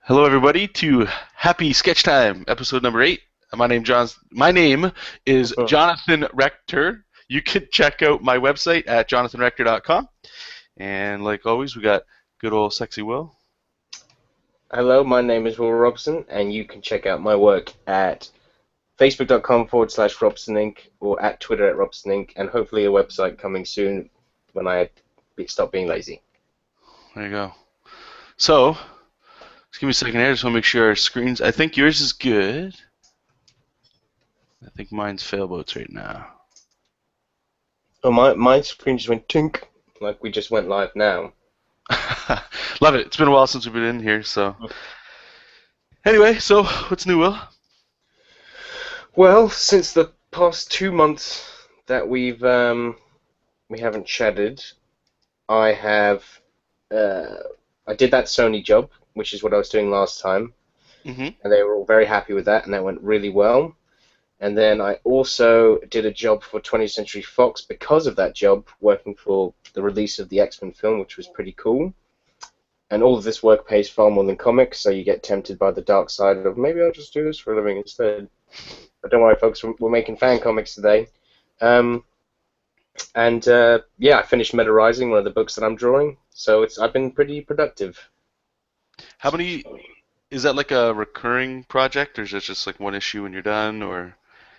Hello, everybody, to Happy Sketch Time, episode number 8. My name is Jonathan Rector. You can check out my website at jonathanrector.com. And like always, we got good old sexy Will. Hello, my name is Will Robson, and you can check out my work at facebook.com/Robson Inc. or at Twitter at Robson Inc. and hopefully a website coming soon when I stop being lazy. There you go. So, just give me a second here. I just want to make sure our screens. I think yours is good. I think mine's failboats right now. Oh, my screen just went tink, like we just went live now. Love it. It's been a while since we've been in here, so. Anyway, so what's new, Will? Well, since the past 2 months that we haven't chatted, I did that Sony job, which is what I was doing last time, and they were all very happy with that, and that went really well. And then I also did a job for 20th Century Fox because of that job, working for the release of the X-Men film, which was pretty cool. And all of this work pays far more than comics, so you get tempted by the dark side of maybe I'll just do this for a living instead. But don't worry, folks, we're making fan comics today. Yeah, I finished Meta Rising, one of the books that I'm drawing, so I've been pretty productive. How many? Is that like a recurring project, or is it just like one issue and you're done, or?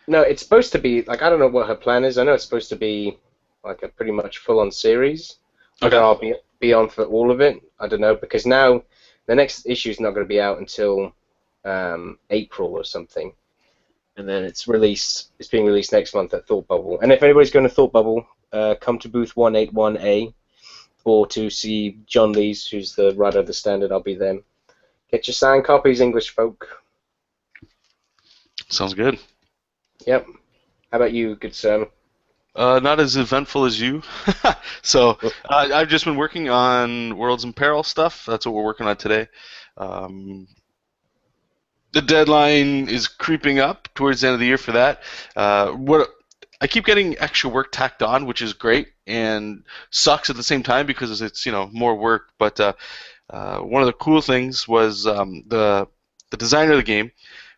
No, it's supposed to be, like, I don't know what her plan is. I know it's supposed to be like a pretty much full-on series. Okay. I'll be on for all of it. I don't know, because now the next issue is not going to be out until April or something. And then it's being released next month at Thought Bubble. And if anybody's going to Thought Bubble, come to booth 181A, or to see John Lees, who's the writer of the Standard. I'll be there. Get your signed copies, English folk. Sounds good. Yep. How about you, good sir? Not as eventful as you. So I've just been working on Worlds in Peril stuff. That's what we're working on today. The deadline is creeping up towards the end of the year for that. I keep getting extra work tacked on, which is great and sucks at the same time because it's more work. But one of the cool things was the designer of the game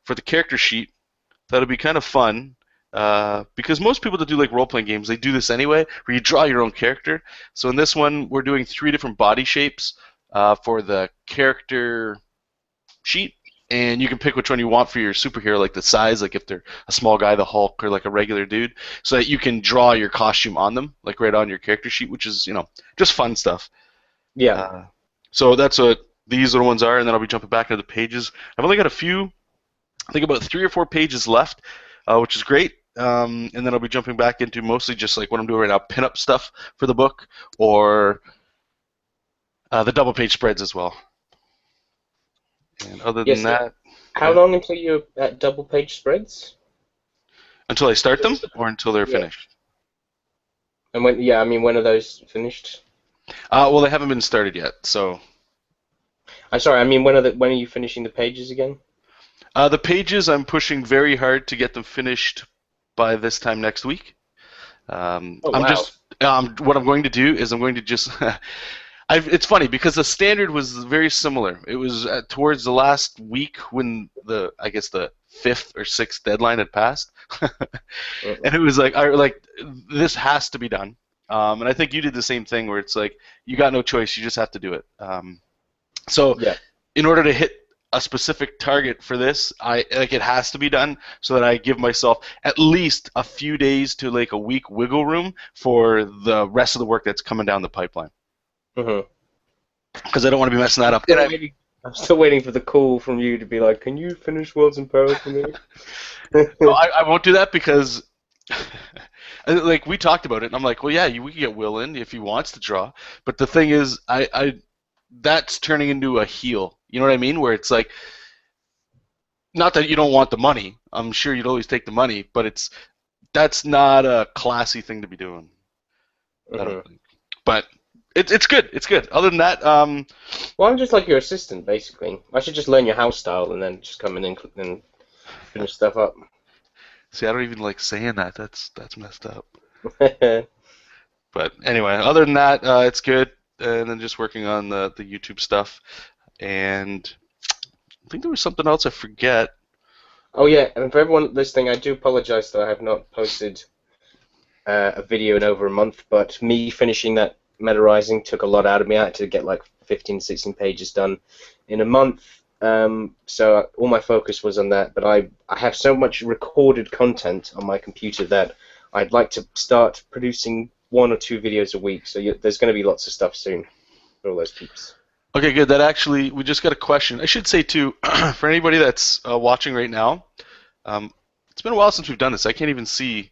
for the character sheet. That'll be kind of fun because most people that do like role-playing games, they do this anyway, where you draw your own character. So in this one, we're doing 3 different body shapes for the character sheet, and you can pick which one you want for your superhero, like the size, like if they're a small guy, the Hulk, or like a regular dude, so that you can draw your costume on them, like right on your character sheet, which is just fun stuff. Yeah. So that's what these little ones are, and then I'll be jumping back into the pages. I've only got a few. I think about 3 or 4 pages left, which is great. And then I'll be jumping back into mostly just like what I'm doing right now, pin-up stuff for the book, or the double-page spreads as well. And other than that... How long until you're at double-page spreads? Until I start them, or until they're finished? And when are those finished? Well, they haven't been started yet, so... I'm sorry, when are you finishing the pages again? The pages, I'm pushing very hard to get them finished by this time next week. What I'm going to do is I'm going to just... it's funny because the standard was very similar. It was towards the last week when the 5th or 6th deadline had passed. And it was like, this has to be done. And I think you did the same thing where it's like, you got no choice, you just have to do it. In order to hit a specific target for this, it has to be done so that I give myself at least a few days to like a week wiggle room for the rest of the work that's coming down the pipeline. Because I don't want to be messing that up. I'm still waiting for the call from you to be like, can you finish Worlds in Peril for me? No, I won't do that because like we talked about it, and I'm like, well, yeah, we can get Will in if he wants to draw. But the thing is, that's turning into a heel. You know what I mean? Where it's like, not that you don't want the money. I'm sure you'd always take the money, but that's not a classy thing to be doing. I don't think. But it's good. It's good. Other than that, well, I'm just like your assistant, basically. I should just learn your house style and then just come in and finish stuff up. See, I don't even like saying that. That's messed up. But anyway, other than that, it's good. And then just working on the YouTube stuff. And I think there was something else I forget. Oh yeah, and for everyone listening, I do apologize that I have not posted a video in over a month, but me finishing that Meta Rising took a lot out of me. I had to get like 15, 16 pages done in a month. So all my focus was on that, but I have so much recorded content on my computer that I'd like to start producing 1 or 2 videos a week. So there's going to be lots of stuff soon for all those peeps. Okay, good. That actually, we just got a question. I should say too, for anybody that's watching right now, it's been a while since we've done this. I can't even see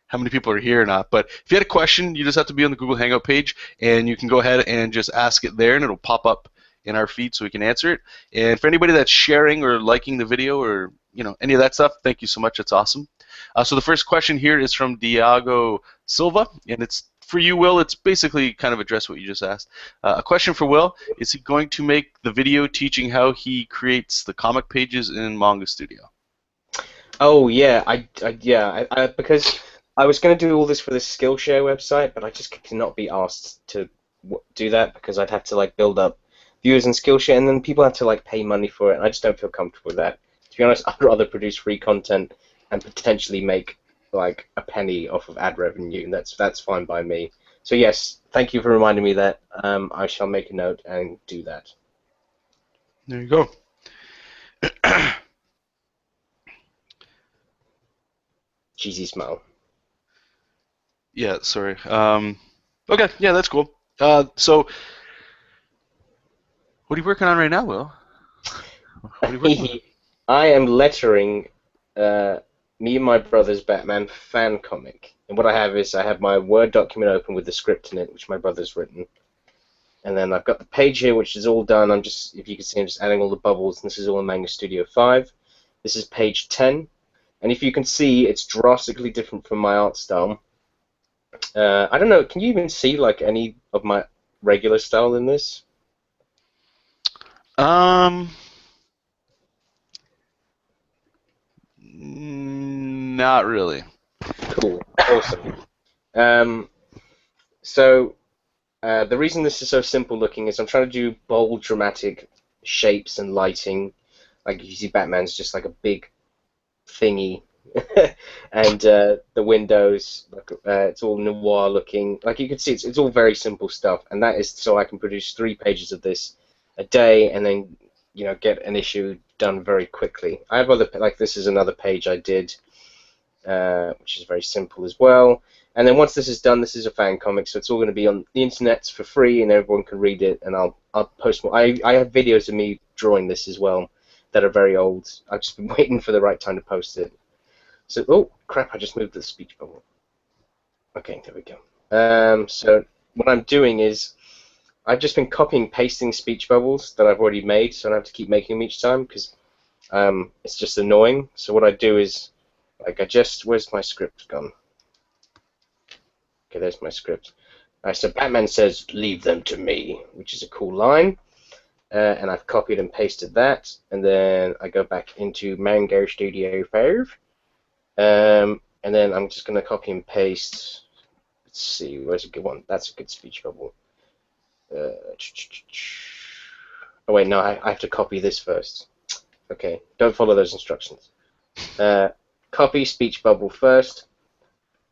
how many people are here or not. But if you had a question, you just have to be on the Google Hangout page, and you can go ahead and just ask it there, and it'll pop up in our feed so we can answer it. And for anybody that's sharing or liking the video or any of that stuff, thank you so much. It's awesome. So the first question here is from Diago Silva, and it's for you, Will. It's basically kind of addressed what you just asked. A question for Will: is he going to make the video teaching how he creates the comic pages in Manga Studio? Oh yeah, because I was going to do all this for this Skillshare website, but I just cannot be asked to do that because I'd have to like build up viewers in Skillshare, and then people have to like pay money for it, and I just don't feel comfortable with that. To be honest, I'd rather produce free content and potentially make like a penny off of ad revenue, and that's fine by me. So yes, thank you for reminding me that. I shall make a note and do that. There you go. Cheesy smile. Yeah, sorry. Okay, yeah, that's cool. So, what are you working on right now, Will? What are you working on? I am lettering me and my brother's Batman fan comic. And what I have is I have my Word document open with the script in it, which my brother's written. And then I've got the page here, which is all done. I'm just, if you can see, I'm just adding all the bubbles. And this is all in Manga Studio 5. This is page 10. And if you can see, it's drastically different from my art style. I don't know, can you even see like any of my regular style in this? Not really. Cool, awesome. Um, so the reason this is so simple looking is I'm trying to do bold, dramatic shapes and lighting. Like you see, Batman's just like a big thingy, and the windows, like, it's all noir looking. Like you can see, it's all very simple stuff, and that is so I can produce 3 pages of this a day, and then get an issue done very quickly. I have other, like this is another page I did, which is very simple as well. And then once this is done, this is a fan comic, so it's all going to be on the internet for free, and everyone can read it. And I'll post more. I have videos of me drawing this as well that are very old. I've just been waiting for the right time to post it. So, oh crap! I just moved the speech bubble. Okay, there we go. So what I'm doing is I've just been copying, pasting speech bubbles that I've already made, so I don't have to keep making them each time because it's just annoying. So what I do is, like, where's my script gone? Okay, there's my script. So Batman says, "Leave them to me," which is a cool line. And I've copied and pasted that. And then I go back into Manga Studio 5. And then I'm just going to copy and paste. Let's see, where's a good one? That's a good speech bubble. Oh, wait, no, I have to copy this first. Okay, don't follow those instructions. Copy speech bubble first.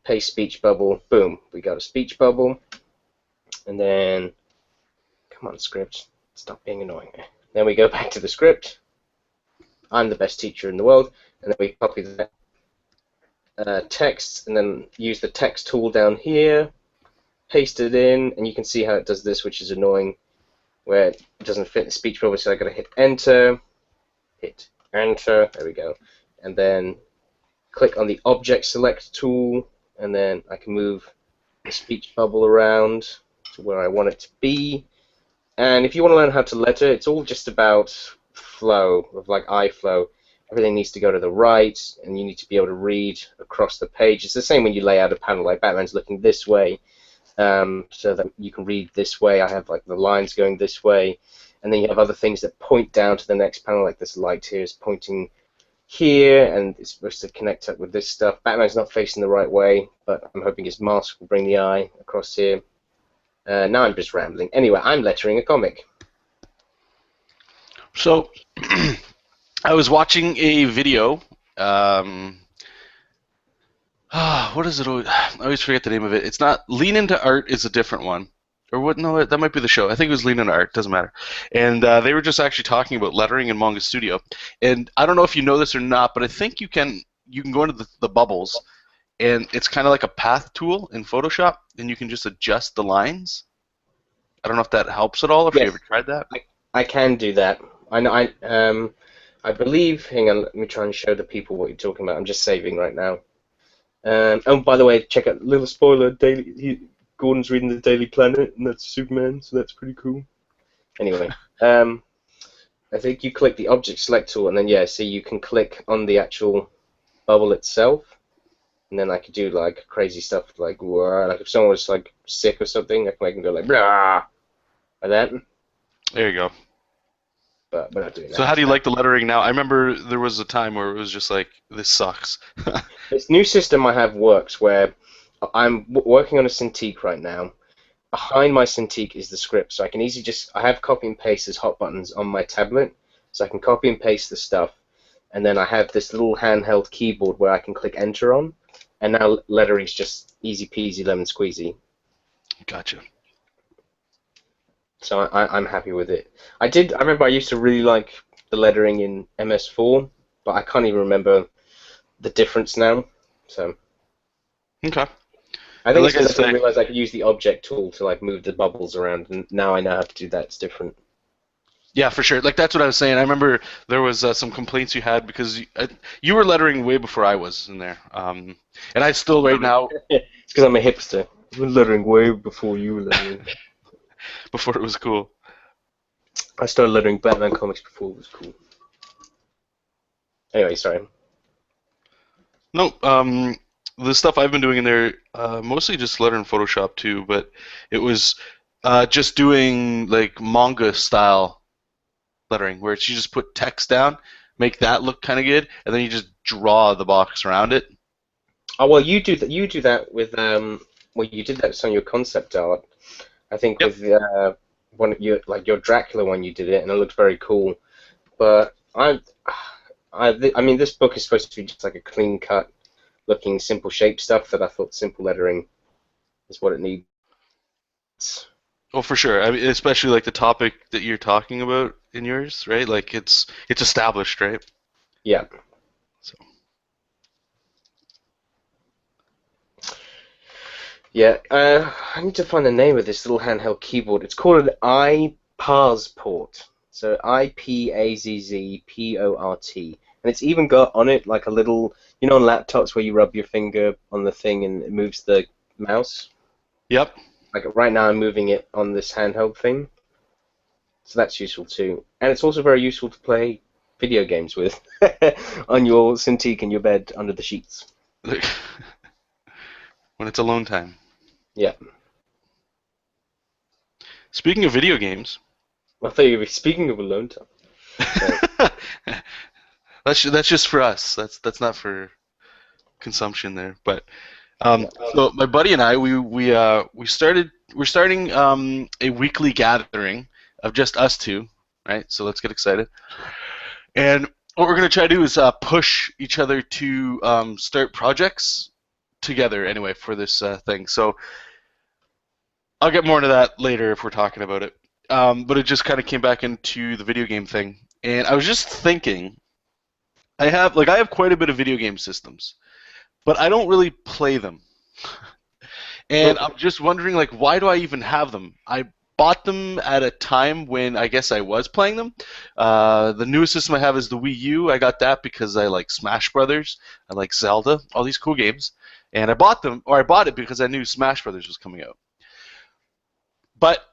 Paste speech bubble, boom, we got a speech bubble, and then, come on script, stop being annoying. Then we go back to the script, I'm the best teacher in the world, and then we copy that text, and then use the text tool down here, paste it in, and you can see how it does this, which is annoying, where it doesn't fit the speech bubble, so I gotta hit enter, there we go, and then click on the object select tool, and then I can move the speech bubble around to where I want it to be. And if you want to learn how to letter, it's all just about flow, of like eye flow. Everything needs to go to the right, and you need to be able to read across the page. It's the same when you lay out a panel, like Batman's looking this way, so that you can read this way. I have like the lines going this way, and then you have other things that point down to the next panel, like this light here is pointing here, and it's supposed to connect up with this stuff. Batman's not facing the right way, but I'm hoping his mask will bring the eye across here. Now I'm just rambling. Anyway, I'm lettering a comic. So I was watching a video. Um, what is it? I always forget the name of it. It's not Lean Into Art is a different one. Or what? No, that might be the show. I think it was Lean Into Art. Doesn't matter. And they were just actually talking about lettering in Manga Studio. And I don't know if you know this or not, but I think you can go into the bubbles, and it's kind of like a path tool in Photoshop, and you can just adjust the lines. I don't know if that helps at all. If you Yes, ever tried that. I can do that. I know. I believe. Hang on, let me try and show the people what you're talking about. I'm just saving right now. Oh, by the way, check out little spoiler. Gordon's reading the Daily Planet, and that's Superman, so that's pretty cool. Anyway, I think you click the object select tool, and then yeah, see you can click on the actual bubble itself, and then I could do like crazy stuff like whoa, like if someone was like sick or something, I can make them go like blah, like that. There you go. But we're not doing So that. how do you like the lettering now? I remember there was a time where it was just like, this sucks. This new system I have works where I'm working on a Cintiq right now. Behind my Cintiq is the script, so I can easily I have copy and paste as hot buttons on my tablet, so I can copy and paste the stuff, and then I have this little handheld keyboard where I can click enter on, and now lettering's just easy peasy lemon squeezy. Gotcha. So I'm happy with it. I remember I used to really like the lettering in MS4, but I can't even remember the difference now. So Okay. I And think it's like I because I didn't say, realize I could use the object tool to like move the bubbles around, and now I know how to do that. It's different. yeah, for sure. Like that's what I was saying. I remember there was some complaints you had because you were lettering way before I was in there. And I still right now, It's because I'm a hipster. I was lettering way before you were lettering. before it was cool. I started lettering Batman comics before it was cool. Anyway, sorry. No, the stuff I've been doing in there, mostly just letter in Photoshop too, but it was just doing like manga style lettering, where it's you just put text down, make that look kind of good, and then you just draw the box around it. Oh well, you do that. You do that with well, you did that on your concept art. I think Yep. with one your Dracula one, you did it, and it looked very cool. But I mean, this book is supposed to be just like a clean cut looking simple shape stuff that I thought simple lettering is what it needs. Well, for sure. I mean, especially like the topic that you're talking about in yours, right? Like it's established, right? Yeah. So Yeah, I need to find the name of this little handheld keyboard. It's called an iPazzport. So IPAZZPORT. And it's even got on it like a little, on laptops where you rub your finger on the thing and it moves the mouse. yep. Like right now I'm moving it on this handheld thing. So that's useful too. And it's also very useful to play video games with on your Cintiq in your bed under the sheets. When it's alone time. Yeah. Speaking of video games, I thought you were speaking of alone time. Sorry. that's just for us. That's not for consumption there. But Yeah. so my buddy and I, we're starting a weekly gathering of just us two, right? So let's get excited. And what we're gonna try to do is push each other to start projects together anyway for this thing. So I'll get more into that later if we're talking about it. But it just kind of came back into the video game thing, and I was just thinking, I have quite a bit of video game systems, but I don't really play them. And I'm just wondering, like, why do I even have them? I bought them at a time when I guess I was playing them. The newest system I have is the Wii U. I got that because I like Smash Brothers, I like Zelda, all these cool games, and I bought it because I knew Smash Brothers was coming out. But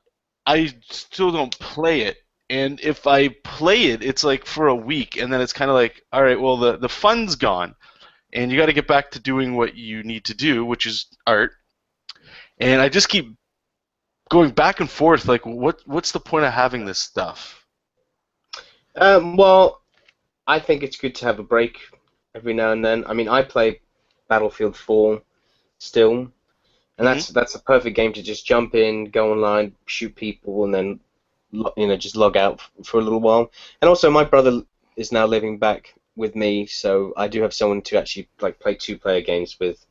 I still don't play it. And if I play it, it's like for a week, and then it's kind of like, all right, well, the fun's gone, and you got to get back to doing what you need to do, which is art. And I just keep going back and forth, like, what's the point of having this stuff? Well, I think it's good to have a break every now and then. I mean, I play Battlefield 4 still, and Hmm. that's a perfect game to just jump in, go online, shoot people, and then just log out for a little while. And also, my brother is now living back with me, so I do have someone to actually like play two-player games with.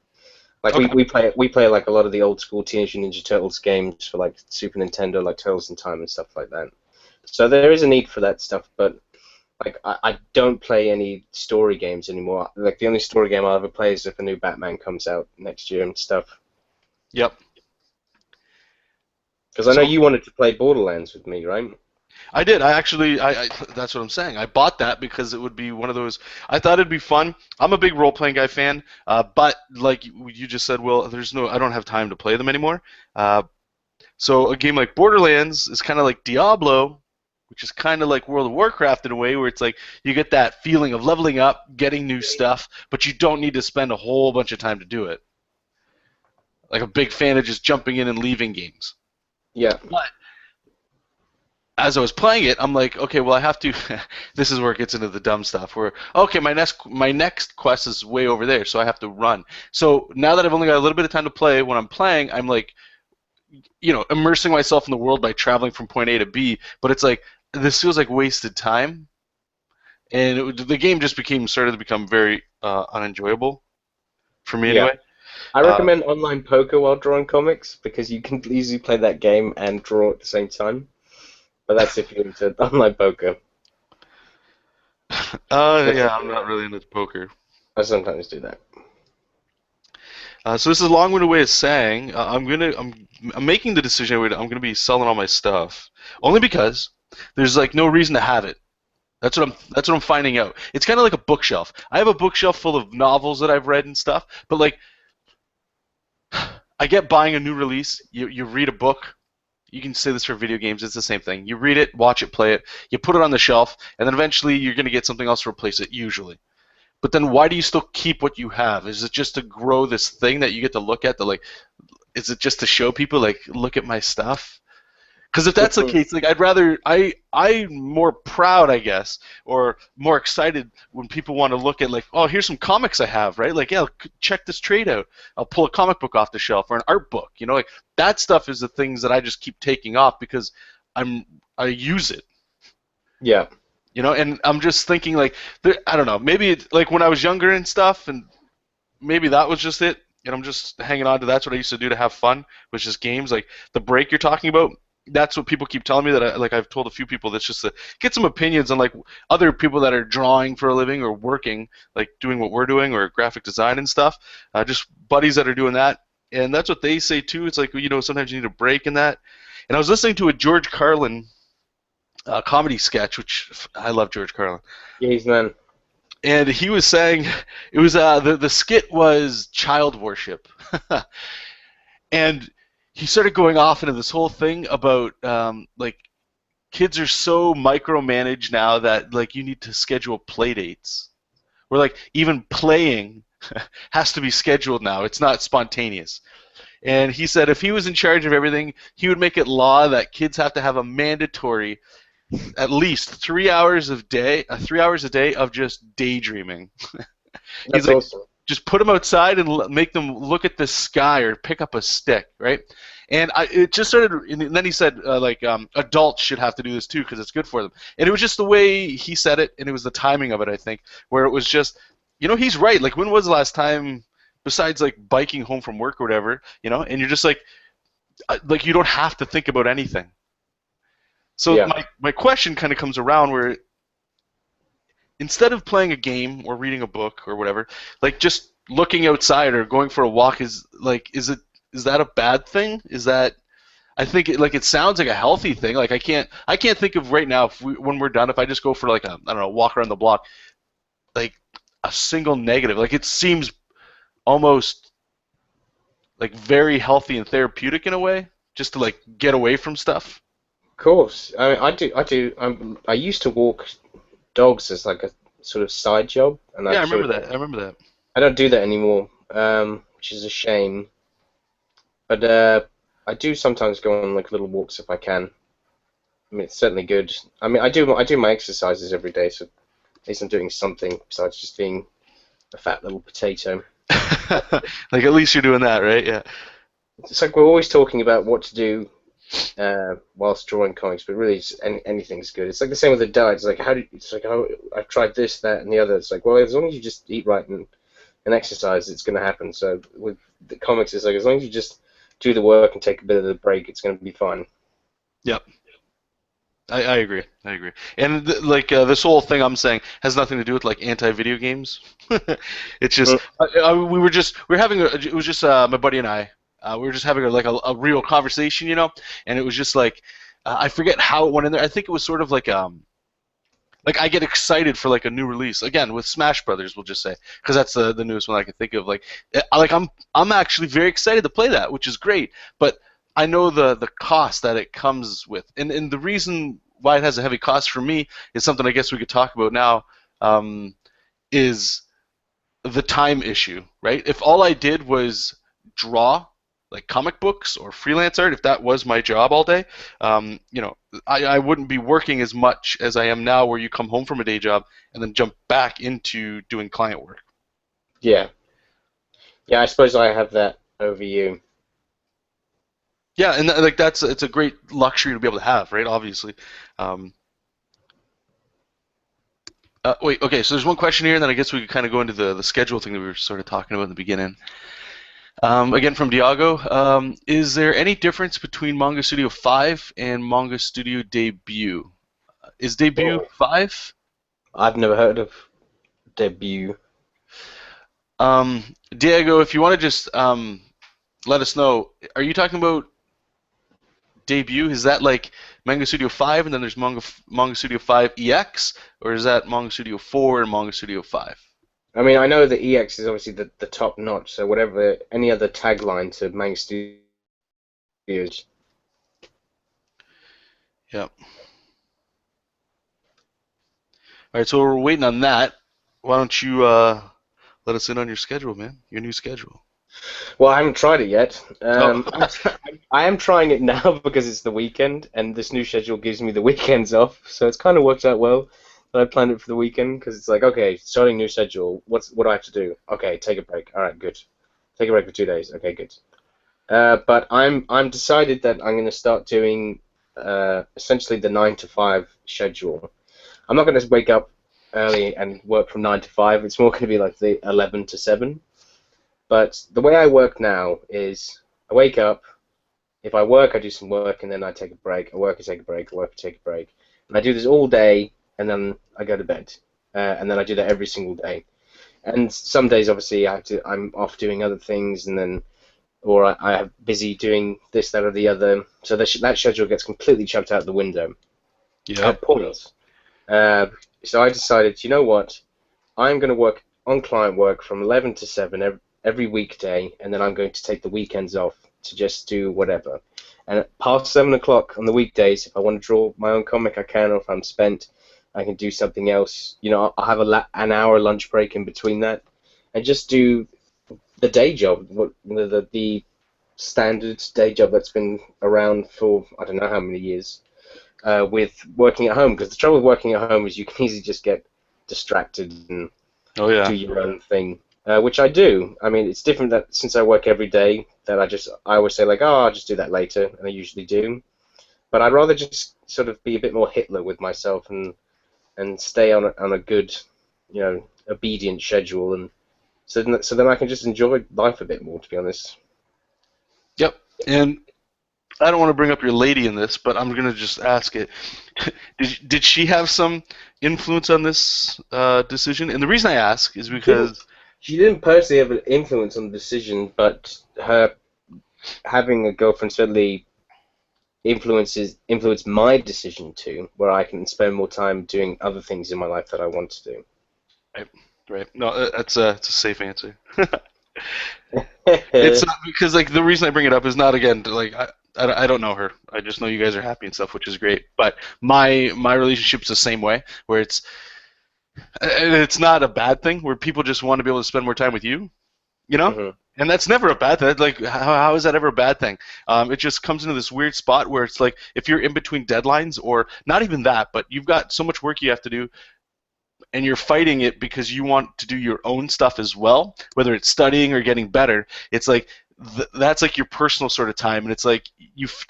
Like Okay. we play like a lot of the old school Teenage Mutant Ninja Turtles games for like Super Nintendo, like Turtles in Time and stuff like that. So there is a need for that stuff, but like I don't play any story games anymore. Like the only story game I'll ever play is if a new Batman comes out next year and stuff. Yep. Because I know So you wanted to play Borderlands with me, right? I did. I actually, that's what I'm saying. I bought that because it would be one of those. I thought it'd be fun. I'm a big role-playing guy fan, but like you just said, well, I don't have time to play them anymore. Uh, so a game like Borderlands is kind of like Diablo, which is kind of like World of Warcraft in a way, where it's like you get that feeling of leveling up, getting new stuff, but you don't need to spend a whole bunch of time to do it. Like a big fan of just jumping in and leaving games. Yeah. But as I was playing it, I'm like, okay, well, I have to. This is where it gets into the dumb stuff. Where okay, my next quest is way over there, so I have to run. So now that I've only got a little bit of time to play, when I'm playing, I'm like, immersing myself in the world by traveling from point A to B. But it's like this feels like wasted time, and the game just started to become very unenjoyable for me Yeah. anyway. I Uh, recommend online poker while drawing comics because you can easily play that game and draw at the same time. But that's if you're into online poker. That's yeah, what I'm not really into poker. I sometimes do that. So this is a long-winded way of saying I'm making the decision I'm gonna be selling all my stuff only because there's like no reason to have it. That's what I'm finding out. It's kind of like a bookshelf. I have a bookshelf full of novels that I've read and stuff, but like I get buying a new release. You read a book. You can say this for video games. It's the same thing. You read it, watch it, play it. You put it on the shelf, and then eventually you're gonna get something else to replace it. Usually. But then why do you still keep what you have? Is it just to grow this thing that you get to look at? Is it just to show people like, look at my stuff? Because if that's the case, like I'd rather I'm more proud, I guess, or more excited when people want to look at like, oh, here's some comics I have, right? Like, yeah, check this trade out. I'll pull a comic book off the shelf or an art book. Like that stuff is the things that I just keep taking off because I use it. Yeah. And I'm just thinking like, I don't know, maybe like when I was younger and stuff, and maybe that was just it. And I'm just hanging on to that's what I used to do to have fun, was just games. Like the break you're talking about, that's what people keep telling me that I've told a few people that's just to get some opinions on like other people that are drawing for a living or working, like doing what we're doing or graphic design and stuff. Just buddies that are doing that. And that's what they say too. It's like, sometimes you need a break in that. And I was listening to a George Carlin comedy sketch, which I love George Carlin. Yeah, he's man. And he was saying it was the skit was child worship, and he started going off into this whole thing about like kids are so micromanaged now that like you need to schedule play dates, where like even playing has to be scheduled now. It's not spontaneous. And he said if he was in charge of everything, he would make it law that kids have to have a mandatory at least 3 hours a day, 3 hours a day of just daydreaming. He's That's like, awesome. just put them outside and make them look at the sky or pick up a stick, right? And it just started, and then he said, adults should have to do this too because it's good for them. And it was just the way he said it, and it was the timing of it, I think, where it was just, he's right. Like, when was the last time, besides like biking home from work or whatever, and you're just like you don't have to think about anything. So Yeah. my question kind of comes around where instead of playing a game or reading a book or whatever, like just looking outside or going for a walk is that a bad thing? Is that I think it sounds like a healthy thing. Like I can't think of right now when we're done if I just go for like a I don't know walk around the block like a single negative. Like it seems almost like very healthy and therapeutic in a way just to like get away from stuff. Of course. I mean, I do. I used to walk dogs as like a sort of side job, and Yeah, I I've sort remember of that. I remember that. I don't do that anymore, which is a shame. But I do sometimes go on like little walks if I can. I mean, it's certainly good. I mean, I do my exercises every day, so at least I'm doing something besides just being a fat little potato. Like at least you're doing that, right? Yeah. It's like we're always talking about what to do whilst drawing comics, but really anything's good. It's like the same with the diet. It's like it's like, oh, I've tried this, that, and the other. It's like, well, as long as you just eat right and exercise, it's going to happen. So with the comics, it's like as long as you just do the work and take a bit of the break, it's going to be fine. Yep. I agree. I agree. And this whole thing I'm saying has nothing to do with like anti-video games. It's just we were having it was just my buddy and I we were just having a real conversation, and it was just like I forget how it went in there. I think it was sort of like I get excited for like a new release again with Smash Brothers. We'll just say because that's the newest one I can think of. I'm actually very excited to play that, which is great. But I know the cost that it comes with, and the reason why it has a heavy cost for me is something I guess we could talk about now. Is the time issue, right? If all I did was draw like comic books or freelance art, if that was my job all day, I wouldn't be working as much as I am now, where you come home from a day job and then jump back into doing client work. Yeah, yeah. I suppose I have that over you. Yeah, and like it's a great luxury to be able to have, right? Obviously. Um, Wait, okay. So there's one question here, and then I guess we could kind of go into the schedule thing that we were sort of talking about in the beginning. Again from Diago, is there any difference between Manga Studio 5 and Manga Studio Debut? Is Debut Oh, 5? I've never heard of debut. Diego, if you want to just let us know, are you talking about Debut? Is that like Manga Studio 5 and then there's Manga Studio 5 EX? Or is that Manga Studio 4 and Manga Studio 5? I mean, I know the EX is obviously the top notch. So whatever any other tagline to Manga Studios. Yeah. All right, so we're waiting on that. Why don't you let us in on your schedule, man? Your new schedule. Well, I haven't tried it yet. Oh, I am trying it now because it's the weekend, and this new schedule gives me the weekends off. So it's kind of worked out well that I planned it for the weekend because it's like, okay, starting new schedule. What do I have to do? Okay, take a break. All right, good. Take a break for 2 days. Okay, good. But I'm decided that I'm going to start doing essentially the 9 to 5 schedule. I'm not going to wake up early and work from 9 to 5. It's more going to be like the 11 to 7. But the way I work now is I wake up. If I work, I do some work, and then I take a break. I work, I take a break. I work, I take a break. And I do this all day, and then I go to bed. And then I do that every single day. And some days, obviously, I'm off doing other things, and then or I am busy doing this, that, or the other. So that schedule gets completely chucked out the window yep. at points. So I decided, you know what? I'm going to work on client work from 11 to 7 every weekday, and then I'm going to take the weekends off to just do whatever. And past 7 o'clock on the weekdays, if I want to draw my own comic, I can, or if I'm spent, I can do something else. I'll have an hour lunch break in between that, and just do the day job, the standard day job that's been around for I don't know how many years. With working at home, because the trouble with working at home is you can easily just get distracted and Oh yeah. do your own thing, which I do. I mean, it's different that since I work every day, that I always say like, oh, I'll just do that later, and I usually do. But I'd rather just sort of be a bit more Hitler with myself and stay on a good, obedient schedule, and so then I can just enjoy life a bit more, to be honest. Yep. And I don't want to bring up your lady in this, but I'm gonna just ask it. Did she have some influence on this decision? And the reason I ask is Didn't because She didn't personally have an influence on the decision, but her having a girlfriend certainly influenced my decision too, where I can spend more time doing other things in my life that I want to do. right, right. No, it's a safe answer. It's Mhm. not because like the reason I bring it up is not again to, like I don't know her. I just know you guys are happy and stuff, which is great. But my relationship's the same way, where it's not a bad thing, where people just want to be able to spend more time with you, you know. And that's never a bad thing. Like, how is that ever a bad thing? It just comes into this weird spot where it's like if you're in between deadlines, or not even that, but you've got so much work you have to do, and you're fighting it because you want to do your own stuff as well, whether it's studying or getting better. It's like that's like your personal sort of time, and it's like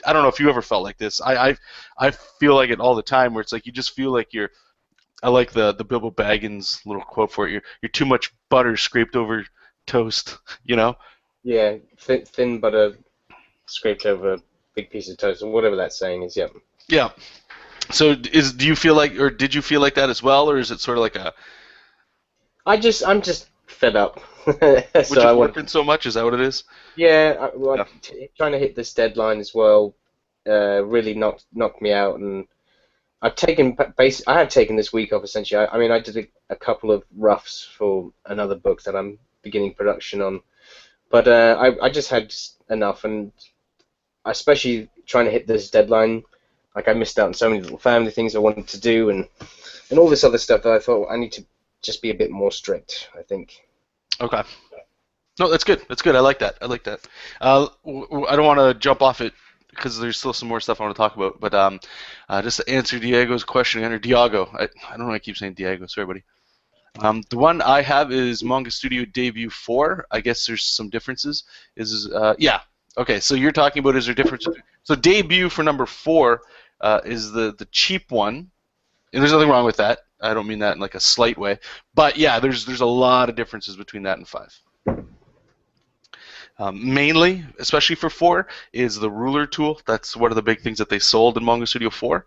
I don't know if you ever felt like this. I feel like it all the time, where it's like you just feel like you're. I like the Bilbo Baggins little quote for it. You're too much butter scraped over toast, you know? Yeah, thin butter scraped over a big piece of toast, or whatever that saying is. Yep. Yeah. So do you feel like, or did you feel like that as well, or is it sort of like a I'm just fed up. with So I just want, working so much? Is that what it is? yeah, Yeah. trying to hit this deadline as well. Really knocked me out, and I have taken this week off essentially. I mean, I did a couple of roughs for another book that I'm beginning production on, but I just had enough, and especially trying to hit this deadline. Like I missed out on so many little family things I wanted to do, and all this other stuff that I thought I need to just be a bit more strict, I think. Okay. No, that's good. That's good. I like that. I like that. I don't want to jump off it because there's still some more stuff I want to talk about. But just to answer Diego's question, or Diago. I don't know why I keep saying Diego. Sorry, buddy. The one I have is Manga Studio Debut 4. I guess there's some differences. Yeah. Okay, so you're talking about is there differences? So Debut for number 4 is the cheap one, and there's nothing wrong with that. I don't mean that in like a slight way, but yeah, there's a lot of differences between that and 5. Mainly, especially for 4, is the ruler tool. That's one of the big things that they sold in Manga Studio 4.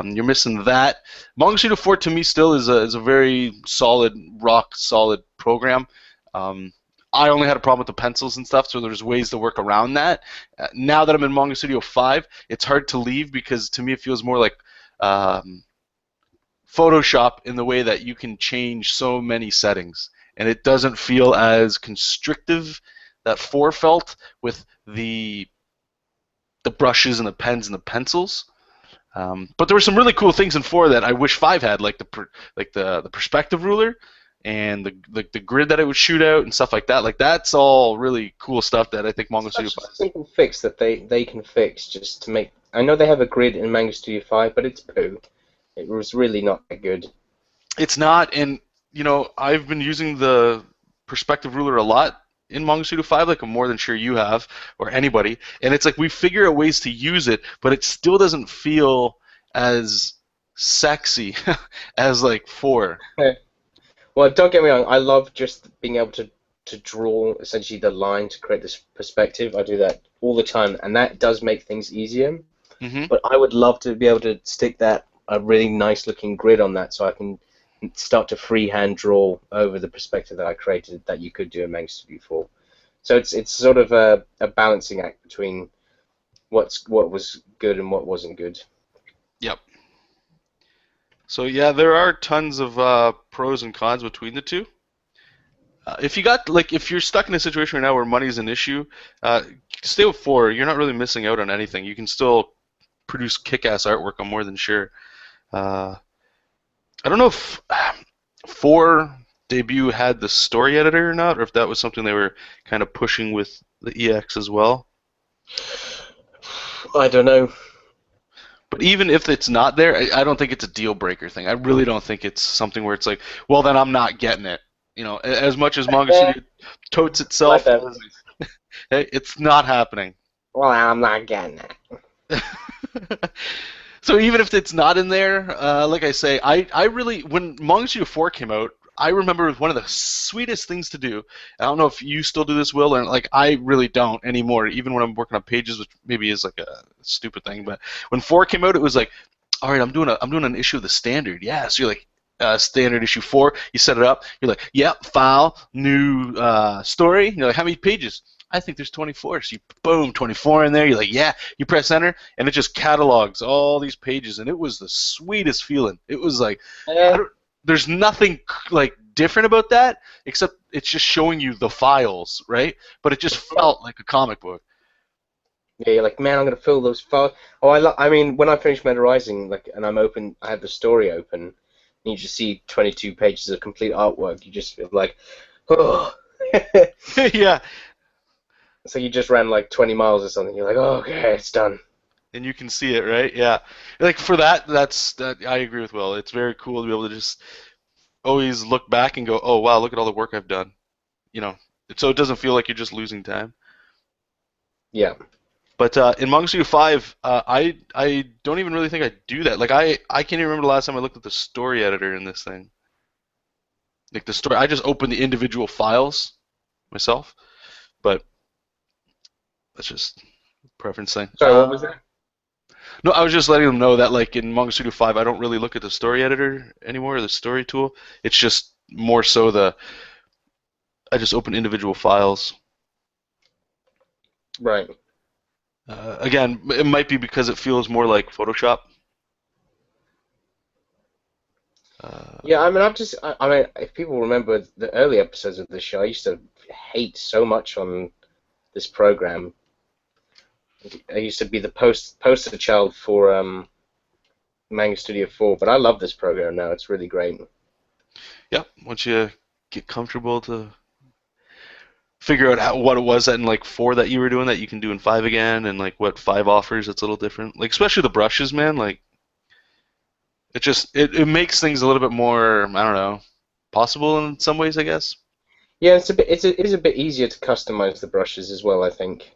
You're missing that. Manga Studio 4 to me still is a very solid, rock solid program. I only had a problem with the pencils and stuff, so there's ways to work around that. Now that I'm in Manga Studio 5, it's hard to leave because to me it feels more like Photoshop in the way that you can change so many settings, and it doesn't feel as constrictive that 4 felt with the brushes and the pens and the pencils. But there were some really cool things in 4 that I wish 5 had, like the perspective ruler and the grid that it would shoot out and stuff like that. Like that's all really cool stuff that I think Manga Studio Such a 5. simple fix that they can fix just to make. I know they have a grid in Manga Studio 5, but it's poo. It was really not that good. It's not, and I've been using the perspective ruler a lot in Manga Studio 5, like I'm more than sure you have or anybody. And it's like we figure out ways to use it, but it still doesn't feel as sexy as like 4. Well, don't get me wrong. I love just being able to draw essentially the line to create this perspective. I do that all the time, and that does make things easier. Hmm. But I would love to be able to stick that a really nice looking grid on that, so I can start to freehand draw over the perspective that I created that you could do in Manga Studio 4. So it's sort of a balancing act between what was good and what wasn't good. Yep. So yeah, there are tons of pros and cons between the two. If you're stuck in a situation right now where money is an issue, stay with 4. You're not really missing out on anything. You can still produce kick-ass artwork. I'm more than sure. Uh, I don't know if 4 debut had the story editor or not, or if that was something they were kind of pushing with the EX as well. I don't know. But even if it's not there, I don't think it's a deal breaker thing. I really don't think it's something where it's like, well, then I'm not getting it. As much as Manga Studio totes Like itself that. as, hey, it's not happening. Well, I'm not getting it. So even if it's not in there, like I say, I really, when Manga Studio 4 came out, I remember it was one of the sweetest things to do. I don't know if you still do this, Will, or like I really don't anymore, even when I'm working on pages, which maybe is like a stupid thing. But when 4 came out, it was like, all right, I'm doing an issue of the standard. Yeah, so you're like, standard issue 4, you set it up, you're like, yep, file, new story. You're like, how many pages? I think there's 24. So you boom, 24 in there. You're like, yeah. You press enter, and it just catalogs all these pages, and it was the sweetest feeling. It was like, Eh, there's nothing like different about that except it's just showing you the files, right? But it just felt like a comic book. yeah, you're like, man, I'm gonna fill those files. Oh, I mean, when I finish Meta Rising, like, and I'm open, I have the story open, and you just see 22 pages of complete artwork. You just feel like, oh. Yeah, So you just ran like 20 miles or something. You're like, oh, okay, it's done. and you can see it, right? Yeah, like for that. I agree with Will. It's very cool to be able to just always look back and go, oh wow, look at all the work I've done. You know, so it doesn't feel like you're just losing time. Yeah. But in Manga Studio 5, I don't even really think I do that. Like I can't even remember the last time I looked at the story editor in this thing. Like the story, I just open the individual files myself. But that's just a preference thing. Sorry, what was that? No, I was just letting them know that like in Manga Studio 5, I don't really look at the story editor anymore, or the story tool. It's just more so I just open individual files. Right. Again, it might be because it feels more like Photoshop. Yeah, I mean, I mean, if people remember the early episodes of the show, I used to hate so much on this program. I used to be the poster child for Manga Studio 4, but I love this program now. It's really great. Yeah, once you get comfortable to figure out what it was that in like 4 that you were doing that you can do in 5 again, and like what 5 offers, it's a little different. Like especially the brushes, man. Like it makes things a little bit more, I don't know, possible in some ways, I guess. Yeah, it is a bit easier to customize the brushes as well, I think.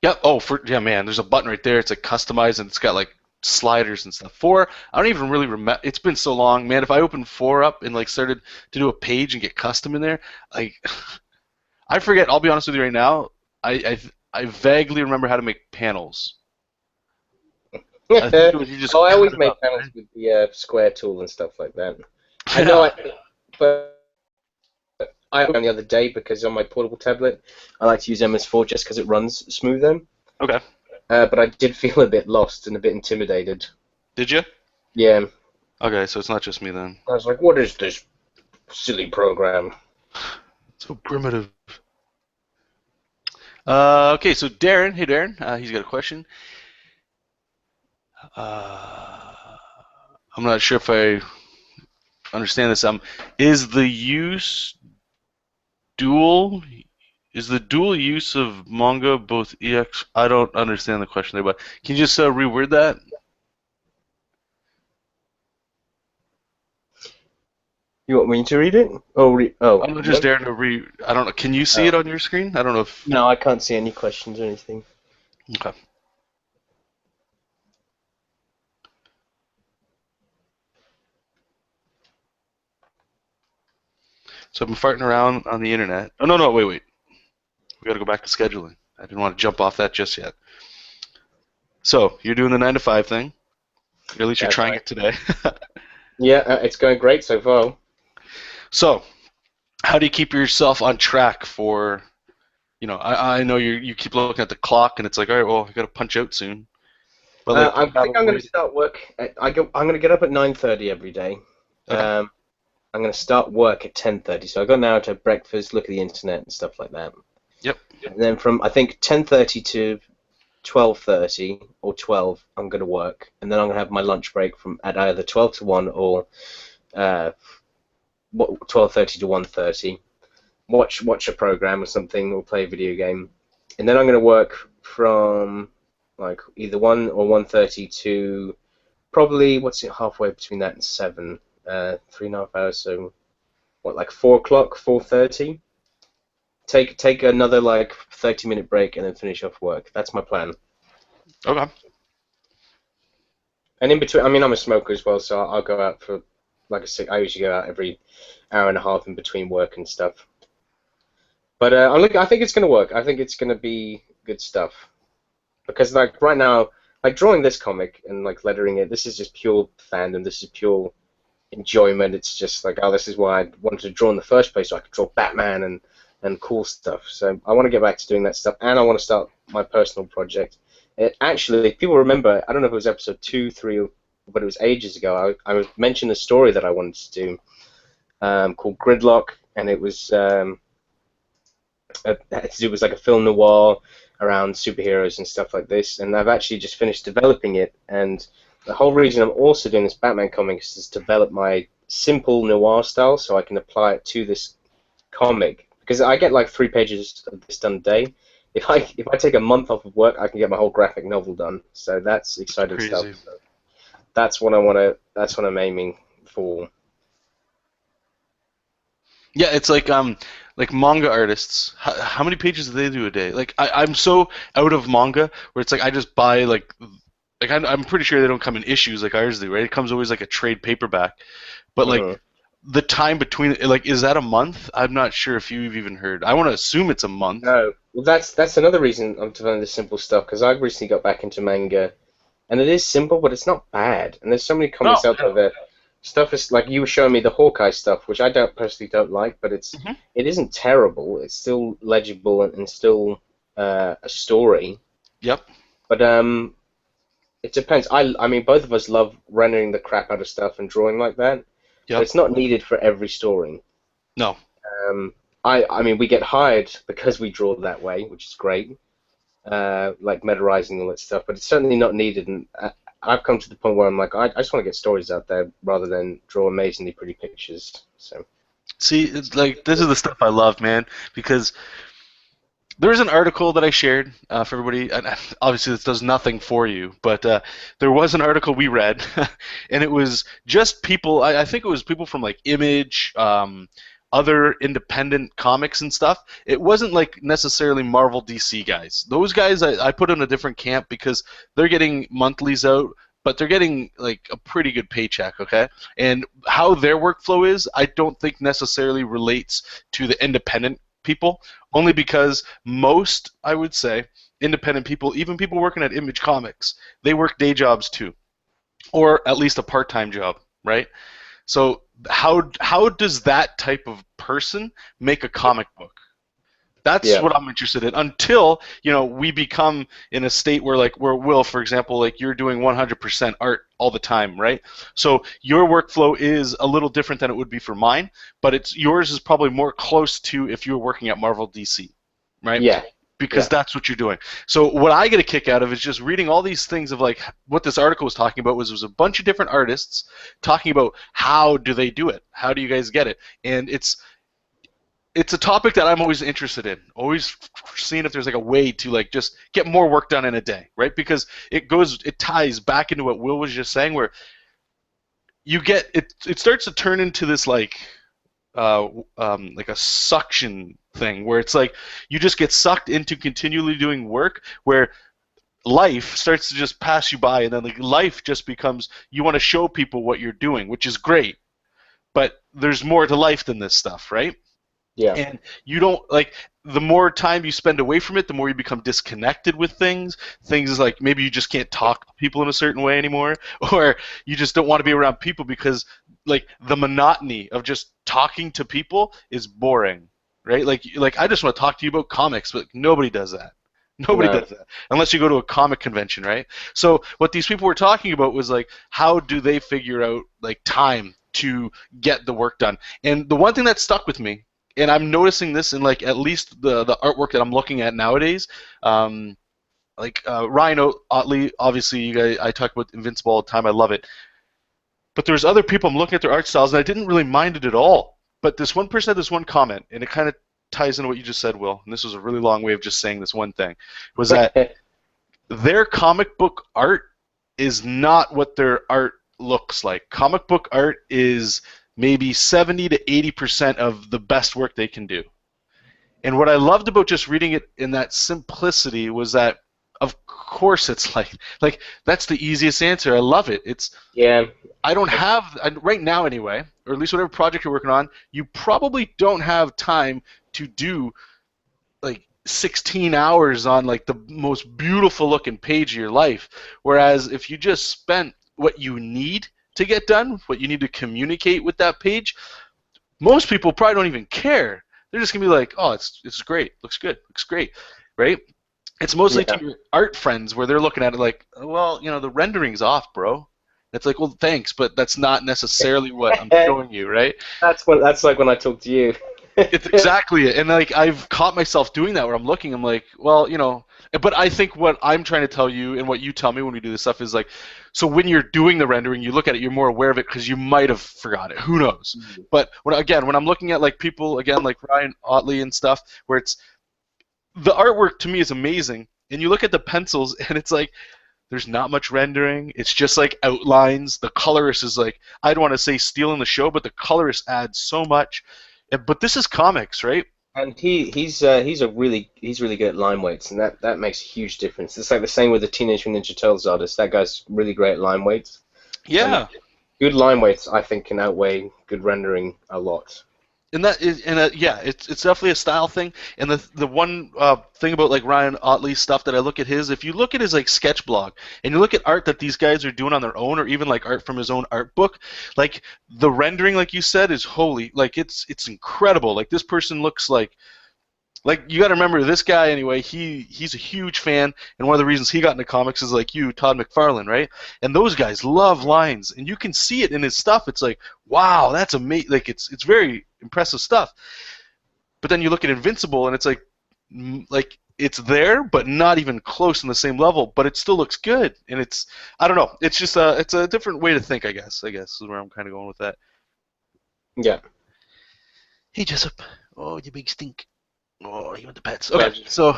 Yeah. Oh, yeah, man. There's a button right there. It's like customized, and it's got like sliders and stuff. 4, I don't even really remember. It's been so long, man. If I opened 4 up and like started to do a page and get custom in there, like I forget. I'll be honest with you right now. I vaguely remember how to make panels. I think it was you just Oh, I cut always it up, make panels right? with the square tool and stuff like that. I know, but I on the other day because on my portable tablet, I like to use MS4 just because it runs smoother. Okay. But I did feel a bit lost and a bit intimidated. Did you? Yeah, Okay, so it's not just me then. I was like, "What is this silly program?" So primitive. Okay, so Darren, hey Darren, he's got a question. Uh, I'm not sure if I understand this. Is the use dual? Is the dual use of manga both EX? I don't understand the question there, but can you just reword that? You want me to read it? Oh, I'm not just what? Darren to I don't know. Can you see Oh. it on your screen? I don't know if. No, I can't see any questions or anything. Okay. So I've been farting around on the internet. Oh no, no, wait. We got to go back to scheduling. I didn't want to jump off that just yet. So you're doing the 9 to 5 thing. Or at least you're That's trying right. it today. Yeah, it's going great so far. So how do you keep yourself on track for? I know you keep looking at the clock and it's like, all right, well, I got to punch out soon. But like, do I you have a think I'm going way to start work. I'm going to get up at 9:30 every day. Okay. I'm going to start work at 10:30. So I got an hour to have breakfast, look at the internet and stuff like that. Yep. And then from I think 10:30 to 12:30 or 12, I'm going to work, and then I'm going to have my lunch break from at either 12 to 1 or 12:30 to 1:30. Watch a program or something, or play a video game, and then I'm going to work from like either 1 or 1:30 to probably what's it halfway between that and 7, 3.5 hours. So what, like 4 o'clock, 4:30. Take another like 30-minute break and then finish off work. That's my plan. Okay. And in between, I mean, I'm a smoker as well, so I'll go out for, like I said, I usually go out every hour and a half in between work and stuff. But I think it's going to work. I think it's going to be good stuff. Because like right now, like drawing this comic and like lettering it, this is just pure fandom. This is pure enjoyment. It's just like, oh, this is why I wanted to draw in the first place, so I could draw Batman and cool stuff. So I want to get back to doing that stuff, and I want to start my personal project. Actually, if people remember, I don't know if it was episode 2, 3, but it was ages ago. I mentioned a story that I wanted to do called Gridlock, and it was it was like a film noir around superheroes and stuff like this. And I've actually just finished developing it, and the whole reason I'm also doing this Batman comic is to develop my simple noir style so I can apply it to this comic. Because I get like 3 pages of this done a day. If I take a month off of work, I can get my whole graphic novel done. So that's exciting stuff. Crazy. So that's what I want to. That's what I'm aiming for. Yeah, it's like like manga artists, how many pages do they do a day? Like I'm so out of manga where it's like I just buy like I'm pretty sure they don't come in issues like ours do, right? It comes always like a trade paperback. But like Mhm. the time between, like, is that a month? I'm not sure if you've even heard. I want to assume it's a month. No, well, that's another reason I'm developing this simple stuff because I've recently got back into manga, and it is simple, but it's not bad. And there's so many No. comics out there that stuff is like you were showing me the Hawkeye stuff, which I don't personally don't like, but Hmm. it isn't terrible. It's still legible and still a story. Yep. But it depends. I mean, both of us love rendering the crap out of stuff and drawing like that, but Yep. it's not needed for every story. No. Um, I mean, we get hired because we draw that way, which is great, like metarizing and all that stuff, but it's certainly not needed. And I've come to the point where I'm like, I just want to get stories out there rather than draw amazingly pretty pictures. So, See, it's like this is the stuff I love, man, because there was an article that I shared for everybody, and obviously this does nothing for you, but there was an article we read, and it was just people. I think it was people from like Image, other independent comics and stuff. It wasn't like necessarily Marvel DC guys. Those guys I put in a different camp because they're getting monthlies out, but they're getting like a pretty good paycheck, okay? And how their workflow is, I don't think necessarily relates to the independent people, only because most, I would say, independent people, even people working at Image Comics, they work day jobs too, or at least a part-time job, right? So how does that type of person make a comic book? That's yeah, what I'm interested in. Until we become in a state where like where Will, for example, like you're doing 100% art all the time, right? So your workflow is a little different than it would be for mine, but it's yours is probably more close to if you were working at Marvel DC, right? yeah, Because yeah, that's what you're doing. So what I get a kick out of is just reading all these things of like what this article was talking about was a bunch of different artists talking about how do they do it? How do you guys get it? And it's a topic that I'm always interested in. Always seeing if there's like a way to like just get more work done in a day, right? Because it ties back into what Will was just saying, where you get it. It starts to turn into this like a suction thing, where it's like you just get sucked into continually doing work, where life starts to just pass you by, and then like life just becomes you want to show people what you're doing, which is great, but there's more to life than this stuff, right? yeah. And you don't like the more time you spend away from it, the more you become disconnected with things. Things like maybe you just can't talk to people in a certain way anymore, or you just don't want to be around people because like the monotony of just talking to people is boring, right? Like I just want to talk to you about comics, but nobody does that. Nobody No, does that unless you go to a comic convention, right? So what these people were talking about was like how do they figure out like time to get the work done? And the one thing that stuck with me, and I'm noticing this in like at least the artwork that I'm looking at nowadays. Like Ryan Otley, obviously, you guys, I talk about Invincible all the time. I love it. But there's other people I'm looking at their art styles, and I didn't really mind it at all. But this one person had this one comment, and it kind of ties into what you just said, Will. And this was a really long way of just saying this one thing. Was that their comic book art is not what their art looks like. Comic book art is maybe 70 to 80% of the best work they can do. And what I loved about just reading it in that simplicity was that, of course, it's like that's the easiest answer. I love it. It's yeah, I don't have right now anyway, or at least whatever project you're working on. You probably don't have time to do like 16 hours on like the most beautiful looking page of your life. Whereas if you just spent what you need to get done, what you need to communicate with that page, most people probably don't even care. They're just gonna be like, "Oh, it's great, looks good, looks great," right? It's mostly to yeah. your art friends where they're looking at it like, "Well, the rendering's off, bro." It's like, "Well, thanks, but that's not necessarily what I'm showing you, right?" That's like when I talk to you. It's exactly it. And like I've caught myself doing that where I'm looking, I'm like, well, but I think what I'm trying to tell you and what you tell me when we do this stuff is like, so when you're doing the rendering, you look at it, you're more aware of it because you might have forgot it. Who knows? But when I'm looking at like people again like Ryan Otley and stuff, where it's the artwork to me is amazing, and you look at the pencils and it's like there's not much rendering. It's just like outlines. The colorist is like I don't want to say stealing the show, but the colorist adds so much. But this is comics, right? And he's really good at line weights, and that makes a huge difference. It's like the same with the Teenage Mutant Ninja Turtles artist. That guy's really great at line weights, and Yeah. good line weights I think can outweigh good rendering a lot. And that is, and yeah, it's definitely a style thing. And the one thing about like Ryan Otley's stuff that I look at his, if you look at his like sketch blog and you look at art that these guys are doing on their own, or even like art from his own art book, like the rendering, like you said, is holy. Like it's incredible. Like this person looks like you got to remember this guy anyway. He's a huge fan, and one of the reasons he got into comics is like you, Todd McFarlane, right? And those guys love lines, and you can see it in his stuff. It's like, wow, that's amazing. Like it's very impressive stuff. But then you look at Invincible, and it's like it's there, but not even close on the same level. But it still looks good, and I don't know. It's just it's a different way to think, I guess. I guess is where I'm kind of going with that. Yeah, Hey Jessup, oh you big stink. Oh, you want the pets? so Okay, so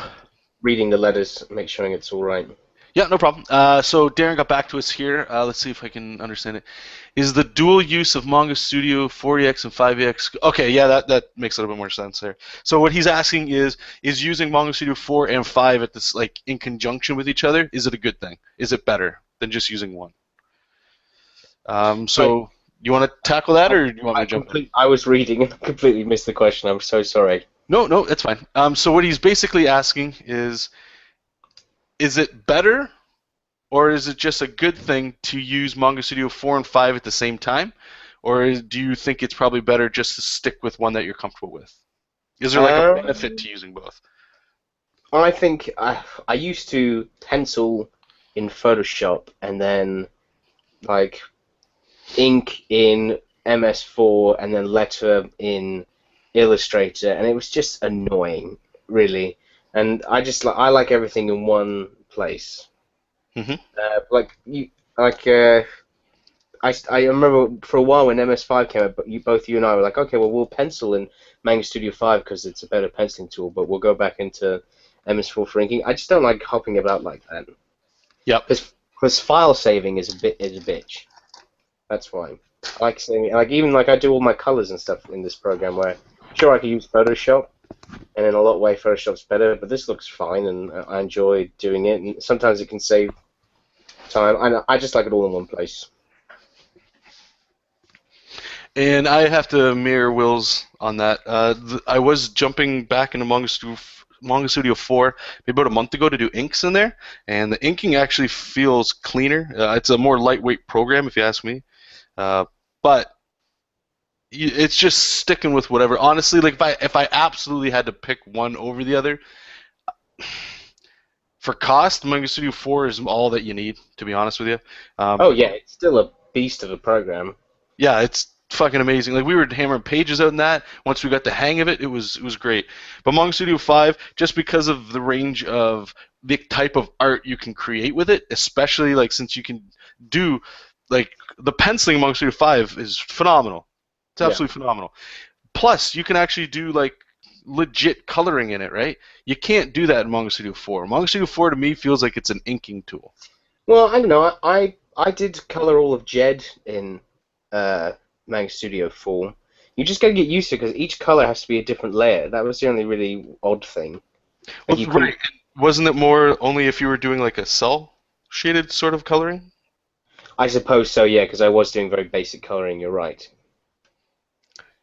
reading the letters, make sure it's all right. yeah, no problem. So Darren got back to us here. Let's see if I can understand it. Is the dual use of Manga Studio 40x and 5x? Okay, yeah, that makes a little bit more sense there. So what he's asking is using Manga Studio 4 and 5 at this like in conjunction with each other? Is it a good thing? Is it better than just using one? Right. So you want to tackle that, or do you want me to jump in? I was reading and completely missed the question. I'm so sorry. No, no, it's fine. So what he's basically asking is it better or is it just a good thing to use Manga Studio 4 and 5 at the same time? Or do you think it's probably better just to stick with one that you're comfortable with? Is there like a benefit Um, to using both? I think I used to pencil in Photoshop and then like ink in MS4 and then letter in Illustrator, and it was just annoying, really. And I like everything in one place. Hmm. Like you, like I remember for a while when MS5 came out, but both you and I were like, okay, well we'll pencil in Manga Studio 5 because it's a better penciling tool, but we'll go back into MS4 for inking. I just don't like hopping about like that Yep. because file saving is a bitch. That's why. I like saving, like even like I do all my colors and stuff in this program where sure I could use Photoshop, and in a lot of way Photoshop's better, but this looks fine and I enjoy doing it. And sometimes it can save time. I just like it all in one place. And I have to mirror Will's on that. I was jumping back into Manga Studio 4 maybe about a month ago to do inks in there, and the inking actually feels cleaner. It's a more lightweight program, if you ask me. But it's just sticking with whatever. Honestly, like if I absolutely had to pick one over the other, for cost, Manga Studio 4 is all that you need, to be honest with you. Oh yeah, it's still a beast of a program. Yeah, it's fucking amazing. Like we were hammering pages out in that. Once we got the hang of it, it was great. But Manga Studio 5, just because of the range of the type of art you can create with it, especially like since you can do like the penciling in Manga Studio 5 is phenomenal. It's Yeah. absolutely phenomenal. Plus, you can actually do like legit coloring in it, right? You can't do that in Manga Studio 4. Manga Studio 4 to me feels like it's an inking tool. Well, I don't know. I did color all of Jed in Manga Studio 4. You just gotta get used to it because each color has to be a different layer. That was the only really odd thing. Like Well, you couldn't. right. Wasn't it more only if you were doing like a cell shaded sort of coloring? I suppose so, yeah, because I was doing very basic coloring. You're right.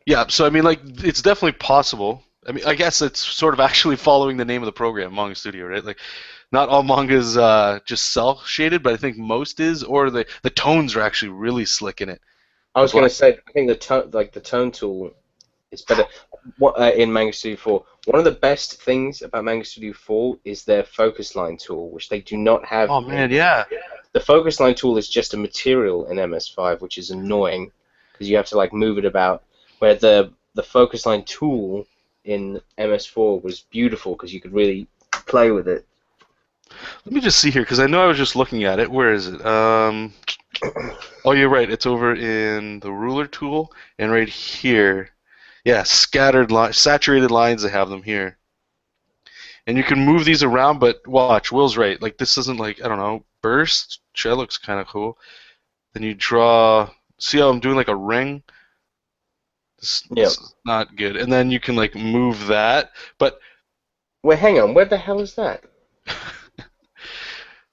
Yeah, so I mean, like, it's definitely possible. I mean, I guess it's sort of actually following the name of the program, Manga Studio, right? Like, not all manga is just cell shaded, but I think most is, or the tones are actually really slick in it. I The was gonna black. say, I think the tone tool is better. In Manga Studio 4? One of the best things about Manga Studio 4 is their focus line tool, which they do not have Oh in. man, yeah. The focus line tool is just a material in MS5, which is annoying because you have to like move it about. Where the focus line tool in MS4 was beautiful because you could really play with it. Let me just see here because I know I was just looking at it. Where is it? Oh, you're right. It's over in the ruler tool and right here. Yeah, scattered lines, saturated lines. They have them here. And you can move these around, but watch, Will's right. Like this isn't like I don't know, burst. That looks kind of cool. Then you draw. See how I'm doing like a ring? Yeah. This is not good. And then you can like move that, but Wait, hang on. Where the hell is that?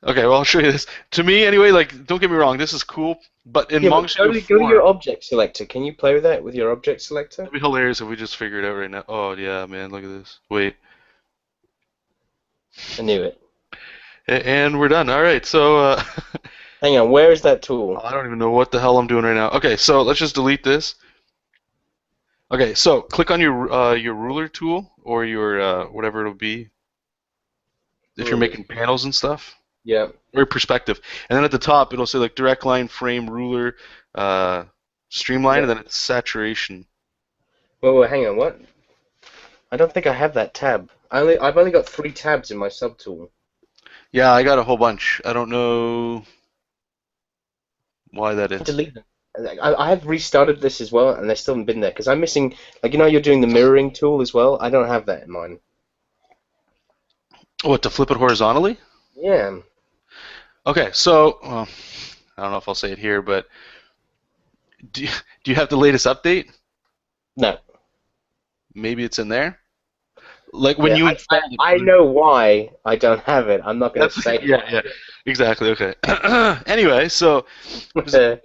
okay, well I'll show you this. To me, anyway, like don't get me wrong, this is cool, but in Yeah, Manga but Studio go to your 4, object selector. Can you play with that with your object selector? it'd be hilarious if we just figured it out right now. Oh yeah, man, look at this. Wait, I knew it. and we're done. All right, so Hang on. Where is that tool? I don't even know what the hell I'm doing right now. Okay, so let's just delete this. Okay, so click on your ruler tool or your whatever it'll be if you're Rulers. making panels and stuff. Yeah. Or perspective. And then at the top, it'll say like direct line, frame, ruler, uh, streamline, Yeah. and then it's saturation. Wait, hang on. What? I don't think I have that tab. I've only got 3 tabs in my subtool. Yeah, I got a whole bunch. I don't know why that is. Delete them. I have restarted this as well, and they still haven't been there because I'm missing. Like you're doing the mirroring tool as well. I don't have that in mine. What, to flip it horizontally? Yeah. Okay, so well, I don't know if I'll say it here, but do you have the latest update? No. Maybe it's in there. Like when Yeah. you I installed I it. know why I don't have it. I'm not going to That's say. yeah, yeah, exactly. Okay. Anyway, so there's It.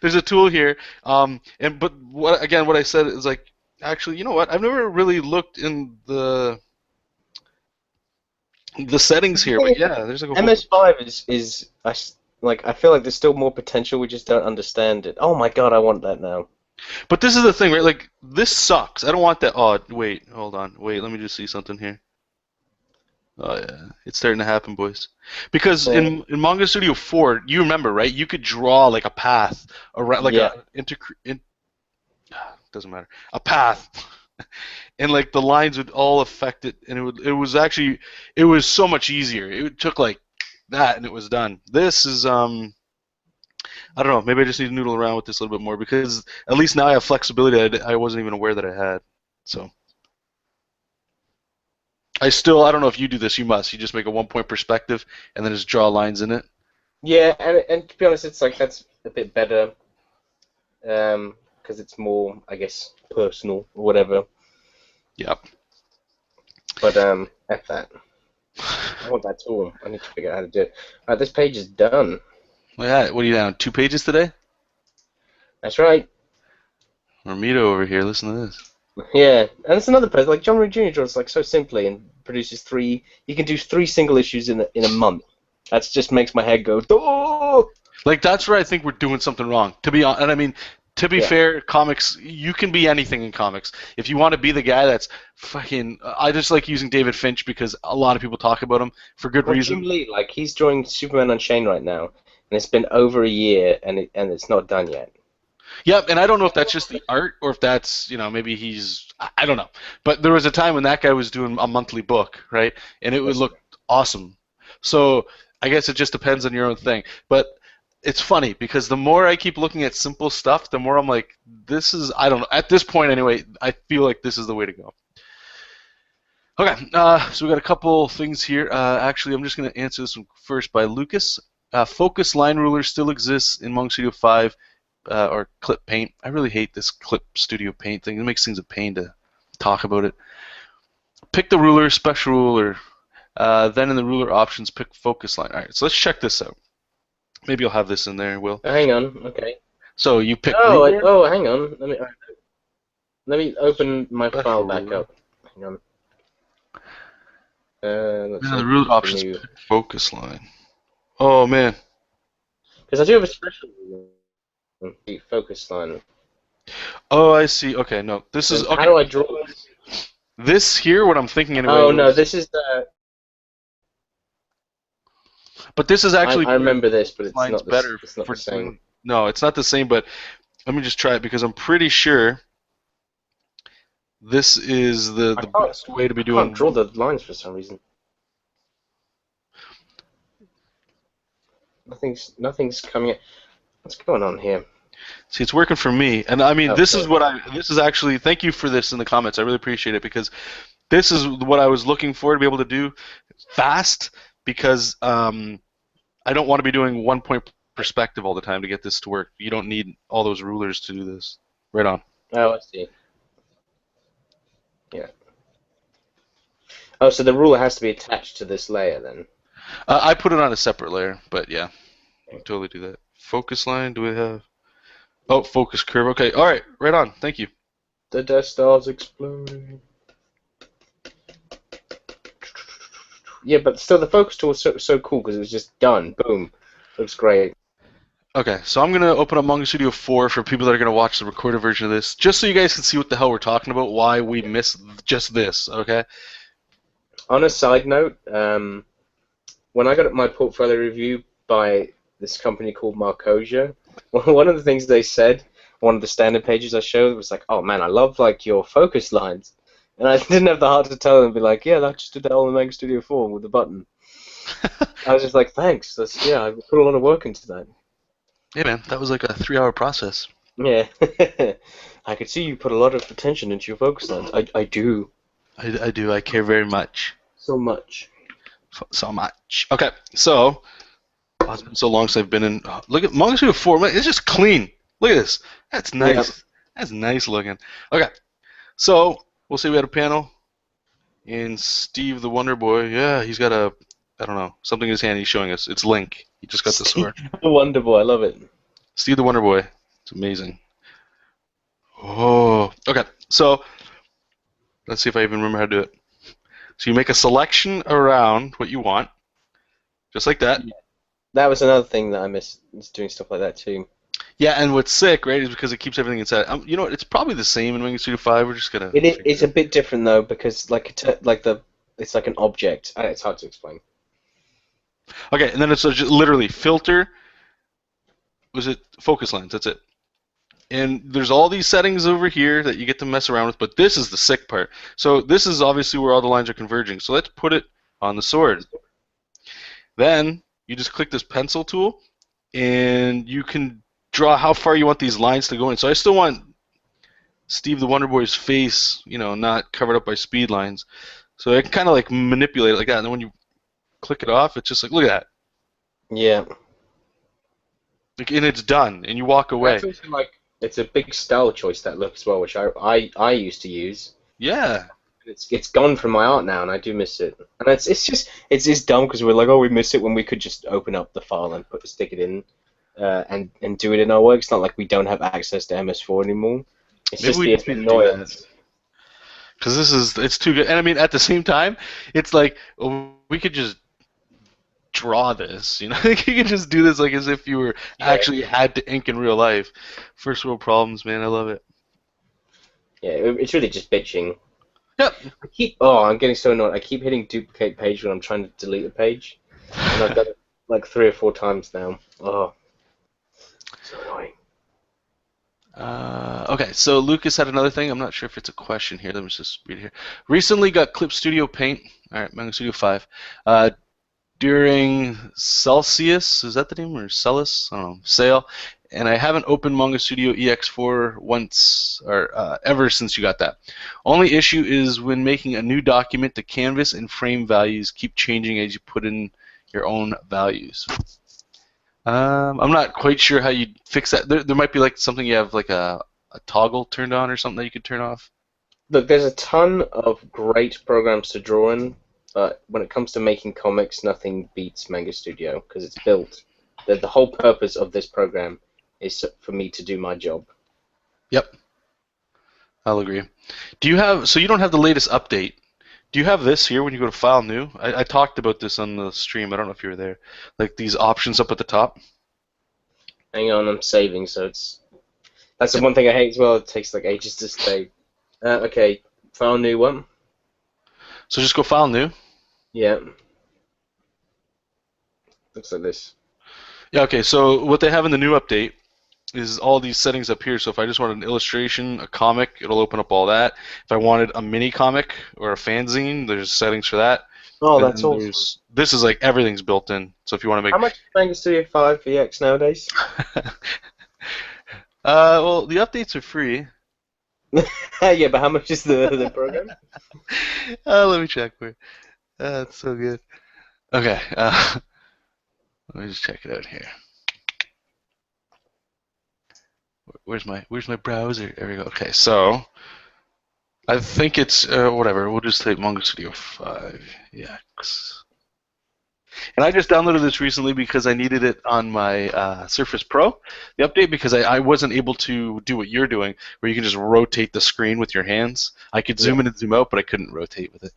there's a tool here, and but what I said is like actually, you know what? I've never really looked in the settings here, but yeah, there's like a whole. MS5 is like I feel like there's still more potential. We just don't understand it. Oh my god, I want that now. But this is the thing, right? Like this sucks. I don't want that. Oh, wait, hold on, wait. Let me just see something here. Oh yeah, it's starting to happen, boys. Because Yeah. in Manga Studio 4, you remember, right? You could draw like a path around, like Yeah. a doesn't matter, a path, and like the lines would all affect it, and it was so much easier. It took like that, and it was done. This is I don't know. Maybe I just need to noodle around with this a little bit more because at least now I have flexibility I wasn't even aware that I had. So. I don't know if you do this. You must. You just make a 1 point perspective and then just draw lines in it. Yeah, and to be honest, it's like that's a bit better, because it's more, I guess, personal or whatever. Yep. But F that. I want that tool. I need to figure out how to do it. Alright, this page is done. Yeah. What are you down? 2 pages today? That's right. Ramito over here. Listen to this. Yeah, and it's another person. Like John Reed Jr. draws like so simply and produces 3. You can do 3 single issues in a month. That just makes my head go. Oh! Like that's where I think we're doing something wrong. To be honest, and I mean, to be Yeah. fair, comics you can be anything in comics. If you want to be the guy that's fucking, I just like using David Finch because a lot of people talk about him for good Well, Jim reason. Lee, like he's drawing Superman Unchained right now, and it's been over a year, and it's not done yet. Yep, and I don't know if that's just the art or if that's, maybe I don't know. But there was a time when that guy was doing a monthly book, right? And it would look awesome. So I guess it just depends on your own thing. But it's funny because the more I keep looking at simple stuff, the more I'm like, I don't know. At this point anyway, I feel like this is the way to go. Okay, so we got a couple things here. Actually, I'm just going to answer this one first by Lucas. Focus line ruler still exists in Manga Studio 5. Or Clip Paint. I really hate this Clip Studio Paint thing. It makes things a pain to talk about it. Pick the ruler, special ruler. Then in the ruler options, pick focus line. All right, so let's check this out. Maybe you'll have this in there, Will. Oh, hang on. Okay. So you pick Oh, ruler. hang on. Let me open my Special file back ruler. up. Hang on. Let's Then the open ruler the options, new. pick focus line. Oh man. Because I do have a special focus line. Oh, I see. Okay, no, this is So okay. how do I draw this? This here, what I'm thinking anyway. Oh no, this is the. But this is actually I remember this, but it's line's not better It's not for the same. doing. No, it's not the same. But let me just try it because I'm pretty sure this is the best way to be I can't doing. draw the lines for some reason. Nothing's coming in. What's going on here? See, it's working for me, and I mean, Oh, this is what this is actually. Thank you for this in the comments. I really appreciate it because this is what I was looking for to be able to do fast because I don't want to be doing 1 point perspective all the time to get this to work. You don't need all those rulers to do this. Right on. Oh, I see. Yeah. Oh, so the ruler has to be attached to this layer then. I put it on a separate layer, but yeah, you can totally do that. Focus line, do we have? Oh, focus curve. Okay, all right, right on. Thank you. The Death Star's exploding. Yeah, but still, the focus tool was so cool because it was just done. Boom. Looks great. Okay, so I'm gonna open up Manga Studio 4 for people that are gonna watch the recorded version of this, just so you guys can see what the hell we're talking about, why we miss just this. Okay. On a side note, when I got my portfolio review by this company called Marcosia, one of the things they said, one of the standard pages I showed was like, "Oh man, I love like your focus lines," and I didn't have the heart to tell them, and be like, "Yeah, I just did that all in Manga Studio 4 with the button." I was just like, "Thanks, that's yeah, I put a lot of work into that." Hey man, that was like a 3 hour process. Yeah, I could see you put a lot of attention into your focus lines. I do I do. I care very much. so much. So much. Okay, so oh, it's been so long since I've been in. Oh, look at Manga Studio 4. Man, it's just clean. Look at this. That's Yeah, nice. That's nice looking. Okay, so we'll say we had a panel, and Steve the Wonder Boy. Yeah, he's got a. I don't know, something in his hand. He's showing us. It's Link. He just got the Steve sword. the Wonder Boy, I love it. Steve the Wonder Boy. It's amazing. Oh, okay. So let's see if I even remember how to do it. So you make a selection around what you want, just like that. Yeah. That was another thing that I miss is doing stuff like that too. Yeah, and what's sick, right, is because it keeps everything inside. You know what? It's probably the same in Manga Studio 5. We're just gonna figure It's it a out. bit different though because like the it's like an object. It's hard to explain. Okay, and then it's just literally filter. Was it focus lens? That's it. And there's all these settings over here that you get to mess around with, but this is the sick part. So this is obviously where all the lines are converging. So let's put it on the sword. Then you just click this pencil tool, and you can draw how far you want these lines to go in. So I still want Steve the Wonder Boy's face, not covered up by speed lines. So I can kind of like manipulate it like that. And then when you click it off, it's just like, look at that. Yeah. Like, and it's done, and you walk That's away. also like it's a big style choice that look as well, which I used to use. Yeah. It's gone from my art now, and I do miss it. And it's just it's dumb because we're like, oh, we miss it when we could just open up the file and stick it in, and do it in our work. It's not like we don't have access to MS4 anymore. It's Maybe just we the just need to do that. annoyance. Because it's too good. And I mean, at the same time, it's like, we could just draw this, Like, you could just do this like as if you were Yeah, actually had to ink in real life. First world problems, man. I love it. yeah. It's really just bitching. Yep. I'm getting so annoyed. I keep hitting duplicate page when I'm trying to delete a page, and I've done it like 3 or 4 times now. Oh, so annoying. Okay, so Lucas had another thing. I'm not sure if it's a question here. Let me just read it here. Recently got Clip Studio Paint. All right, Manga Studio 5. During Celsius, is that the name, or Celis? I don't know, sale. And I haven't opened Manga Studio EX4 once, or ever since you got that. Only issue is when making a new document, the canvas and frame values keep changing as you put in your own values. I'm not quite sure how you fix that. There might be like something you have like a toggle turned on or something that you could turn off. Look, there's a ton of great programs to draw in, but when it comes to making comics, nothing beats Manga Studio because it's built. The whole purpose of this program is for me to do my job. Yep, I'll agree. So you don't have the latest update. Do you have this here when you go to File New? I talked about this on the stream. I don't know if you were there. Like these options up at the top. Hang on, I'm saving, so that's the Yep. one thing I hate as well. It takes like ages to save. Okay, file new one. So just go File New. Yeah, looks like this. Yeah, okay, so what they have in the new update is all these settings up here. So if I just wanted an illustration, a comic, it'll open up all that. If I wanted a mini comic or a fanzine, there's settings for that. Oh, And that's then awesome. this is like everything's built in. So if you want to How much is Manga Studio 5 VX nowadays? make, well, the updates are free. Yeah, but how much is the program? Let me check for you. That's so good. Okay, let me just check it out here. where's my browser? There we go. Okay, so I think it's whatever. We'll just type Manga Studio 5 EX. And I just downloaded this recently because I needed it on my Surface Pro, the update, because I wasn't able to do what you're doing, where you can just rotate the screen with your hands. I could Yeah. zoom in and zoom out, but I couldn't rotate with it.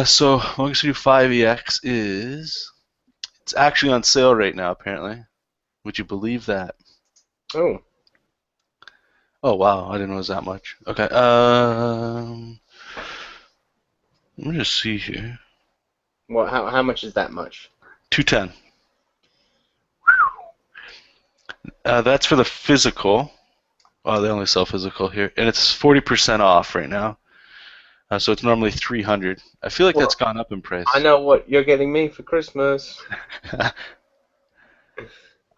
So Manga Studio 5 EX it's actually on sale right now, apparently. Would you believe that? Oh. Oh wow, I didn't know it was that much. Okay, let me just see here. What? How much is that much? 210. That's for the physical. Oh, they only sell physical here, and it's 40% off right now. So it's normally 300. I feel like that's Well, gone up in I price. know what you're getting me for Christmas.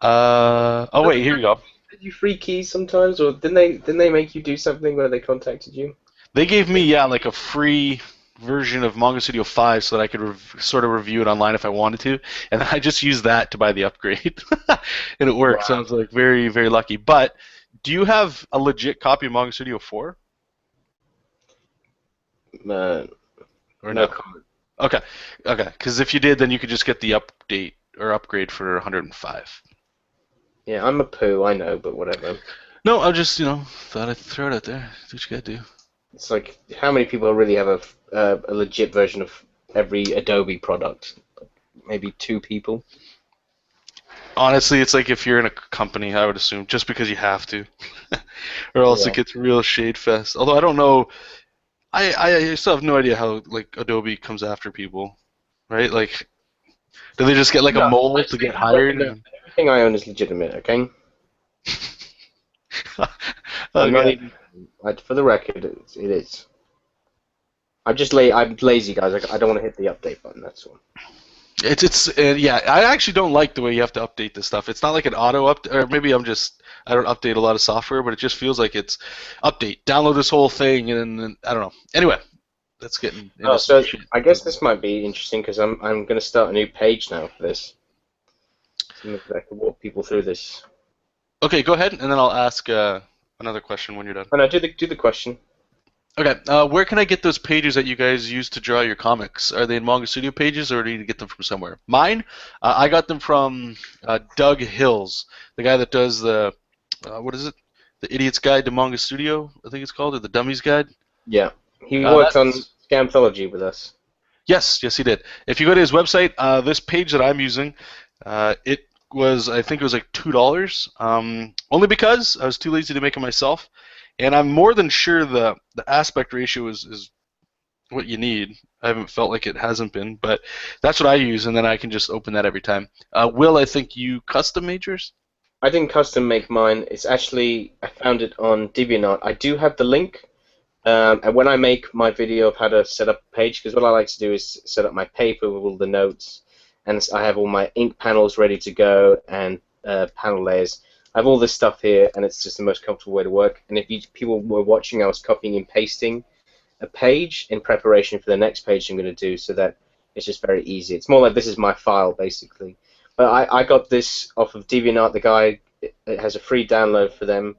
Oh wait, here you go. Did you free keys sometimes, or didn't they make you do something where they contacted you? They gave me like a free version of Manga Studio 5 so that I could sort of review it online if I wanted to, and I just used that to buy the upgrade, and it worked. So I Wow. was like very very lucky. But do you have a legit copy of Manga Studio 4 Uh, or no no? comment. Okay, okay. Because if you did, then you could just get the update or upgrade for 105. Yeah, I'm a poo, I know, but whatever. No, I just thought I'd throw it out there. Do what you gotta do. It's like, how many people really have a legit version of every Adobe product? Maybe two people. Honestly, it's like if you're in a company, I would assume just because you have to, or else it Yeah. gets real shade fest. Although I don't know, I still have no idea how like Adobe comes after people, right? Like, do they just get like a No, mole I to say get for the record, hired? no. Everything I own is legitimate, okay? I'm not Okay. even. For the record, it is. I'm lazy, guys. I don't want to hit the update button. That's all. It's yeah. I actually don't like the way you have to update this stuff. It's not like an auto up, or maybe I don't update a lot of software, but it just feels like it's update, download this whole thing, and then I don't know. Anyway, that's getting Oh, into some so shit. I guess this might be interesting because I'm going to start a new page now for this. So maybe I can walk people through this. Okay, go ahead, and then I'll ask another question when you're done. Oh no, do the question. Okay, where can I get those pages that you guys use to draw your comics? Are they in Manga Studio pages, or do you need to get them from somewhere? Mine, I got them from Doug Hills, the guy that does the what is it? The Idiot's Guide to Manga Studio, I think it's called, or the Dummy's Guide. Yeah, he worked on That's Scamthology with us. Yes, he did. If you go to his website, this page that I'm using, it was I think it was like $2. Only because I was too lazy to make it myself, and I'm more than sure the aspect ratio is what you need. I haven't felt like it hasn't been, but that's what I use, and then I can just open that every time. Will, I think you custom majors? I didn't custom make mine. It's actually I found it on DeviantArt. I do have the link, and when I make my video of how to set up a page, because what I like to do is set up my paper with all the notes, and I have all my ink panels ready to go and panel layers. I have all this stuff here, and it's just the most comfortable way to work. And if people were watching, I was copying and pasting a page in preparation for the next page I'm going to do, so that it's just very easy. It's more like this is my file, basically. But I got this off of DeviantArt. The guy, it has a free download for them.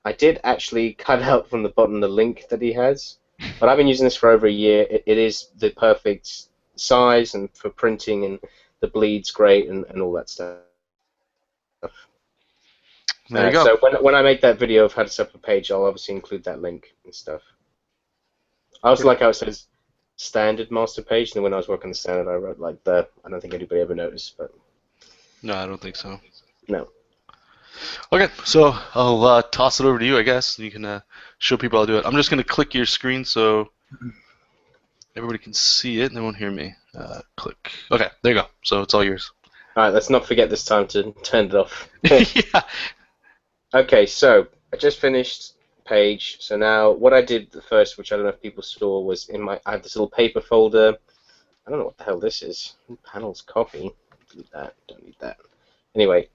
I did actually cut out from the bottom the link that he has, but I've been using this for over a year. It is the perfect size and for printing, and the bleed's great and all that stuff. There you go. So when I make that video of how to set up a page, I'll obviously include that link and stuff. I also like how it says standard master page, and when I was working the standard, I wrote like the. I don't think anybody ever noticed, but No, I don't think so. no. Okay, so I'll toss it over to you, I guess. You can show people how to do it. I'm just going to click your screen so everybody can see it and they won't hear me. Click. Okay, there you go. So it's all yours. All right, let's not forget this time to turn it off. Yeah. Okay, so I just finished page. So now what I did the first, which I don't know if people saw, was I have this little paper folder. I don't know what the hell this is. Panels copy. Delete that. Don't need that. Anyway,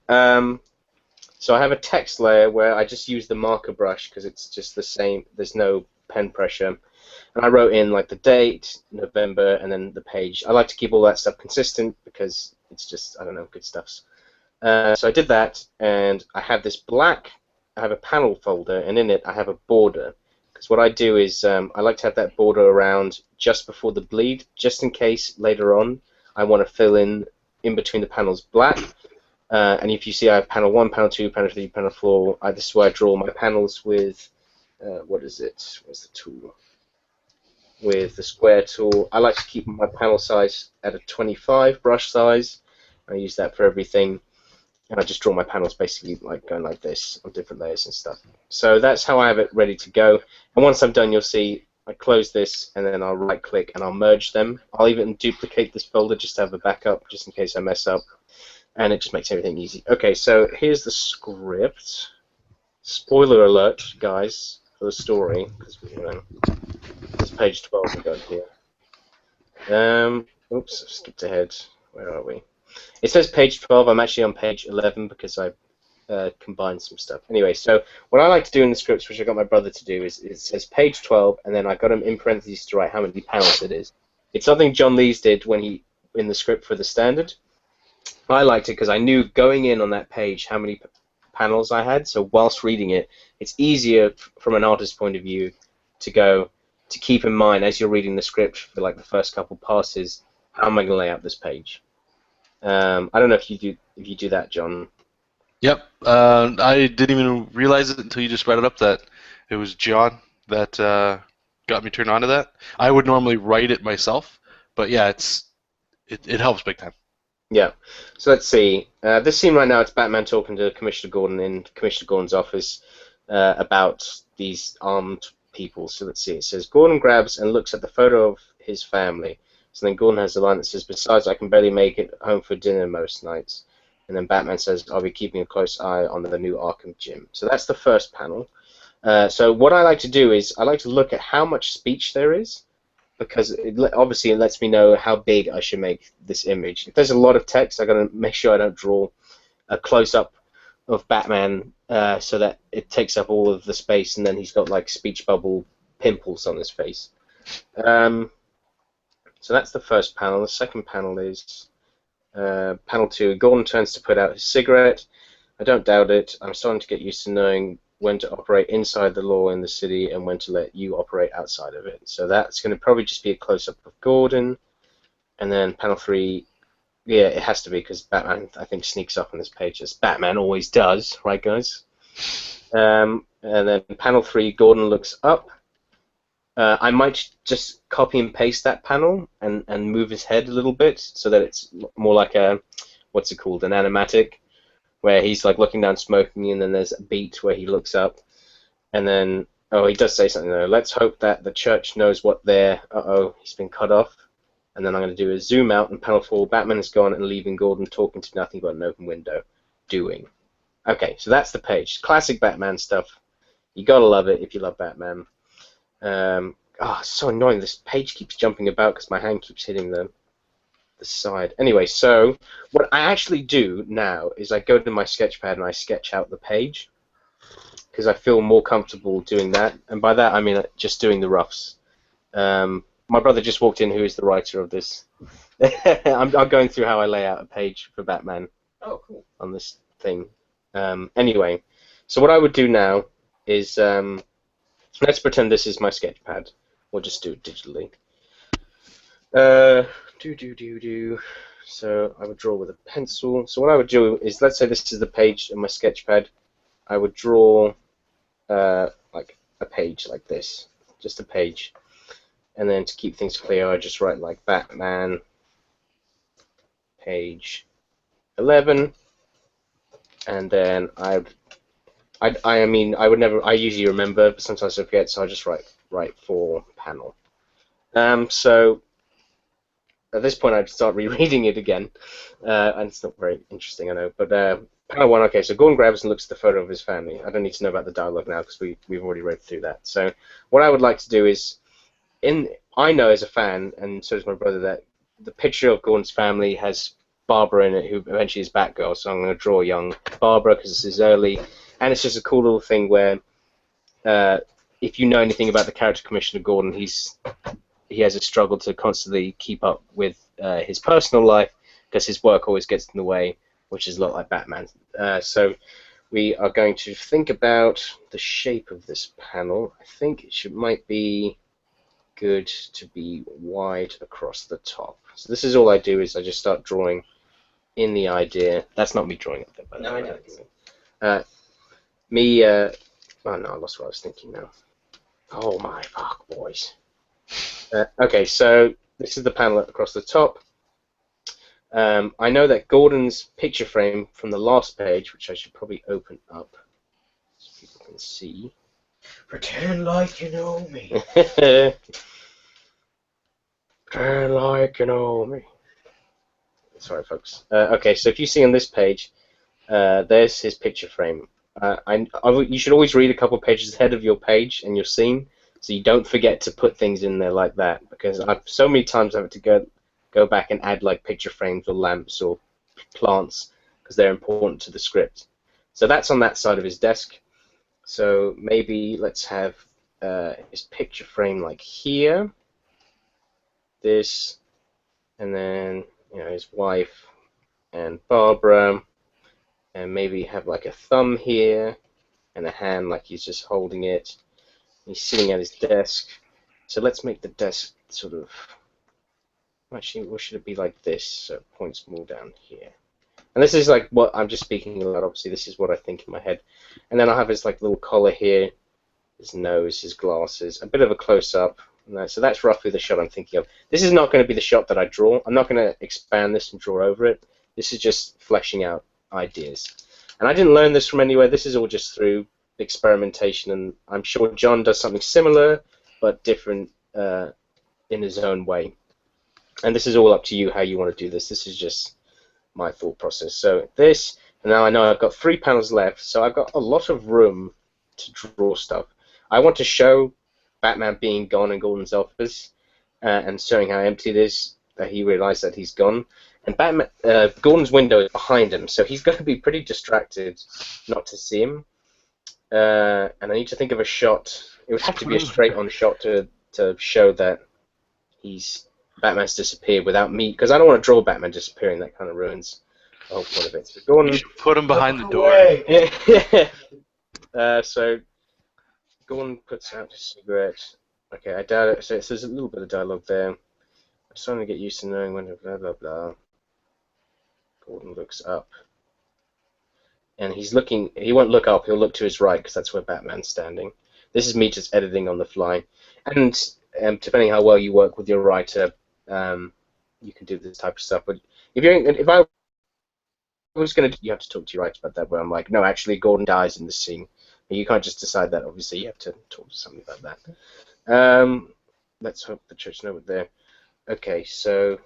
so I have a text layer where I just use the marker brush because it's just the same. There's no pen pressure. And I wrote in like the date, November, and then the page. I like to keep all that stuff consistent because it's just, I don't know, good stuff. So I did that, and I have this black I have a panel folder, and in it I have a border. Because what I do is I like to have that border around just before the bleed, just in case later on I want to fill in between the panels black. And if you see, I have panel 1, panel 2, panel 3, panel 4. This is where I draw my panels with, what is it? What's the tool? With the square tool. I like to keep my panel size at a 25 brush size. I use that for everything. And I just draw my panels basically like going like this on different layers and stuff. So that's how I have it ready to go. And once I'm done, you'll see I close this, and then I'll right click and I'll merge them. I'll even duplicate this folder just to have a backup, just in case I mess up. And it just makes everything easy. Okay, so here's the script. Spoiler alert, guys, for the story, because this is page 12 we got here. Oops, I've skipped ahead. Where are we? It says page 12. I'm actually on page 11 because I combined some stuff. Anyway, so what I like to do in the scripts, which I got my brother to do, is it says page 12, and then I got him in parentheses to write how many panels it is. It's something John Lees did when he in the script for the standard. I liked it because I knew going in on that page how many panels I had, so whilst reading it, it's easier from an artist's point of view to keep in mind as you're reading the script for like the first couple passes, how am I going to lay out this page? I don't know if you do that, John. Yep. I didn't even realize it until you just brought it up that it was John that got me turned on to that. I would normally write it myself, but yeah, it helps big time. Yeah. So let's see. This scene right now, it's Batman talking to Commissioner Gordon in Commissioner Gordon's office about these armed people. So let's see. It says, Gordon grabs and looks at the photo of his family. So then Gordon has a line that says, besides, I can barely make it home for dinner most nights. And then Batman says, I'll be keeping a close eye on the new Arkham gym. So that's the first panel. So what I like to do is I like to look at how much speech there is, because obviously it lets me know how big I should make this image. If there's a lot of text, I got to make sure I don't draw a close-up of Batman so that it takes up all of the space, and then he's got like speech bubble pimples on his face. So that's the first panel. The second panel is panel 2. Gordon turns to put out his cigarette. I don't doubt it. I'm starting to get used to knowing when to operate inside the law in the city and when to let you operate outside of it. So that's going to probably just be a close-up of Gordon. And then panel 3, yeah, it has to be because Batman, I think, sneaks up on this page, as Batman always does, right, guys? And then panel 3, Gordon looks up. I might just copy and paste that panel and move his head a little bit so that it's more like a, what's it called, an animatic, where he's like looking down smoking, and then there's a beat where he looks up, and then, oh, he does say something though. Let's hope that the church knows what they're, he's been cut off. And then I'm going to do a zoom out, and panel 4, Batman is gone and leaving Gordon talking to nothing but an open window, doing. Okay, so that's the page. Classic Batman stuff. You gotta love it if you love Batman. It's so annoying. This page keeps jumping about because my hand keeps hitting the side. Anyway, so what I actually do now is I go to my sketch pad and I sketch out the page because I feel more comfortable doing that. And by that I mean just doing the roughs. My brother just walked in, who is the writer of this. I'm going through how I lay out a page for Batman. Oh, cool. On this thing. Anyway, so what I would do now is let's pretend this is my sketch pad. We'll just do it digitally. So I would draw with a pencil. So what I would do is, let's say this is the page in my sketch pad. I would draw like a page like this, just a page. And then to keep things clear, I just write like Batman, page 11, and then I usually remember, but sometimes I forget, so I just write for panel. So at this point, I'd start rereading it again, and it's not very interesting, I know. But panel 1, okay. So Gordon grabs and looks at the photo of his family. I don't need to know about the dialogue now because we've already read through that. So what I would like to do is, I know as a fan, and so does my brother, that the picture of Gordon's family has Barbara in it, who eventually is Batgirl. So I'm going to draw young Barbara because this is early, and it's just a cool little thing where, if you know anything about the character Commissioner Gordon, he has a struggle to constantly keep up with his personal life because his work always gets in the way, which is a lot like Batman. So we are going to think about the shape of this panel. I think might be good to be wide across the top. So this is all I do, is I just start drawing in the idea. That's not me drawing up there, by the way. No, oh no, I lost what I was thinking now. Oh my fuck, boys. Okay, so this is the panel across the top. I know that Gordon's picture frame from the last page, which I should probably open up so people can see. Pretend like you know me. Pretend like you know me. Sorry, folks. Okay, so if you see on this page, there's his picture frame. You should always read a couple pages ahead of your page and your scene, so you don't forget to put things in there like that. Because so many times I've had to go back and add like picture frames or lamps or plants because they're important to the script. So that's on that side of his desk. So maybe let's have his picture frame like here, this, and then his wife and Barbara, and maybe have like a thumb here and a hand like he's just holding it. He's sitting at his desk. So let's make the desk sort of, actually, or should it be like this? So it points more down here. And this is like what I'm just speaking about. Obviously, this is what I think in my head. And then I'll have his like little collar here, his nose, his glasses, a bit of a close-up. So that's roughly the shot I'm thinking of. This is not going to be the shot that I draw. I'm not going to expand this and draw over it. This is just fleshing out ideas. And I didn't learn this from anywhere. This is all just through experimentation, and I'm sure John does something similar but different in his own way. And this is all up to you how you want to do this. This is just my thought process. So this, and now I know I've got 3 panels left, so I've got a lot of room to draw stuff. I want to show Batman being gone in Gordon's office and showing how empty it is, that he realized that he's gone. And Gordon's window is behind him, so he's going to be pretty distracted not to see him. And I need to think of a shot. It would have to be a straight-on shot to show that Batman's disappeared without me, because I don't want to draw Batman disappearing. That kind of ruins the whole point of it. So Gordon, you should put him behind the door. So Gordon puts out his cigarette. Okay, I doubt it. So there's a little bit of dialogue there. I'm starting to get used to knowing when to blah blah blah. Gordon looks up. And he's looking. He won't look up. He'll look to his right because that's where Batman's standing. This is me just editing on the fly. And depending how well you work with your writer, you can do this type of stuff. But if I was going to, you have to talk to your writer about that. Where I'm like, no, actually, Gordon dies in the scene. But you can't just decide that. Obviously, you have to talk to somebody about that. Let's hope the church know it there. Okay, so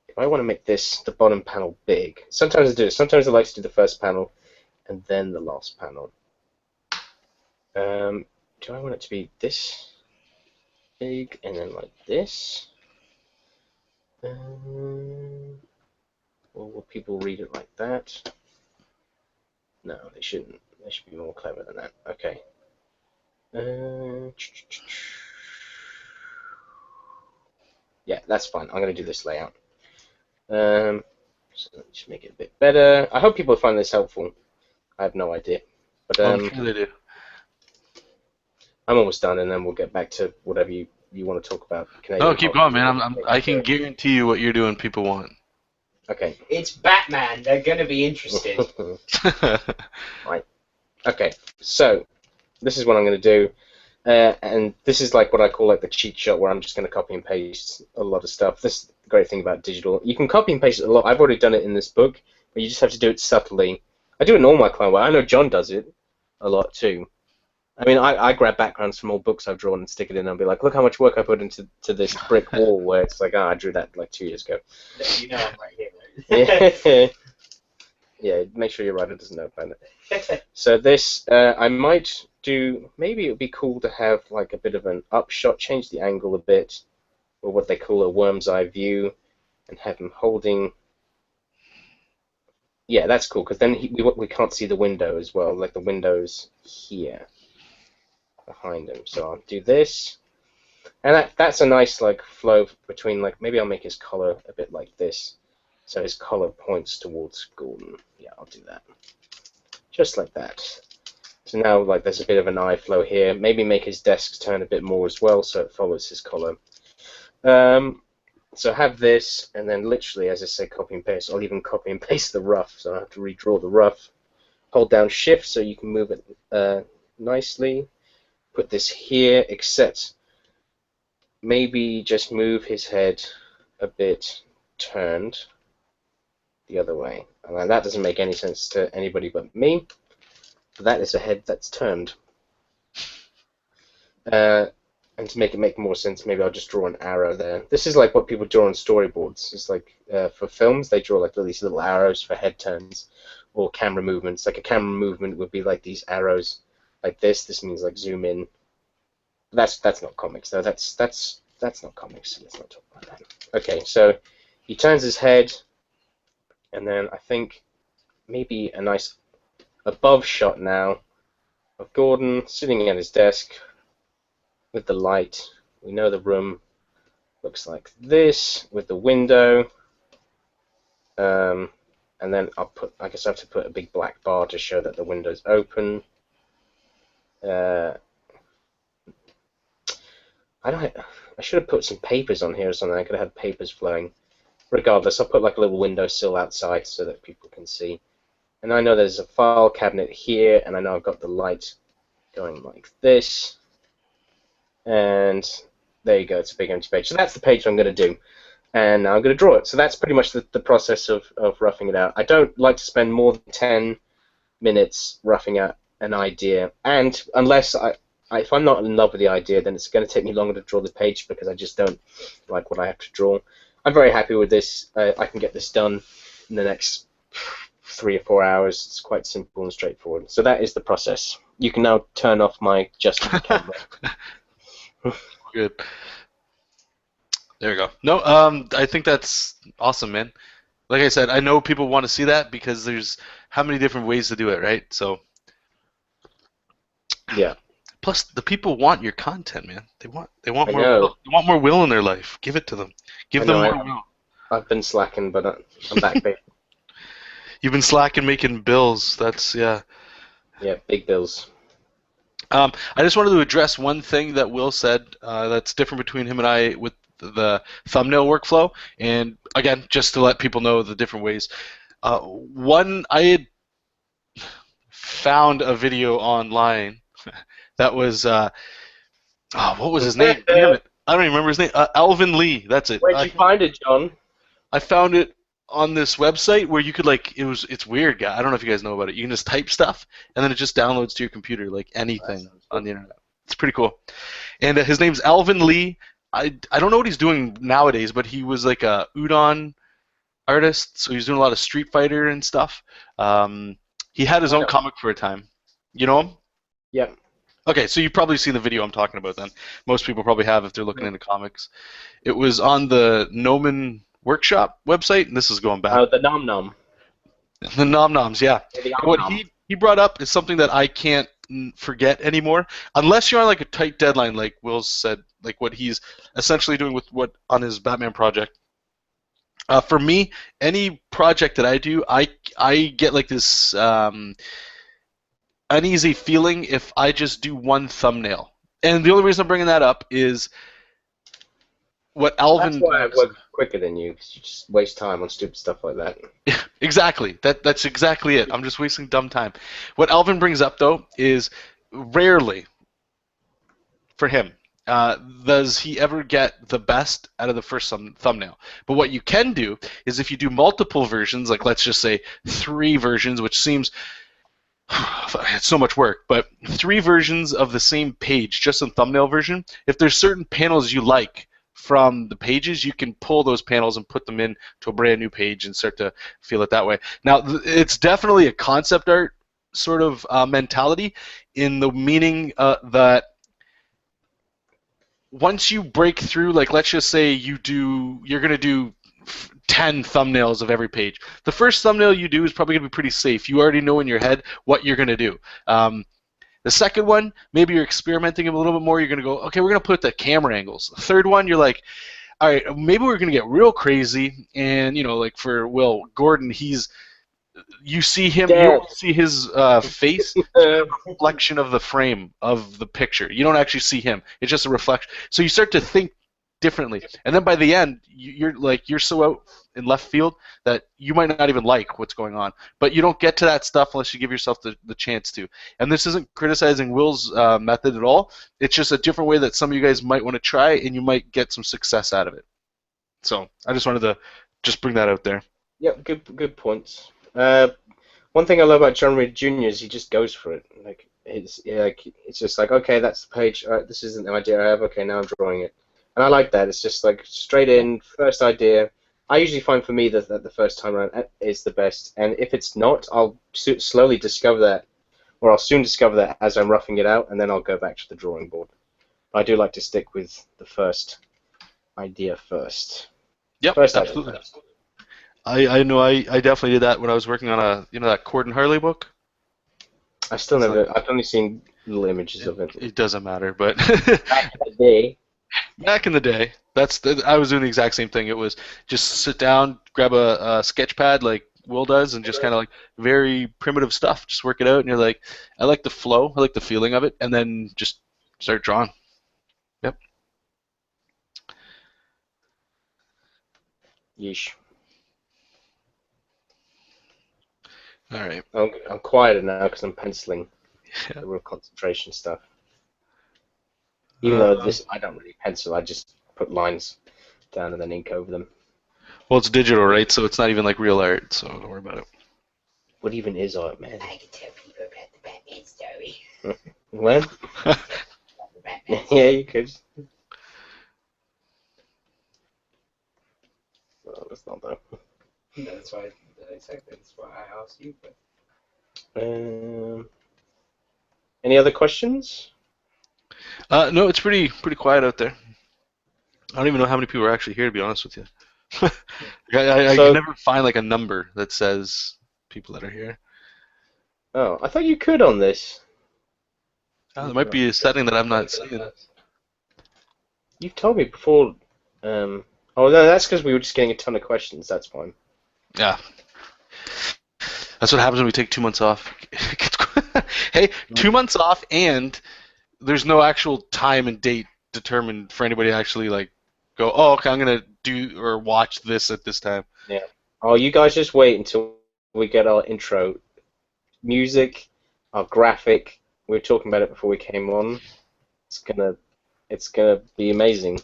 if I want to make the bottom panel big, sometimes I do. Sometimes I like to do the first panel and then the last panel. Do I want it to be this big and then like this? Or will people read it like that? No, they shouldn't. They should be more clever than that. Okay. Yeah, that's fine. I'm going to do this layout. So let's make it a bit better. I hope people find this helpful. I have no idea. But I'm sure they do. I'm almost done, and then we'll get back to whatever you want to talk about. No, keep going, man. I can guarantee you what you're doing, people want. Okay. It's Batman. They're going to be interested. Right. Okay. So this is what I'm going to do. And this is like what I call like the cheat shot, where I'm just going to copy and paste a lot of stuff. This is the great thing about digital. You can copy and paste it a lot. I've already done it in this book, but you just have to do it subtly. I do it in all my client work. I know John does it a lot too. I mean, I grab backgrounds from old books I've drawn and stick it in, and I'll be like, look how much work I put into this brick wall, where it's like, I drew that like 2 years ago. You know I'm right here, right? Yeah, make sure your writer doesn't know about it. So this, I might do, maybe it would be cool to have like a bit of an upshot, change the angle a bit, or what they call a worm's eye view, and have him holding. Yeah, that's cool, because then we can't see the window as well, like the window's here behind him. So I'll do this, and that's a nice like flow between, like, maybe I'll make his collar a bit like this, so his collar points towards Gordon. Yeah, I'll do that. just like that. So now, like, there's a bit of an eye flow here. Maybe make his desk turn a bit more as well, so it follows his collar. So have this, and then literally, as I say, copy and paste. I'll even copy and paste the rough, so I have to redraw the rough. Hold down Shift so you can move it nicely. Put this here, except maybe just move his head a bit turned the other way. And that doesn't make any sense to anybody but me. But that is a head that's turned. And to make it make more sense, maybe I'll just draw an arrow there. This is like what people draw on storyboards. It's like for films, they draw like these little arrows for head turns or camera movements. Like a camera movement would be like these arrows, like this. This means like zoom in. That's not comics though. That's not comics. Let's not talk about that. Okay, so he turns his head, and then I think maybe a nice above shot now of Gordon sitting at his desk with the light. We know the room looks like this with the window, and then I guess I have to put a big black bar to show that the window's open. I should have put some papers on here or something. I could have had papers flowing. Regardless, I'll put like a little windowsill outside so that people can see. And I know there's a file cabinet here, and I know I've got the light going like this. And there you go, it's a big empty page. So that's the page I'm going to do. And now I'm going to draw it. So that's pretty much the process of roughing it out. I don't like to spend more than 10 minutes roughing out an idea. And unless if I'm not in love with the idea, then it's going to take me longer to draw the page because I just don't like what I have to draw. I'm very happy with this. I can get this done in the next 3 or 4 hours. It's quite simple and straightforward. So that is the process. You can now turn off my just camera. Good. There we go. No, I think that's awesome, man. Like I said, I know people want to see that because there's how many different ways to do it, right? So yeah. Plus, the people want your content, man. They want I more. know. Will. They want more will in their life. Give it to them. Give them more will. I've been slacking, but I'm back, baby. You've been slacking making bills. That's yeah. Yeah, big bills. I just wanted to address one thing that Will said that's different between him and I with the thumbnail workflow. And again, just to let people know the different ways. One, I had found a video online that was, what was his name? Damn it. I don't even remember his name. Alvin Lee. That's it. Where'd you find it, John? I found it on this website where you could it's weird, guy. I don't know if you guys know about it. You can just type stuff and then it just downloads to your computer like anything on the internet. It's pretty cool. And his name's Alvin Lee. I don't know what he's doing nowadays, but he was like a udon artist, so he's doing a lot of Street Fighter and stuff. He had his own comic for a time. You know him? Yep. Okay, so you've probably seen the video I'm talking about then. Most people probably have if they're looking into comics. It was on the Noman Workshop website, and this is going back. Oh, the Nom Nom. The Nom Noms, yeah. What he brought up is something that I can't forget anymore, unless you're on like a tight deadline, like Will said, like what he's essentially doing with what on his Batman project. For me, any project that I do, I get like this uneasy feeling if I just do one thumbnail. And the only reason I'm bringing that up is what Alvin. That's why I work quicker than you, because you just waste time on stupid stuff like that. Exactly. That's exactly it. I'm just wasting dumb time. What Alvin brings up, though, is rarely, for him, does he ever get the best out of the first thumbnail. But what you can do is if you do multiple versions, like let's just say 3 versions, which seems it's so much work, but 3 versions of the same page, just in thumbnail version, if there's certain panels you like from the pages, you can pull those panels and put them in to a brand new page and start to feel it that way. Now, it's definitely a concept art sort of mentality in the meaning that once you break through, like let's just say you're going to do 10 thumbnails of every page. The first thumbnail you do is probably going to be pretty safe. You already know in your head what you're going to do. The second one, maybe you're experimenting a little bit more. You're going to go, okay, we're going to put the camera angles. The third one, you're like, all right, maybe we're going to get real crazy. And, like for Will Gordon, he's you see him, you Dead. only see his face, reflection of the frame of the picture. You don't actually see him. It's just a reflection. So you start to think differently, and then by the end, you're so out in left field that you might not even like what's going on. But you don't get to that stuff unless you give yourself the chance to. And this isn't criticizing Will's method at all. It's just a different way that some of you guys might want to try, and you might get some success out of it. So I just wanted to just bring that out there. Yep, good points. One thing I love about John Reed Jr. is he just goes for it. Like it's just like, okay, that's the page. All right, this isn't the idea I have. Okay, now I'm drawing it, and I like that. It's just like straight in, first idea. I usually find for me that the first time around is the best, and if it's not, I'll slowly discover that, or I'll soon discover that as I'm roughing it out, and then I'll go back to the drawing board. I do like to stick with the first idea first. Yep, first absolutely. Idea first. I know I definitely did that when I was working on that Cord and Harley book. I still never. I've only seen little images of it. It doesn't matter, but Back in the day. back in the day, I was doing the exact same thing. It was just sit down, grab a sketch pad like Will does, and just kind of like very primitive stuff. Just work it out, and you're like, I like the flow, I like the feeling of it, and then just start drawing. Yep. Yeesh. All right. I'm quieter now because I'm penciling. The real concentration stuff. Even though I don't really pencil, I just put lines down and then ink over them. Well, it's digital, right? So it's not even like real art, so don't worry about it. What even is art, man? I can tell people about the Batman story. What? The Batman Yeah, you could. Well, that's not though. That's why exactly. That's why I asked you. But Any other questions? No, it's pretty quiet out there. I don't even know how many people are actually here, to be honest with you. I can never find like a number that says people that are here. Oh, I thought you could on this. Oh, there might be a setting that I'm not seeing. You've told me before. Oh no, that's because we were just getting a ton of questions. That's fine. Yeah. That's what happens when we take 2 months off. Hey, 2 months off, and there's no actual time and date determined for anybody to actually like go, oh, okay, I'm gonna do or watch this at this time. Yeah. Oh, you guys just wait until we get our intro music, our graphic. We were talking about it before we came on. It's gonna be amazing.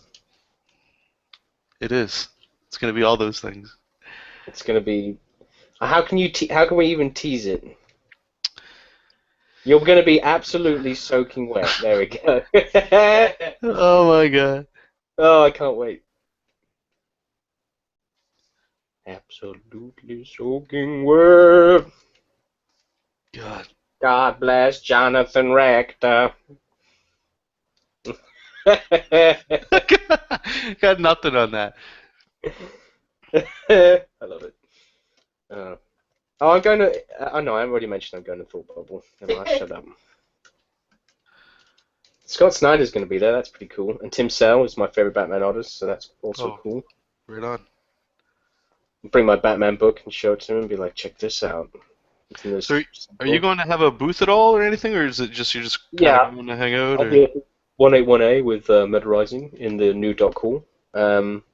It is. It's gonna be all those things. It's gonna be. How can we even tease it? You're gonna be absolutely soaking wet. There we go. Oh my god. Oh, I can't wait. Absolutely soaking wet. God. God bless Jonathan Rector. Got nothing on that. I love it. I'm going to. Oh no, I already mentioned I'm going to Thought Bubble. Never mind, shut up. Scott Snyder's going to be there. That's pretty cool. And Tim Sale is my favorite Batman artist, so that's also cool. Right on. Bring my Batman book and show it to him and be like, check this out. So, are you going to have a booth at all or anything, or is it just you're just going to hang out? I'll be at 181A with Meta Rising in the no.8. But I'm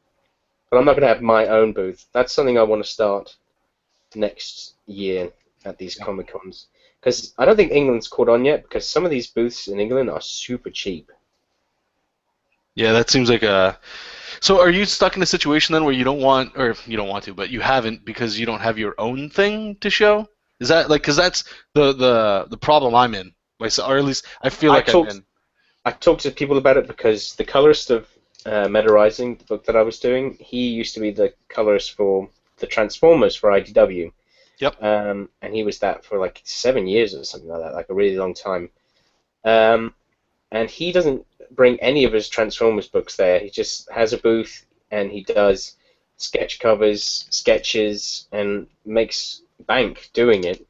not going to have my own booth. That's something I want to start next year at these Comic Cons. Because I don't think England's caught on yet, because some of these booths in England are super cheap. Yeah, that seems like a... So are you stuck in a situation then where you don't want, or you don't want to, but you haven't because you don't have your own thing to show? Is that like, because that's the problem I'm in, or at least I feel like I'm in. I talked to people about it because the colorist of Meta Rising, the book that I was doing, he used to be the colorist for the Transformers for IDW. Yep. And he was that for like 7 years or something like that, like a really long time. And he doesn't bring any of his Transformers books there. He just has a booth and he does sketch covers, sketches, and makes bank doing it.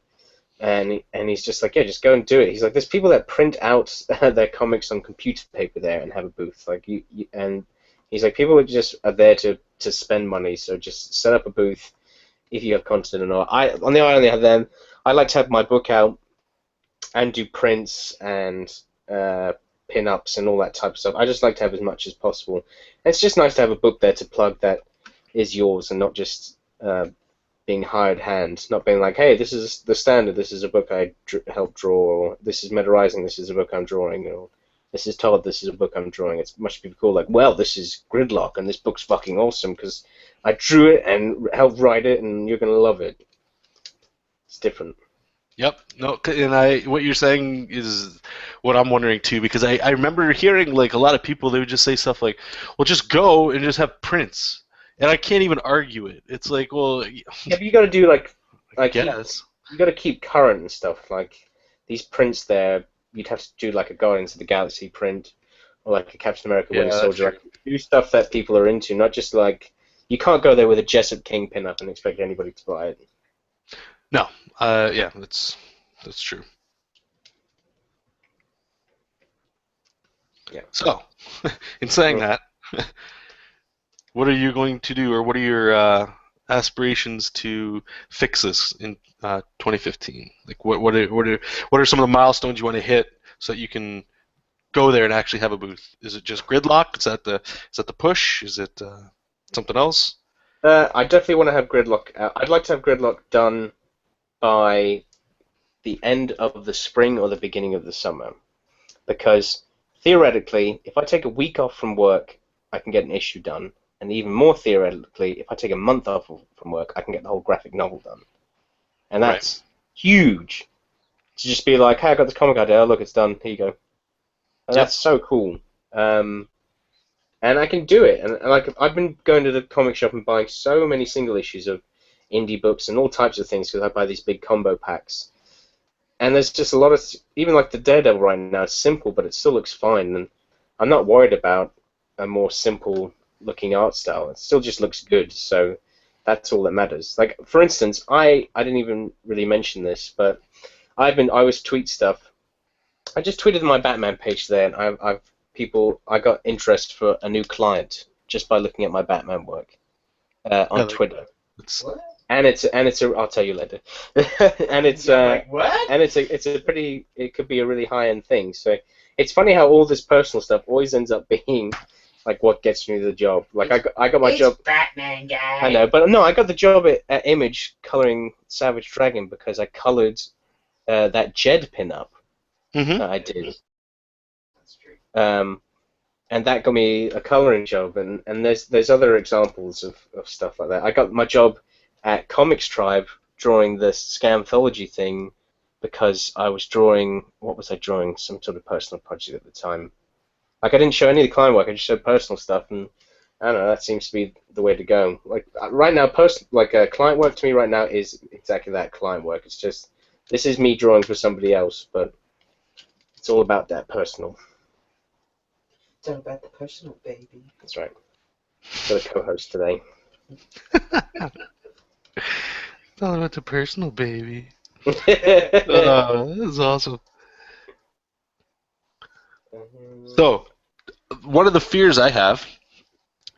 And he's just like, yeah, just go and do it. He's like, there's people that print out their comics on computer paper there and have a booth. Like and he's like, people just are there to spend money, so just set up a booth. if you have content or not. On the other hand, then I like to have my book out and do prints and pin-ups and all that type of stuff. I just like to have as much as possible. And it's just nice to have a book there to plug that is yours and not just being hired hand, not being like, hey, this is the standard, this is a book I helped draw, or this is Meta Rising, this is a book I'm drawing, or this is Todd, this is a book I'm drawing. It's much be cool, like, well, this is Gridlock, and this book's fucking awesome because I drew it and helped write it, and you're gonna love it. It's different. Yep. No, and what you're saying is what I'm wondering too, because I remember hearing like a lot of people, they would just say stuff like, well, just go and just have prints. And I can't even argue it. It's like, well, Yeah, but you got to do like yes. you got to keep current and stuff. Like these prints there, you'd have to do like a Guardians of the Galaxy print, or like a Captain America Winter Soldier. Like, do stuff that people are into, not just like you can't go there with a Jessup King pin-up and expect anybody to buy it. No. Yeah, that's true. Yeah. So, in saying that, what are you going to do, or what are your aspirations to fix this in 2015? Like, what are some of the milestones you want to hit so that you can go there and actually have a booth? Is it just Gridlock? Is that the push? Is it something else? I definitely want to have Gridlock. I'd like to have Gridlock done by the end of the spring or the beginning of the summer, because theoretically, if I take a week off from work, I can get an issue done, and even more theoretically, if I take a month off from work, I can get the whole graphic novel done, and that's huge. To just be like, hey, I got this comic idea, look, it's done, here you go. And that's so cool. And I can do it, and like I've been going to the comic shop and buying so many single issues of indie books and all types of things because I buy these big combo packs. And there's just a lot of, even like the Daredevil right now, it's simple, but it still looks fine. And I'm not worried about a more simple looking art style. It still just looks good, so that's all that matters. Like, for instance, I didn't even really mention this, but I always tweet stuff. I just tweeted my Batman page there, and I got interest for a new client just by looking at my Batman work on Twitter. What? And it's I'll tell you later. And it's what? And it's a pretty, it could be a really high end thing. So it's funny how all this personal stuff always ends up being like what gets me the job. Like I got my job. Batman guy. I know, but no, I got the job at Image coloring Savage Dragon because I colored that Jed pinup that I did. That's true. And that got me a coloring job, and there's other examples of stuff like that. I got my job at Comics Tribe drawing the Scamthology thing because I was drawing, what was I drawing? Some sort of personal project at the time. Like I didn't show any of the client work, I just showed personal stuff, and I don't know, that seems to be the way to go. Like right now, client work to me right now is exactly that, client work. It's just, this is me drawing for somebody else, but it's all about that personal. It's all about the personal, baby. That's right. Got a co-host today. It's all about the personal, baby. Oh, this is awesome. So, one of the fears I have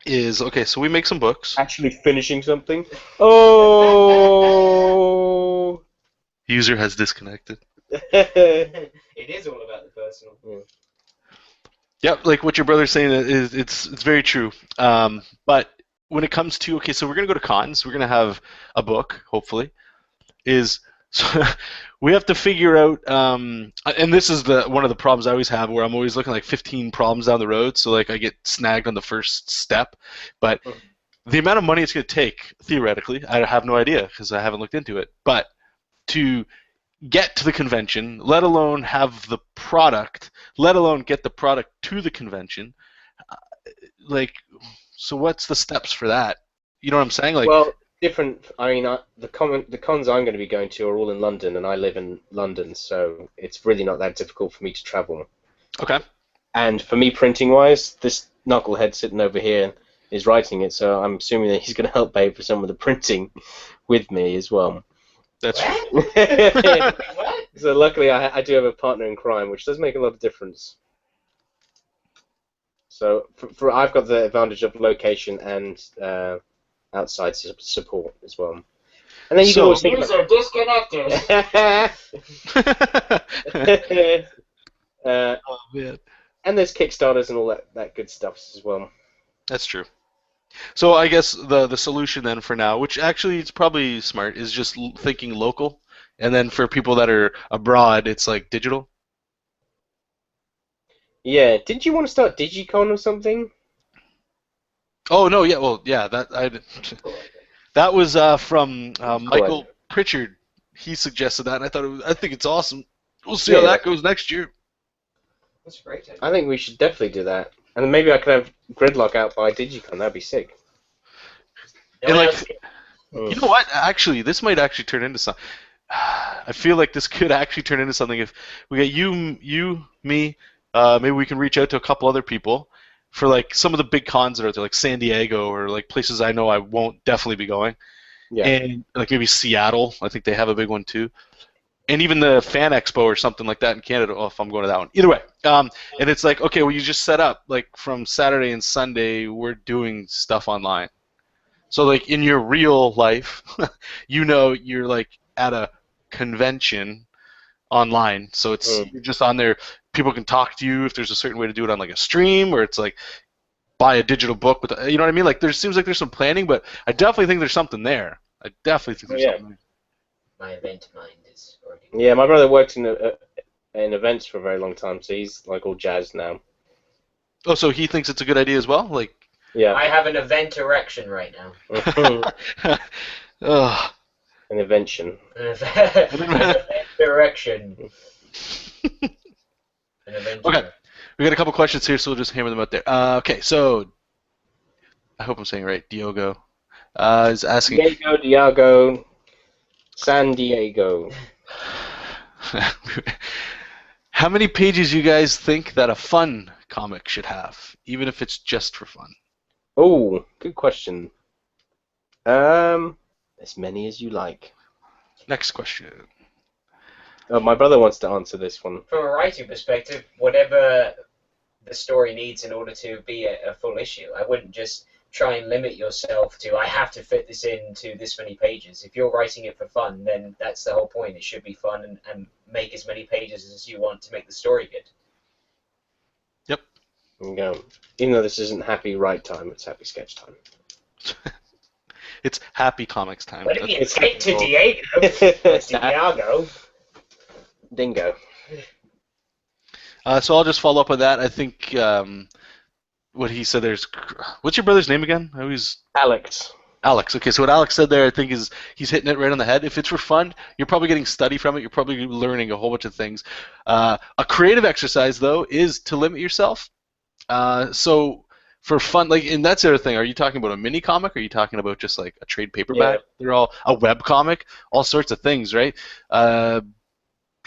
is, okay, so we make some books. Actually finishing something? Oh! User has disconnected. It is all about the personal. Yeah, like what your brother's saying is it's very true. But when it comes to, okay, so we're gonna go to cons, we're gonna have a book, hopefully. So we have to figure out, and this is one of the problems I always have, where I'm always looking like 15 problems down the road, so like I get snagged on the first step. But the amount of money it's gonna take, theoretically, I have no idea because I haven't looked into it. But to get to the convention, let alone have the product, let alone get the product to the convention, like, so what's the steps for that? You know what I'm saying? Like, well, different. I mean, the cons I'm going to be going to are all in London, and I live in London, so it's really not that difficult for me to travel. Okay. And for me, printing-wise, this knucklehead sitting over here is writing it, so I'm assuming that he's going to help pay for some of the printing with me as well. That's what? What? So luckily, I do have a partner in crime, which does make a lot of difference. So I've got the advantage of location and outside support as well. And then you can So- always think User disconnected. Oh man, and there's Kickstarters and all that good stuff as well. that's true. So I guess the solution then for now, which actually it's probably smart, is just thinking local, and then for people that are abroad, it's like digital. Yeah, didn't you want to start Digicon or something? Oh no, yeah, well, yeah, that was from Cool Michael idea. Pritchard. He suggested that, and I think it's awesome. We'll see Yeah, how that goes next year. That's a great idea. I think we should definitely do that. And maybe I could have Gridlock out by Digicon. That'd be sick. And like, Mm. you know what? Actually, this might actually turn into something. I feel like this could actually turn into something if we get you, me. Maybe we can reach out to a couple other people for like some of the big cons that are out there, like San Diego or like places I know I won't definitely be going, Yeah. and like maybe Seattle. I think they have a big one too, and even the Fan Expo or something like that in Canada. Oh, if I'm going to that one, either way. And it's like, okay, well, you just set up like from Saturday and Sunday we're doing stuff online. So like in your real life, you're like at a convention online. So it's you're just on there. People can talk to you if there's a certain way to do it on like a stream, or it's like buy a digital book with, you know what I mean? Like there seems like there's some planning, but I definitely think there's something there. I definitely think there's something there. My event mind is already. Yeah, my brother worked in events for a very long time, so he's like all jazzed now. Oh, so he thinks it's a good idea as well? Like, Yeah. I have an event erection right now. ugh. An invention. An event erection. An event Okay. erection. We got a couple questions here, so we'll just hammer them out there. Okay, so I hope I'm saying it right. Diogo is asking. Diego, San Diego. How many pages you guys think that a fun comic should have, even if it's just for fun? Oh, good question. As many as you like. Next question. Oh, my brother wants to answer this one. From a writing perspective, whatever the story needs in order to be a full issue, I wouldn't just try and limit yourself to, I have to fit this into this many pages. If you're writing it for fun, then that's the whole point. It should be fun and make as many pages as you want to make the story good. Yep. There you go. Even though this isn't happy write time, it's happy sketch time. It's happy comics time. What if you It's take to happy. Diego? Dingo. So I'll just follow up on that. I think what he said there's. What's your brother's name again? I always. Alex. Alex. Okay, so what Alex said there, I think is he's hitting it right on the head. If it's for fun, you're probably getting study from it. You're probably learning a whole bunch of things. A creative exercise though is to limit yourself. So for fun, like, and that's the other thing. Are you talking about a mini comic? Or are you talking about just like a trade paperback? Yeah. They're all a web comic, all sorts of things, right?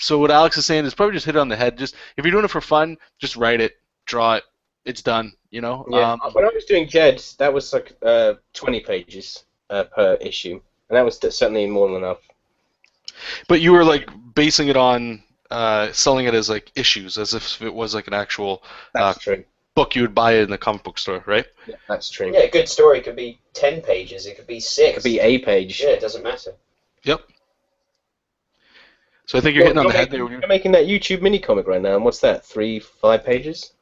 So what Alex is saying is probably just hit it on the head. Just if you're doing it for fun, just write it, draw it. It's done. You know. Yeah. When I was doing Jed, that was like 20 pages per issue, and that was certainly more than enough. But you were like basing it on selling it as like issues, as if it was like an actual That's true. book you would buy in the comic book store, right? Yeah, that's true. Yeah, a good story could be 10 pages. It could be 6. It could be a page. Yeah, it doesn't matter. Yep. So I think you're hitting on the head there. You're making that YouTube mini comic right now, and what's that? 3-5 pages?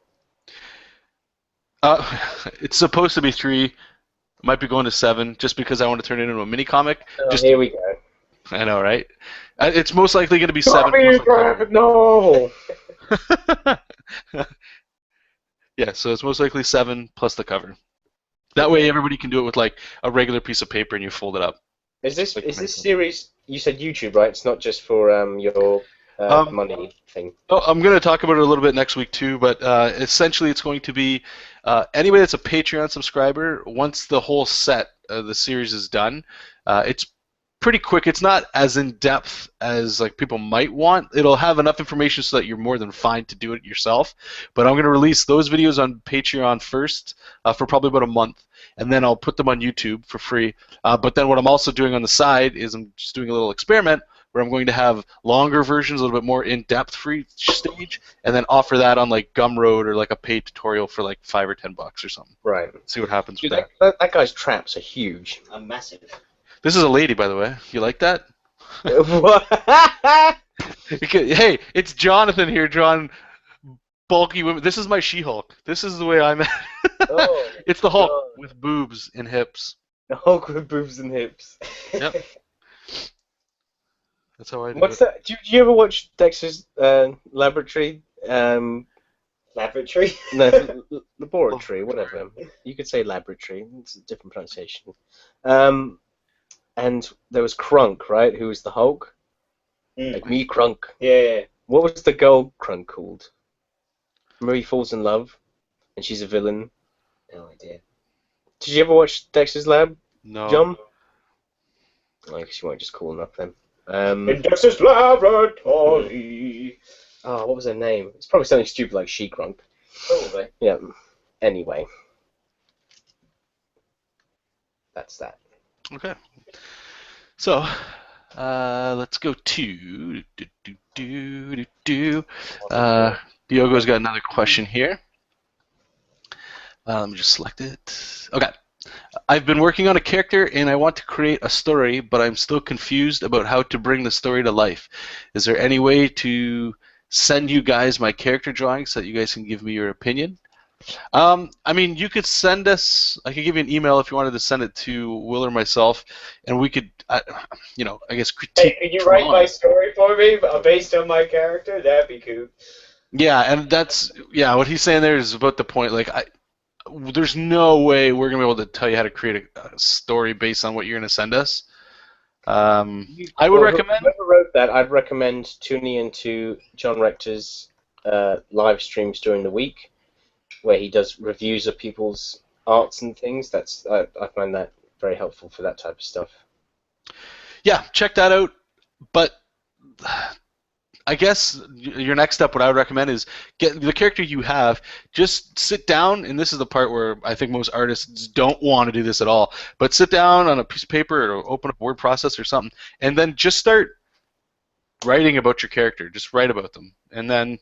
It's supposed to be 3. Might be going to 7, just because I want to turn it into a mini comic. Oh, Just here we go. I know, right? It's most likely going to be 7. No. Yeah, so it's most likely 7 plus the cover. That way, everybody can do it with like a regular piece of paper, and you fold it up. Is this series? You said YouTube, right? It's not just for your money thing. Oh, I'm going to talk about it a little bit next week too, but essentially it's going to be anybody that's a Patreon subscriber, once the whole set of the series is done, it's pretty quick. It's not as in-depth as like people might want. It'll have enough information so that you're more than fine to do it yourself, but I'm going to release those videos on Patreon first for probably about a month, and then I'll put them on YouTube for free. But then what I'm also doing on the side is I'm just doing a little experiment where I'm going to have longer versions, a little bit more in-depth for each stage, and then offer that on like Gumroad or like a paid tutorial for like $5 or $10 or something. Right. See what happens Dude, with that. that guy's traps are huge. A massive. This is a lady, by the way. You like that? What? Hey, it's Jonathan here drawing bulky women. This is my She-Hulk. This is the way I'm at. Oh, It's the Hulk God. with boobs and hips. The Hulk with boobs and hips. Yep. That's how I do What's it. that? Did you ever watch Dexter's Laboratory? Laboratory. No, laboratory, whatever. You could say laboratory. It's a different pronunciation. And there was Krunk, right? Who was the Hulk? Like me, Krunk. Yeah. What was the girl Krunk called? Marie falls in love, and she's a villain. No idea. Did you ever watch Dexter's Lab, No. John? I guess you weren't just cool enough then. In Dexter's Laboratory. Oh, what was her name? It's probably something stupid like She-Krunk. Probably. Yeah. Anyway. That's that. Okay. So, let's go to Diogo's got another question here. Let me just select it. Okay. I've been working on a character and I want to create a story, but I'm still confused about how to bring the story to life. Is there any way to send you guys my character drawings so that you guys can give me your opinion? I mean, you could send us. I could give you an email if you wanted to send it to Will or myself, and we could, I guess critique. Hey, can you write my story for me based on my character? That'd be cool. Yeah, and what he's saying there is about the point. Like, there's no way we're gonna be able to tell you how to create a story based on what you're gonna send us. I would recommend. Whoever wrote that, I'd recommend tuning into John Rector's live streams during the week, where he does reviews of people's arts and things. I find that very helpful for that type of stuff. Yeah, check that out. But I guess your next step, what I would recommend is get the character you have, just sit down, and this is the part where I think most artists don't want to do this at all, but sit down on a piece of paper or open up a word processor or something, and then just start writing about your character. Just write about them. And then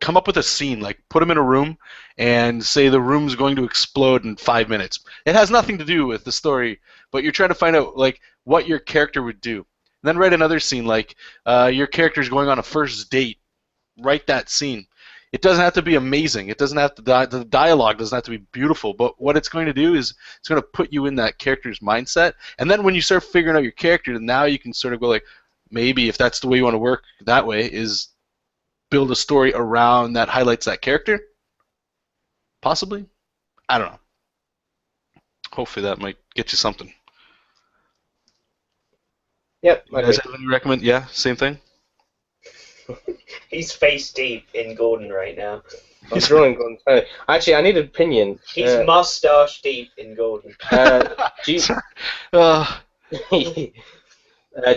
come up with a scene, like put them in a room and say the room's going to explode in 5 minutes. It has nothing to do with the story, but you're trying to find out like what your character would do. And then write another scene, like your character's going on a first date. Write that scene. It doesn't have to be amazing. It doesn't have to the dialogue doesn't have to be beautiful. But what it's going to do is it's going to put you in that character's mindset. And then when you start figuring out your character, now you can sort of go like, maybe if that's the way you want to work that way, is build a story around that highlights that character. Possibly. I don't know. Hopefully that might get you something. Yep. You guys have any recommend? Yeah, same thing. He's face deep in Gordon right now. I'm drawing Gordon. Actually, I need an opinion. He's mustache deep in Gordon. Do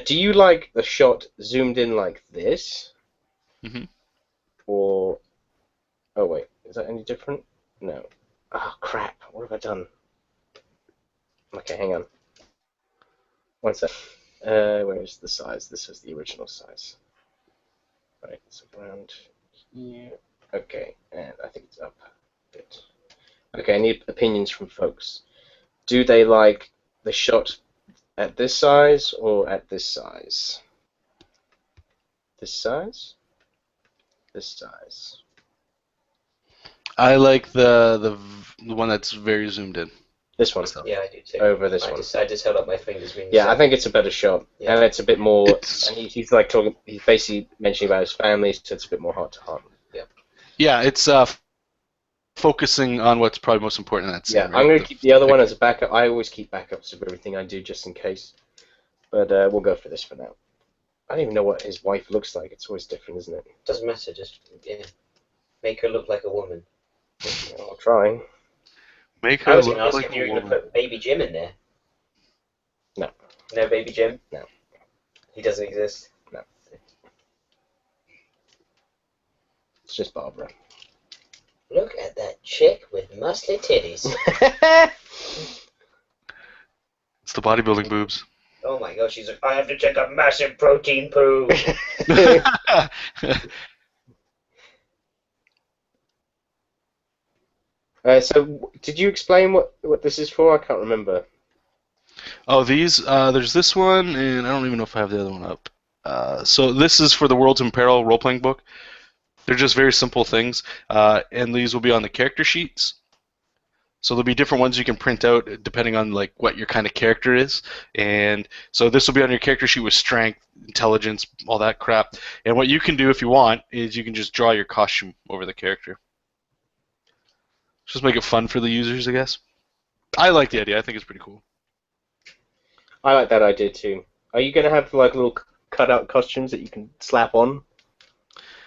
you like the shot zoomed in like this? Mm-hmm. Or... Oh, wait. Is that any different? No. Oh, crap. What have I done? Okay, hang on. One sec. Where's the size? This was the original size. Right, so around here. Okay, and I think it's up a bit. Okay, I need opinions from folks. Do they like the shot at this size or at this size? This size? This size. I like the one that's very zoomed in. This one. Yeah, I do too. Over this one. I just held up my fingers. Yeah, I think it's a better shot, Yeah. and it's a bit more. And he's like talking. He's basically mentioning about his family, so it's a bit more heart to heart. Yeah, it's focusing on what's probably most important in that scene. Yeah, right? I'm going to keep the other one as a backup. I always keep backups of everything I do just in case. But we'll go for this for now. I don't even know what his wife looks like. It's always different, isn't it? Doesn't matter. Just make her look like a woman. I'll try. Make I her was look going to ask like if you a were going to woman. put Baby Jim in there. No. No Baby Jim? No. He doesn't exist? No. It's just Barbara. Look at that chick with muscly titties. It's the bodybuilding boobs. Oh my gosh, she's like, I have to check a massive protein poo. So, did you explain what this is for? I can't remember. Oh, these, there's this one, and I don't even know if I have the other one up. So this is for the Worlds in Peril role-playing book. They're just very simple things, and these will be on the character sheets. So there'll be different ones you can print out depending on like what your kind of character is. And so this will be on your character sheet with strength, intelligence, all that crap. And what you can do if you want is you can just draw your costume over the character. Just make it fun for the users, I guess. I like the idea. I think it's pretty cool. I like that idea too. Are you going to have like little cut-out costumes that you can slap on?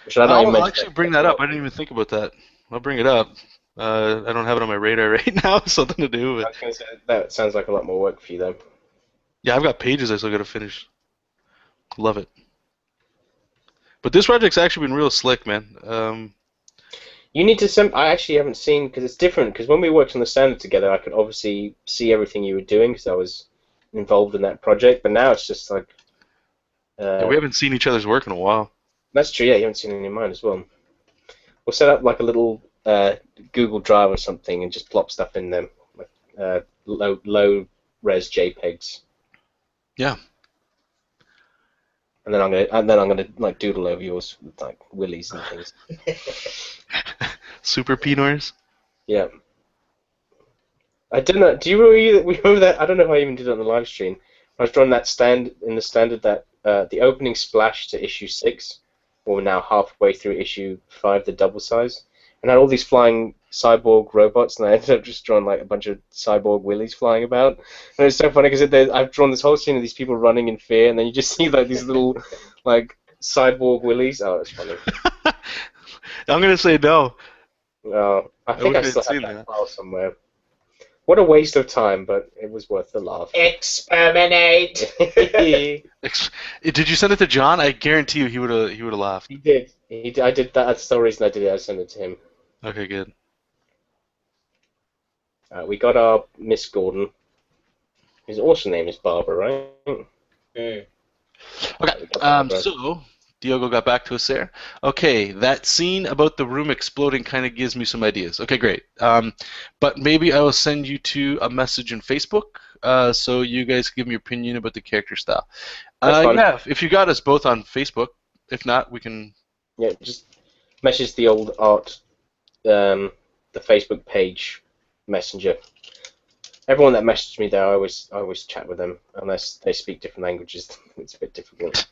Which I know you I'll mentioned actually bring that up. I didn't even think about that. I'll bring it up. I don't have it on my radar right now. Something to do. I was going to say, that sounds like a lot more work for you, though. Yeah, I've got pages I still got to finish. Love it. But this project's actually been real slick, man. You need to send. I actually haven't seen because it's different. Because when we worked on the standard together, I could obviously see everything you were doing because I was involved in that project. But now it's just like. Yeah, we haven't seen each other's work in a while. That's true. Yeah, you haven't seen any of mine as well. We'll set up like a little Google Drive or something and just plop stuff in them, like low res JPEGs. Yeah. And then I'm gonna like doodle over yours with like willies and things. Super Pinors. Yeah. I don't know. Do you remember that? I don't know if I even did it on the live stream. I was drawing that standard that the opening splash to issue 6, or we're now halfway through issue 5, the double size, and had all these flying cyborg robots, and I ended up just drawing like a bunch of cyborg willies flying about. And it's so funny because I've drawn this whole scene of these people running in fear, and then you just see like these little like cyborg willies. Oh, it's funny. I'm gonna say no. I think I wish I'd still seen have that that. file somewhere. What a waste of time, but it was worth the laugh. Exterminate! Did you send it to John? I guarantee you he would have laughed. He did. I did that. That's the reason I did it. I sent it to him. Okay, good. We got our Miss Gordon. His awesome name is Barbara, right? Mm. Okay. So Diogo got back to us there. Okay, that scene about the room exploding kind of gives me some ideas. Okay, great. But maybe I will send you two a message in Facebook, so you guys can give me your opinion about the character style. That's fine. Yeah, if you got us both on Facebook. If not, we can. Yeah, just message the old art, the Facebook page messenger. Everyone that messaged me there, I always chat with them, unless they speak different languages. It's a bit difficult.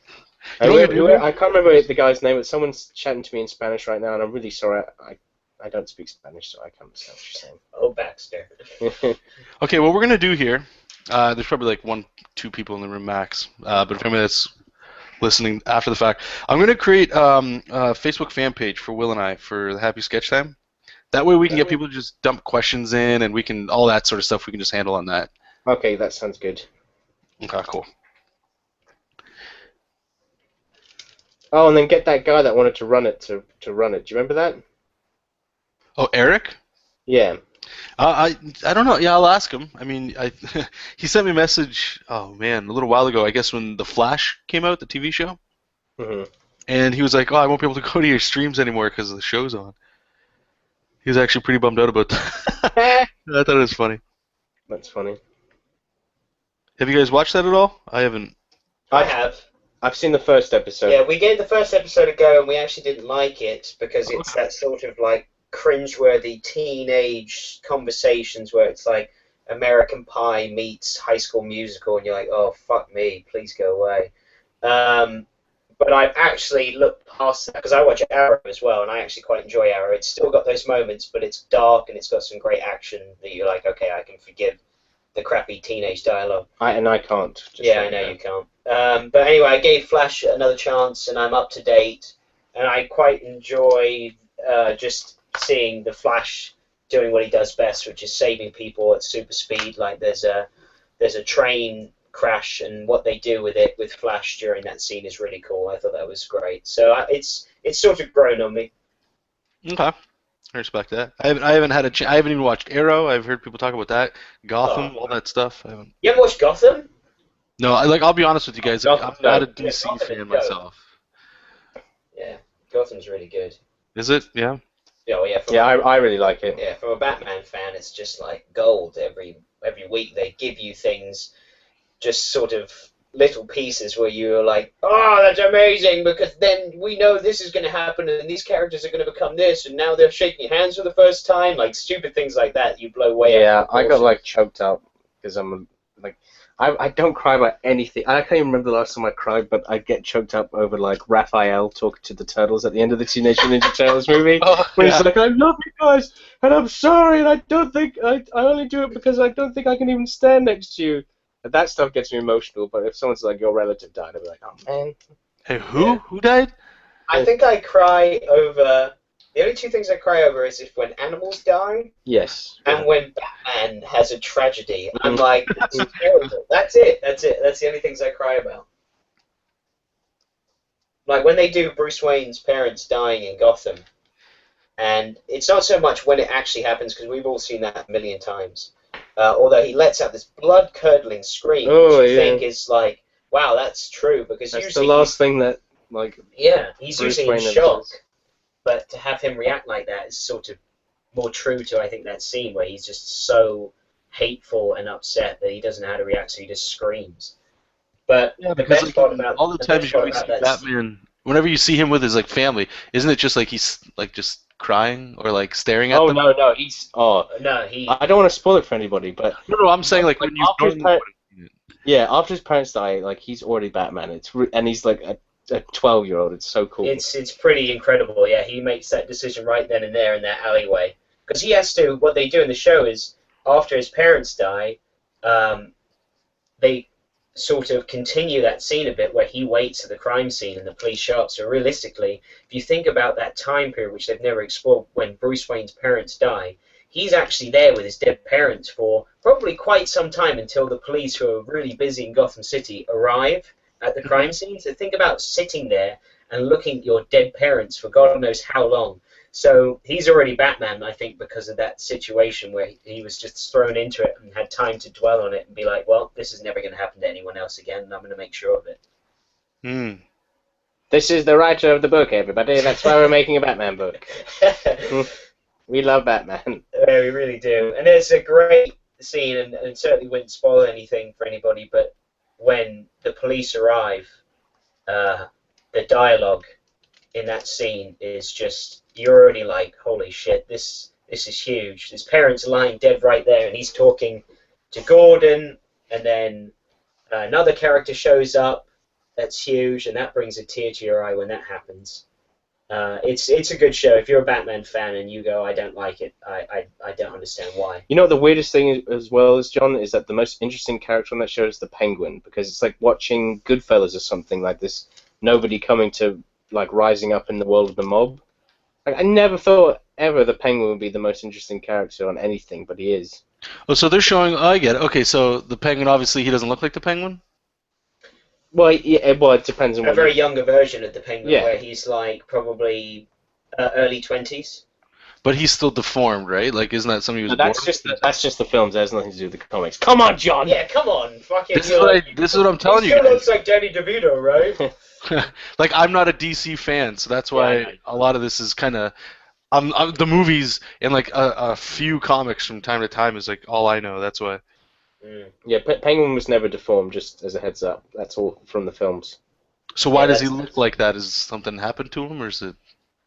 I can't remember the guy's name, but someone's chatting to me in Spanish right now, and I'm really sorry. I don't speak Spanish, so I can't understand what you're saying. Oh, Baxter. Okay, what we're gonna do here. There's probably like 1-2 people in the room max, but if anybody that's listening after the fact, I'm gonna create a Facebook fan page for Will and I for the Happy Sketch Time. That way we can get people to just dump questions in, and we can all that sort of stuff we can just handle on that. Okay, that sounds good. Okay, cool. Oh, and then get that guy that wanted to run it to run it. Do you remember that? Oh, Eric? Yeah. I don't know. Yeah, I'll ask him. I mean, he sent me a message. Oh man, a little while ago. I guess when The Flash came out, the TV show. Mhm. And he was like, "Oh, I won't be able to go to your streams anymore because the show's on." He was actually pretty bummed out about that. I thought it was funny. That's funny. Have you guys watched that at all? I haven't. I have. I've seen the first episode. Yeah, we gave the first episode a go, and we actually didn't like it because it's that sort of like cringeworthy teenage conversations where it's like American Pie meets High School Musical, and you're like, oh fuck me, please go away. But I've actually looked past that because I watch Arrow as well, and I actually quite enjoy Arrow. It's still got those moments, but it's dark and it's got some great action that you're like, okay, I can forgive the crappy teenage dialogue. I can't. Yeah, I know you can't. But anyway, I gave Flash another chance, and I'm up to date, and I quite enjoy just seeing the Flash doing what he does best, which is saving people at super speed. Like there's a train crash, and what they do with it with Flash during that scene is really cool. I thought that was great. So it's sort of grown on me. Okay, I respect that. I haven't had I haven't even watched Arrow. I've heard people talk about that, Gotham, all that stuff. I haven't. You haven't watched Gotham? No, I'll be honest with you guys. I'm not a DC Gotham fan is myself. Yeah, Gotham's really good. Is it? Yeah. Yeah, well, yeah. Yeah, I really like it. Yeah, from a Batman fan, it's just like gold. Every week they give you things just sort of little pieces where you're like, oh, that's amazing, because then we know this is going to happen, and these characters are going to become this, and now they're shaking hands for the first time, like stupid things like that. You blow way Yeah, out of I got proportion. like choked up because I'm like, I don't cry about anything. I can't even remember the last time I cried, but I get choked up over like Raphael talking to the turtles at the end of the Teenage Mutant Ninja Turtles movie, Oh, when yeah. he's like, "I love you guys, and I'm sorry, and I don't think I only do it because I don't think I can even stand next to you." And that stuff gets me emotional. But if someone's like, "Your relative died," I'd be like, "Oh man." Hey, who? Yeah. Who died? I think I cry over. The only two things I cry over is if when animals die Yes. and when Batman has a tragedy. I'm like, that's terrible. That's it. That's it. That's the only things I cry about. Like when they do Bruce Wayne's parents dying in Gotham, and it's not so much when it actually happens because we've all seen that a million times. Although he lets out this blood-curdling scream, Oh, which you yeah. think is like, wow, that's true, because That's the usually last thing that like. he's Bruce usually in Wayne ever shock. says. But to have him react like that is sort of more true to, I think, that scene where he's just so hateful and upset that he doesn't know how to react, so he just screams. But Yeah, the because best part like, about all the the times best you part always about see that Batman, whenever you see him with his like family, isn't it just like he's like just crying or like staring at Oh them? no, he's no, he I don't want to spoil it for anybody, but No, I'm saying like when you after his normally parents, would have seen it. yeah, after his parents die, like he's already Batman. And he's like a 12-year-old. It's so cool. it's pretty incredible. Yeah, he makes that decision right then and there in that alleyway because he has to. What they do in the show is after his parents die, they sort of continue that scene a bit where he waits at the crime scene and the police show up. So realistically, if you think about that time period, which they've never explored, when Bruce Wayne's parents die, he's actually there with his dead parents for probably quite some time until the police, who are really busy in Gotham City, arrive at the crime scene. So think about sitting there and looking at your dead parents for God knows how long. So he's already Batman, I think, because of that situation where he was just thrown into it and had time to dwell on it and be like, well, this is never going to happen to anyone else again, and I'm going to make sure of it. Hmm. This is the writer of the book, everybody. That's why we're making a Batman book. We love Batman. Yeah, we really do. And it's a great scene, and certainly wouldn't spoil anything for anybody, but when the police arrive, the dialogue in that scene is just, you're already like, holy shit, this is huge. His parents are lying dead right there, and he's talking to Gordon, and then another character shows up that's huge, and that brings a tear to your eye when that happens. It's a good show. If you're a Batman fan and you go, I don't like it, I don't understand why. You know what the weirdest thing as well is, John, is that the most interesting character on that show is the Penguin, because it's like watching Goodfellas or something, like this nobody coming to, like, rising up in the world of the mob. Like, I never thought ever the Penguin would be the most interesting character on anything, but he is. Oh, so they're showing. Oh, I get it. Okay, so the Penguin, obviously, he doesn't look like the Penguin. Well, yeah, well, it depends on A what very younger version of the Penguin, Yeah. where he's like probably early 20s. But he's still deformed, right? Like, isn't that something he was No, that's born just the films. That has nothing to do with the comics. Come on, John. Yeah, come on, fucking. This is what I'm telling he you still guys. looks like Danny DeVito, right? Like, I'm not a DC fan, so that's why Yeah, I know. a lot of this is kind of. The movies and like a few comics from time to time is like all I know. That's why. Yeah, Penguin was never deformed. Just as a heads up, that's all from the films. So why Yeah, does he that's- look like that? Is something happened to him, or is it?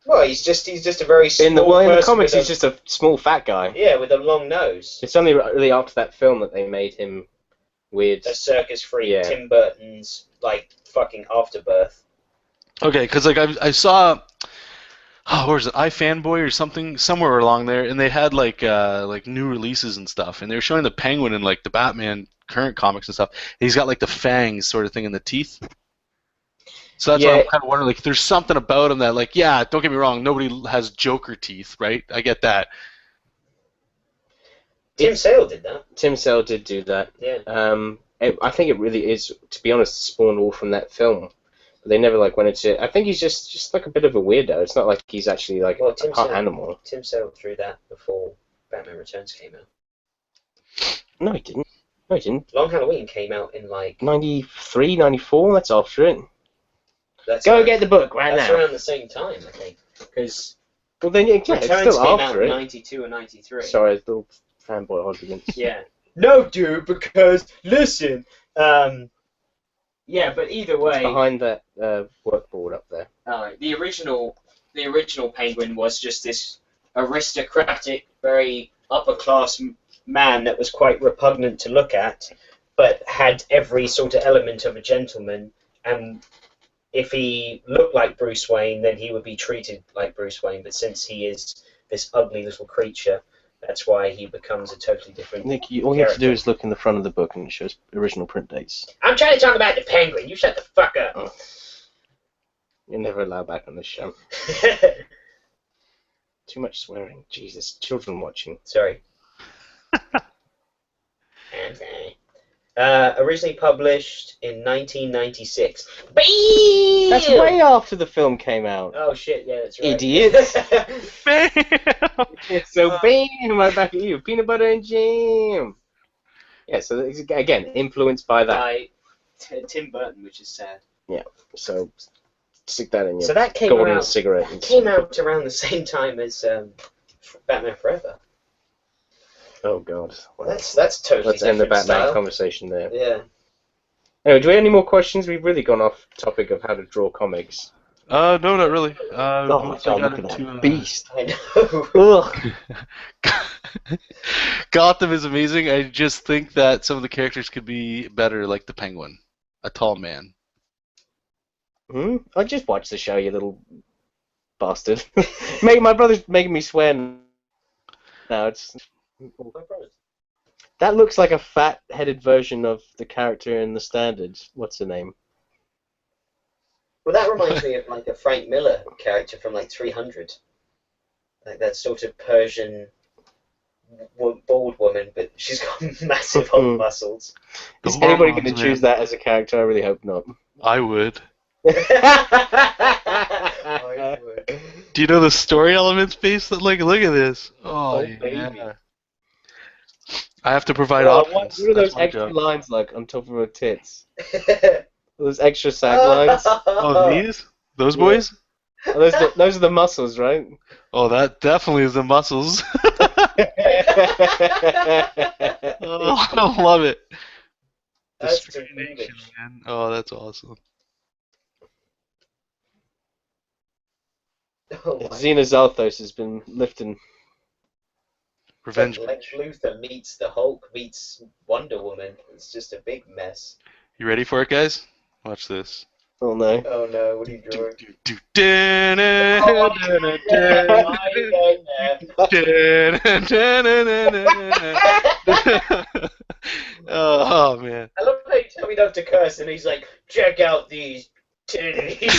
Well, he's just a very small In the person comics, with he's just a small fat guy. yeah, with a long nose. It's only really after that film that they made him weird. A circus freak, Yeah. Tim Burton's like fucking Afterbirth. Okay, because like I saw, where is it? iFanboy or something somewhere along there, and they had like new releases and stuff, and they were showing the Penguin in like the Batman current comics and stuff. And he's got like the fangs sort of thing in the teeth. So that's why Yeah. I'm kind of wondering, like, there's something about him that, like, yeah, don't get me wrong, nobody has Joker teeth, right? I get that. Tim Sale did that. Tim Sale did do that. Yeah. I think it really is, to be honest, spawned all from that film. But they never like went into. I think he's just like a bit of a weirdo. It's not like he's actually like Well, a Tim part Sale- animal. Tim Sale drew that before Batman Returns came out. No, he didn't. No, he didn't. Long Halloween came out in like 93, 94. That's after it. that's Go around, get the book right that's now. around the same time, I think. Because Well, then yeah, it's Returns still came out after in it. 92 or 93. Sorry, little fanboy audience. Yeah. No, dude, because listen, Yeah, but either It's way, behind that workboard up there. the original Penguin was just this aristocratic, very upper class man that was quite repugnant to look at, but had every sort of element of a gentleman. And if he looked like Bruce Wayne, then he would be treated like Bruce Wayne. But since he is this ugly little creature, that's why he becomes a totally different Nick, all you have to do character. is look in the front of the book and it shows original print dates. I'm trying to talk about the Penguin. You shut the fuck up. Oh. You're never allowed back on this show. Too much swearing. Jesus, children watching. Sorry. I'm sorry. Originally published in 1996. Bam! That's way after the film came out. Oh shit! Yeah, that's right. Idiots. Bam! So bam, right back at you. Peanut butter and jam. Yeah, so it's, again, influenced by that. By Tim Burton, which is sad. Yeah, so stick that in your So that came golden out. cigarette. That came out around the same time as Batman Forever. Oh god. Well, That's totally let's end the different Batman style. conversation there. Yeah. Anyway, do we have any more questions? We've really gone off topic of how to draw comics. No, not really. Oh my god, look at that beast. I know. Ugh. Gotham is amazing. I just think that some of the characters could be better, like the Penguin, a tall man. I just watched the show, you little bastard. My brother's making me swear now. It's that looks like a fat-headed version of the character in the Standard. What's her name? Well, that reminds me of like a Frank Miller character from like 300. Like that sort of Persian bald woman, but she's got massive old muscles. Is The anybody hormones, going to man. choose that as a character? I really hope not. I would. I would. Do you know the story elements based? Look at this. Oh, Oh, yeah. baby. I have to provide What options. are That's those my extra job. lines like on top of her tits? Those extra sag lines? Oh, these? Those Yeah. boys? Those are the muscles, right? Oh, that definitely is the muscles. Oh, I love it. That's Discrimination, terrific. man. Oh, that's awesome. Oh my Xena Zalthos has been lifting. Revenge. Lex Luthor meets the Hulk meets Wonder Woman. It's just a big mess. You ready for it, guys? Watch this. Oh no. Oh no, what are you drawing? Oh, man. I love how you tell me not to curse, and he's like, check out these titties.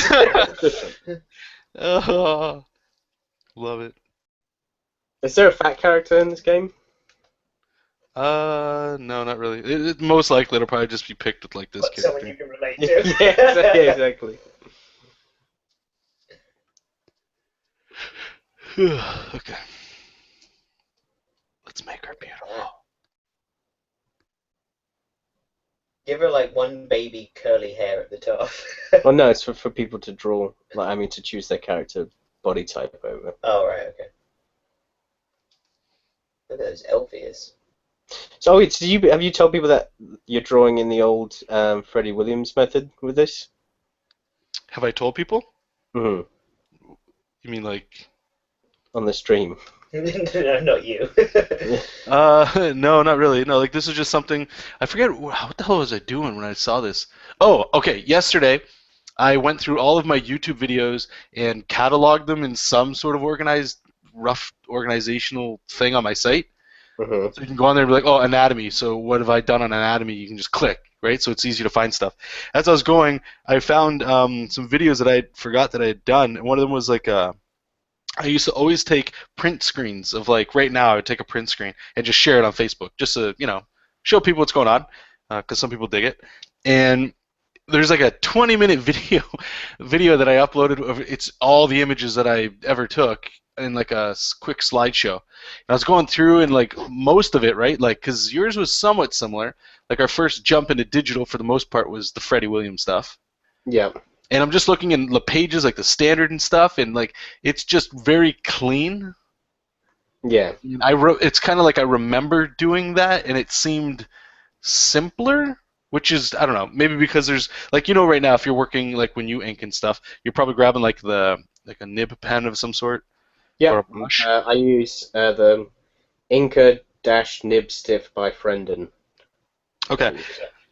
Oh, love it. Is there a fat character in this game? No, not really. Most likely it'll probably just be picked with like this But someone you character. can relate Yeah, to. exactly. Okay. Let's make her beautiful. Give her like one baby curly hair at the top. Oh no, it's for people to draw. Like, I mean, to choose their character body type over. Oh right, okay. Look at those Elphias. So, wait, so have you told people that you're drawing in the old Freddie Williams method with this? Have I told people? Mm-hmm. You mean like? On the stream. No, not you. No, not really. No, like this is just something. I forget what the hell was I doing when I saw this. Oh, okay. Yesterday, I went through all of my YouTube videos and cataloged them in some sort of rough organizational thing on my site. Mm-hmm. So you can go on there and be like, oh, anatomy. So what have I done on anatomy? You can just click, right? So it's easy to find stuff. As I was going, I found some videos that I forgot that I had done. And one of them was like I used to always take print screens of like right now I would take a print screen and just share it on Facebook just to, show people what's going on because some people dig it. And there's like a 20-minute video that I uploaded of it's all the images that I ever took in like a quick slideshow. And I was going through and like most of it, right? Like because yours was somewhat similar. Like our first jump into digital for the most part was the Freddie Williams stuff. Yeah. And I'm just looking in the pages like the standard and stuff, and like it's just very clean. Yeah. And it's kind of like I remember doing that, and it seemed simpler. which is, I don't know, maybe because there's like, right now if you're working like when you ink and stuff, you're probably grabbing like a nib pen of some sort or Yeah, a brush. I use the Inca Dash Nib Stiff by Frendon. Okay.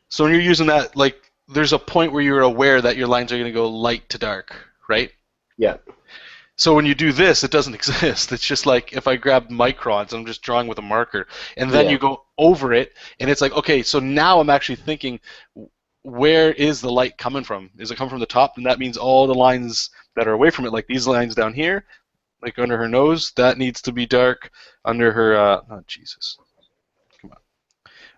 So when you're using that, like, there's a point where you're aware that your lines are going to go light to dark, right? Yeah. So when you do this, it doesn't exist. It's just like if I grab microns, I'm just drawing with a marker, and then Yeah. you go over it, and it's like, okay, so now I'm actually thinking, where is the light coming from? Is it coming from the top? And that means all the lines that are away from it, like these lines down here, like under her nose, that needs to be dark. Under her, oh Jesus, come on.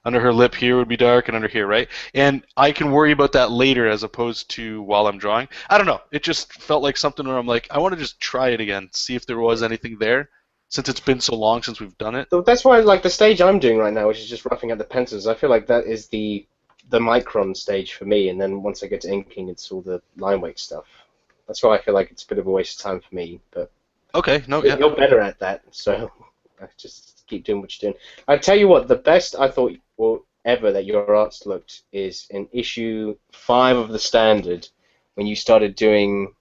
Under her lip here would be dark, and under here, right? And I can worry about that later as opposed to while I'm drawing. I don't know. It just felt like something where I'm like, I want to just try it again, see if there was anything there, since it's been so long since we've done it. So that's why, like, the stage I'm doing right now, which is just roughing out the pencils, I feel like that is the micron stage for me, and then once I get to inking, it's all the line weight stuff. That's why I feel like it's a bit of a waste of time for me, but Okay, no, yeah. you're better at that, so I just keep doing what you're doing. I tell you what, the best I thought ever that your arts looked is in issue 5 of the Standard, when you started doing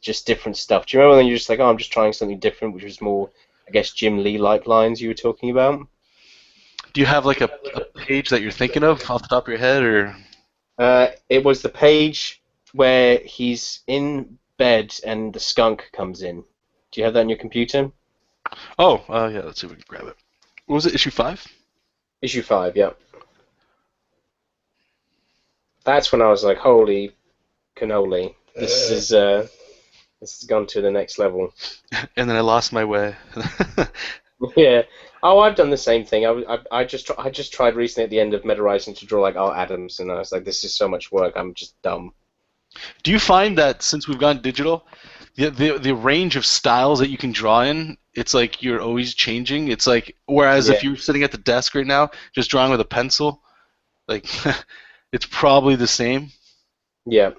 just different stuff. Do you remember when you're just like, oh, I'm just trying something different, which was more, I guess, Jim Lee-like lines you were talking about? Do you have like a page that you're thinking of off the top of your head, or? It was the page where he's in bed and the skunk comes in. Do you have that on your computer? Oh, yeah. Let's see if we can grab it. What was it? Issue 5? Issue 5, yeah. That's when I was like, holy cannoli, this has gone to the next level. And then I lost my way. Yeah. Oh, I've done the same thing. I just tried recently at the end of Meta Rising to draw like Art Adams, and I was like, this is so much work. I'm just dumb. Do you find that since we've gone digital, the range of styles that you can draw in, it's like you're always changing? It's like, whereas if you're sitting at the desk right now, just drawing with a pencil, like, it's probably the same. Yeah.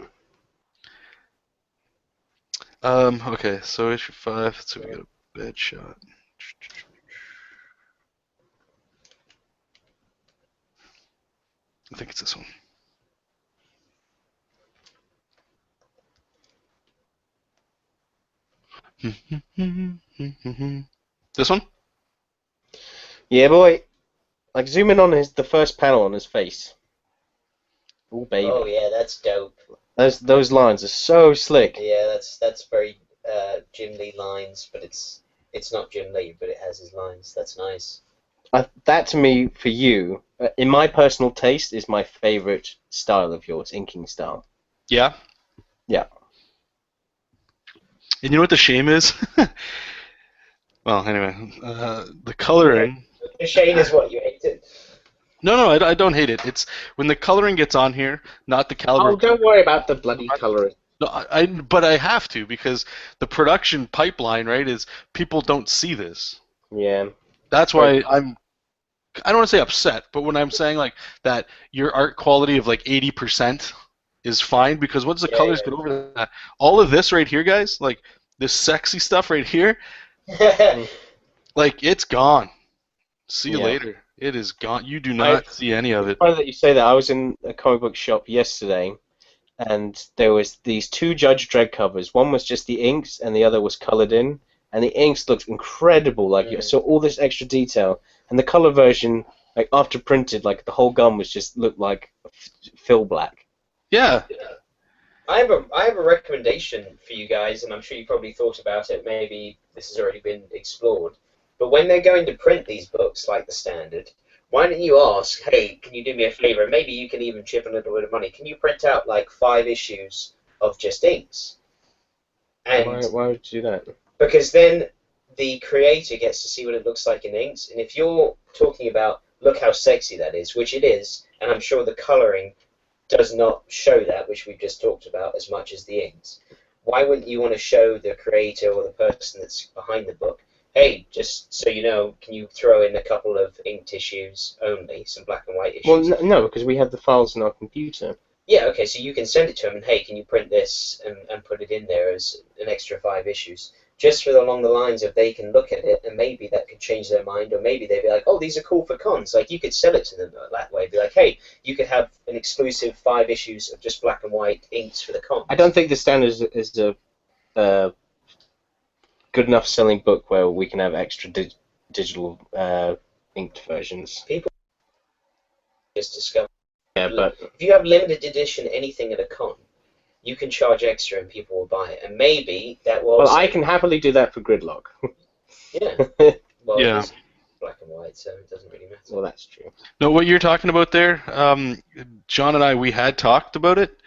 Okay, so issue 5, let's see if we get a bed shot. I think it's this one. This one? Yeah, boy. Like, zoom in on the first panel on his face. Oh, baby. Oh yeah, that's dope. Those lines are so slick. Yeah, that's very Jim Lee lines, but it's not Jim Lee, but it has his lines. That's nice. That to me, for you, in my personal taste, is my favorite style of yours, inking style. Yeah? Yeah. And you know what the shame is? Well, anyway, the coloring. The shame is what you hated. No, I don't hate it. It's when the coloring gets on here, not the caliber. Oh, don't worry about the bloody coloring. No, but I have to because the production pipeline, right, is people don't see this. Yeah. That's why I don't want to say upset, but when I'm saying like that your art quality of like 80% is fine, because once the colors get over that, all of this right here, guys, like this sexy stuff right here, like it's gone. See you later. It is gone. You do not see any of it. Funny that you say that. I was in a comic book shop yesterday, and there was these 2 Judge Dredd covers. One was just the inks, and the other was colored in. And the inks looked incredible. Like you saw all this extra detail, and the color version, like after printed, like the whole gun was just looked like fill black. Yeah. I have a recommendation for you guys, and I'm sure you probably thought about it. Maybe this has already been explored. But when they're going to print these books like the Standard, why don't you ask, hey, can you do me a favor? Maybe you can even chip a little bit of money. Can you print out like 5 issues of just inks? And Why would you do that? Because then the creator gets to see what it looks like in inks. And if you're talking about, look how sexy that is, which it is, and I'm sure the coloring does not show that, which we've just talked about, as much as the inks. Why wouldn't you want to show the creator or the person that's behind the book, hey, just so you know, can you throw in a couple of inked issues only, some black and white issues? Well, no, because we have the files in our computer. Yeah, okay, so you can send it to them and, hey, can you print this and put it in there as an extra 5 issues? just for along the lines of they can look at it and maybe that could change their mind, or maybe they'd be like, oh, these are cool for cons. Like, you could sell it to them that way. Be like, hey, you could have an exclusive 5 issues of just black and white inks for the cons. I don't think the standard is a good enough selling book where we can have extra digital inked versions. People just discover. Yeah, but if you have limited edition anything at a con, you can charge extra and people will buy it. And maybe that will. Well, I can happily do that for Gridlock. Yeah. Well, Yeah. it's black and white, so it doesn't really matter. Well, that's true. No, what you're talking about there, John and I, we had talked about it,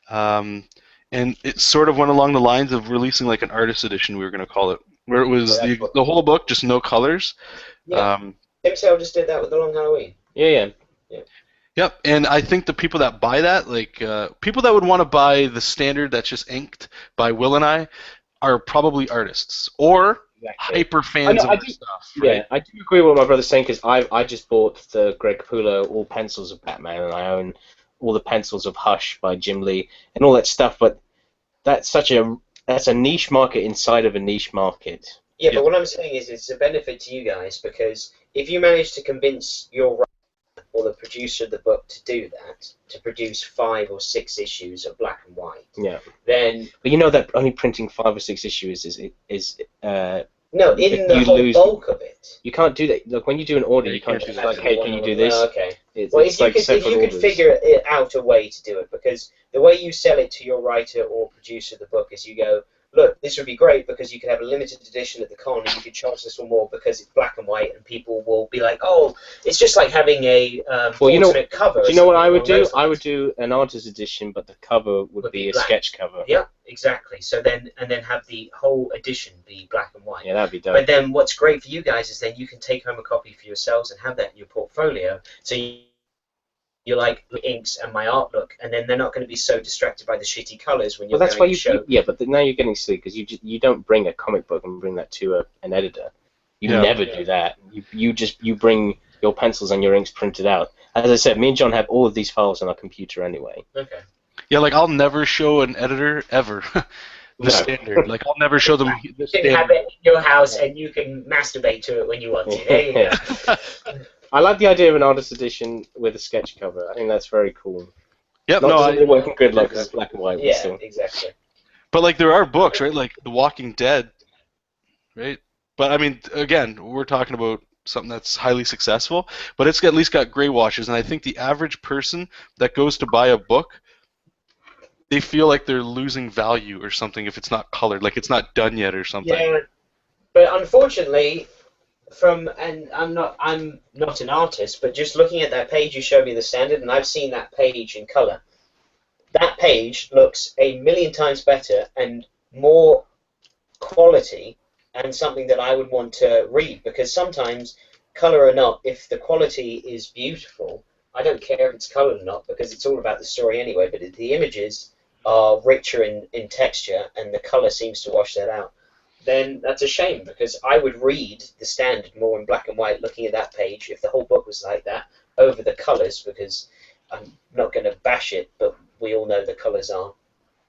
and it sort of went along the lines of releasing like an artist edition, we were going to call it, where it was the whole book, just no colors. Yeah. Tim Sale just did that with The Long Halloween. Yeah. Yep, and I think the people that buy that, like people that would want to buy the standard that's just inked by Will and I, are probably artists or hyper fans of our stuff. Right? Yeah, I do agree with what my brother's saying, because I just bought the Greg Capullo all pencils of Batman, and I own all the pencils of Hush by Jim Lee and all that stuff. But that's a niche market inside of a niche market. Yeah, but what I'm saying is it's a benefit to you guys, because if you manage to convince your writer or the producer of the book to do that, to produce 5 or 6 issues of black and white, then... But you know that only printing 5 or 6 issues is no, in the whole bulk of it. You can't do that. Look, when you do an order, you can't just like, hey, can you do this? Okay. Well, if you could figure out a way to do it, because the way you sell it to your writer or producer of the book is you go, look, this would be great because you could have a limited edition at the con and you could charge this one more because it's black and white, and people will be like, oh, it's just like having a alternate cover. Do you know what I would do? I would do an artist edition, but the cover would be a sketch cover. Yeah, exactly. So then have the whole edition be black and white. Yeah, that'd be dope. But then what's great for you guys is then you can take home a copy for yourselves and have that in your portfolio. So you like the inks and my art look, and then they're not going to be so distracted by the shitty colours when you're going to show. Yeah, but now you're getting silly, because you don't bring a comic book and bring that to an editor. You never do that. You bring your pencils and your inks printed out. As I said, me and John have all of these files on our computer anyway. Okay. Yeah, like I'll never show an editor ever the standard. Like I'll never show them the standard. You can have it in your house and you can masturbate to it when you want to. There you go. I like the idea of an artist edition with a sketch cover. I think that's very cool. Yep, Not just working Gridlock because it's black and white. Yeah, still. exactly. But like there are books, right? Like The Walking Dead, right? But I mean, again, we're talking about something that's highly successful, but it's at least got gray washes, and I think the average person that goes to buy a book, they feel like they're losing value or something if it's not colored, like it's not done yet or something. Yeah, but unfortunately, I'm not an artist, but just looking at that page you showed me the standard, and I've seen that page in color. That page looks a million times better and more quality, and something that I would want to read, because sometimes, color or not, if the quality is beautiful, I don't care if it's colored or not, because it's all about the story anyway, but if the images are richer in texture and the color seems to wash that out, then that's a shame, because I would read the standard more in black and white looking at that page if the whole book was like that over the colors, because I'm not going to bash it, but we all know the colors are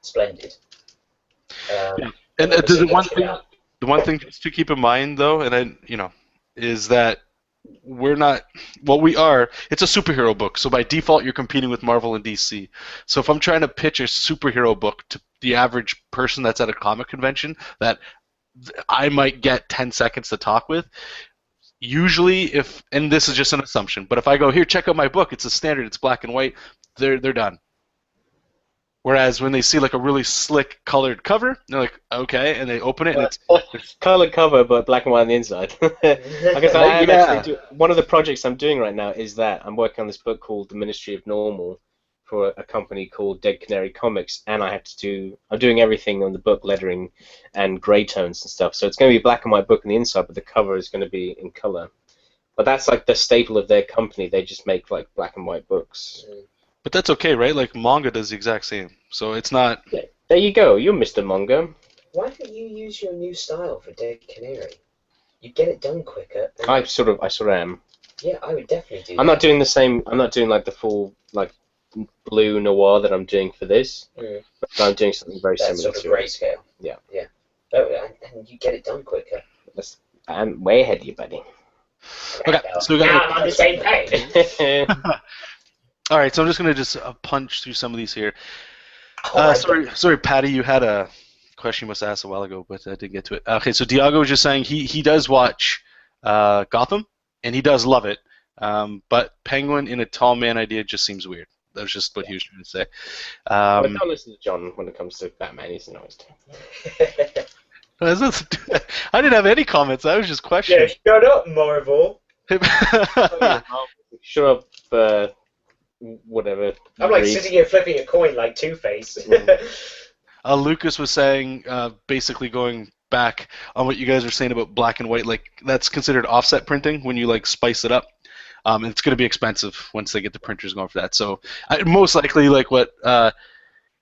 splendid. And the one thing just to keep in mind though, is that we're not, well, we are, it's a superhero book, so by default you're competing with Marvel and DC. So if I'm trying to pitch a superhero book to the average person that's at a comic convention that I might get 10 seconds to talk with, usually and this is just an assumption, but if I go, here, check out my book, it's a standard, it's black and white, they're done. Whereas when they see like a really slick colored cover, they're like, okay, and they open it and it's colored cover but black and white on the inside. I guess one of the projects I'm doing right now is that I'm working on this book called The Ministry of Normal for a company called Dead Canary Comics, and I'm doing everything on the book, lettering and gray tones and stuff. So it's going to be a black and white book on the inside, but the cover is going to be in color. But that's like the staple of their company. They just make like black and white books. But that's okay, right? Like manga does the exact same. So it's not. Yeah. There you go. You're Mr. Manga. Why don't you use your new style for Dead Canary? You get it done quicker. I sort of am. Yeah, I would definitely do. I'm not doing the same. I'm not doing like the full like blue noir that I'm doing for this. But I'm doing something very similar sort of to grayscale. Yeah. Yeah. Oh, and you get it done quicker. I'm way ahead of you, buddy. Okay, so we got now I'm on the same page. All right, so I'm just gonna just punch through some of these here. Oh my Sorry, Patty, you had a question you must ask a while ago, but I didn't get to it. Okay, so Diago was just saying he does watch Gotham, and he does love it, but Penguin in a tall man idea just seems weird. That was just what he was trying to say. Well, don't listen to John when it comes to Batman. He's annoying. I didn't have any comments. I was just Yeah, questioning. shut up, Marvel. Shut up, whatever. I'm like Reed. sitting here flipping a coin like Two-Face. Lucas was saying, basically going back on what you guys were saying about black and white, like that's considered offset printing when you like spice it up. And it's going to be expensive once they get the printers going for that. So most likely, like what you're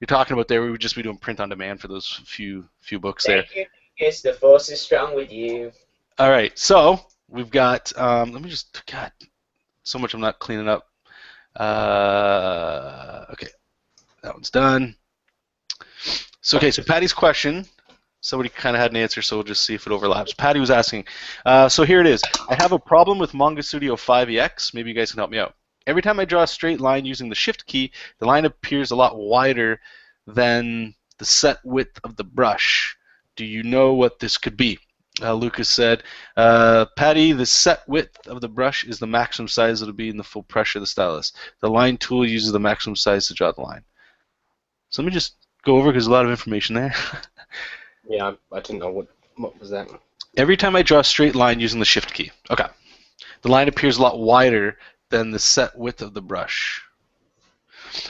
talking about there, we would just be doing print on demand for those few books there. Thank you, Lucas. The force is strong with you. All right, so we've got. Let me just. God, so much I'm not cleaning up. Okay, that one's done. So okay, so Patty's question. Somebody kind of had an answer, so we'll just see if it overlaps. Patty was asking, so here it is. I have a problem with Manga Studio 5EX. Maybe you guys can help me out. Every time I draw a straight line using the Shift key, the line appears a lot wider than the set width of the brush. Do you know what this could be? Lucas said, Patty, the set width of the brush is the maximum size it'll be in the full pressure of the stylus. The line tool uses the maximum size to draw the line. So let me just go over because there's a lot of information there. Yeah, I didn't know what was that. Every time I draw a straight line using the Shift key, okay, the line appears a lot wider than the set width of the brush.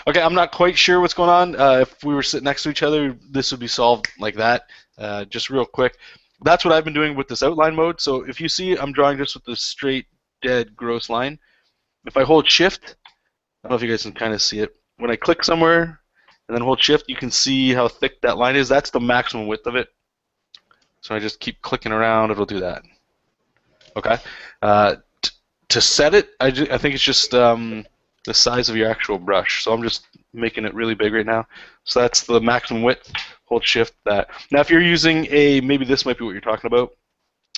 Okay, I'm not quite sure what's going on. If we were sitting next to each other, this would be solved like that. Just real quick. That's what I've been doing with this outline mode. So if you see I'm drawing just with the straight, dead, gross line, if I hold Shift, I don't know if you guys can kind of see it. When I click somewhere and then hold Shift, you can see how thick that line is. That's the maximum width of it. So I just keep clicking around, it'll do that. Okay. To set it, I think it's just the size of your actual brush. So I'm just making it really big right now. So that's the maximum width. Hold Shift that. Now if you're using maybe this might be what you're talking about.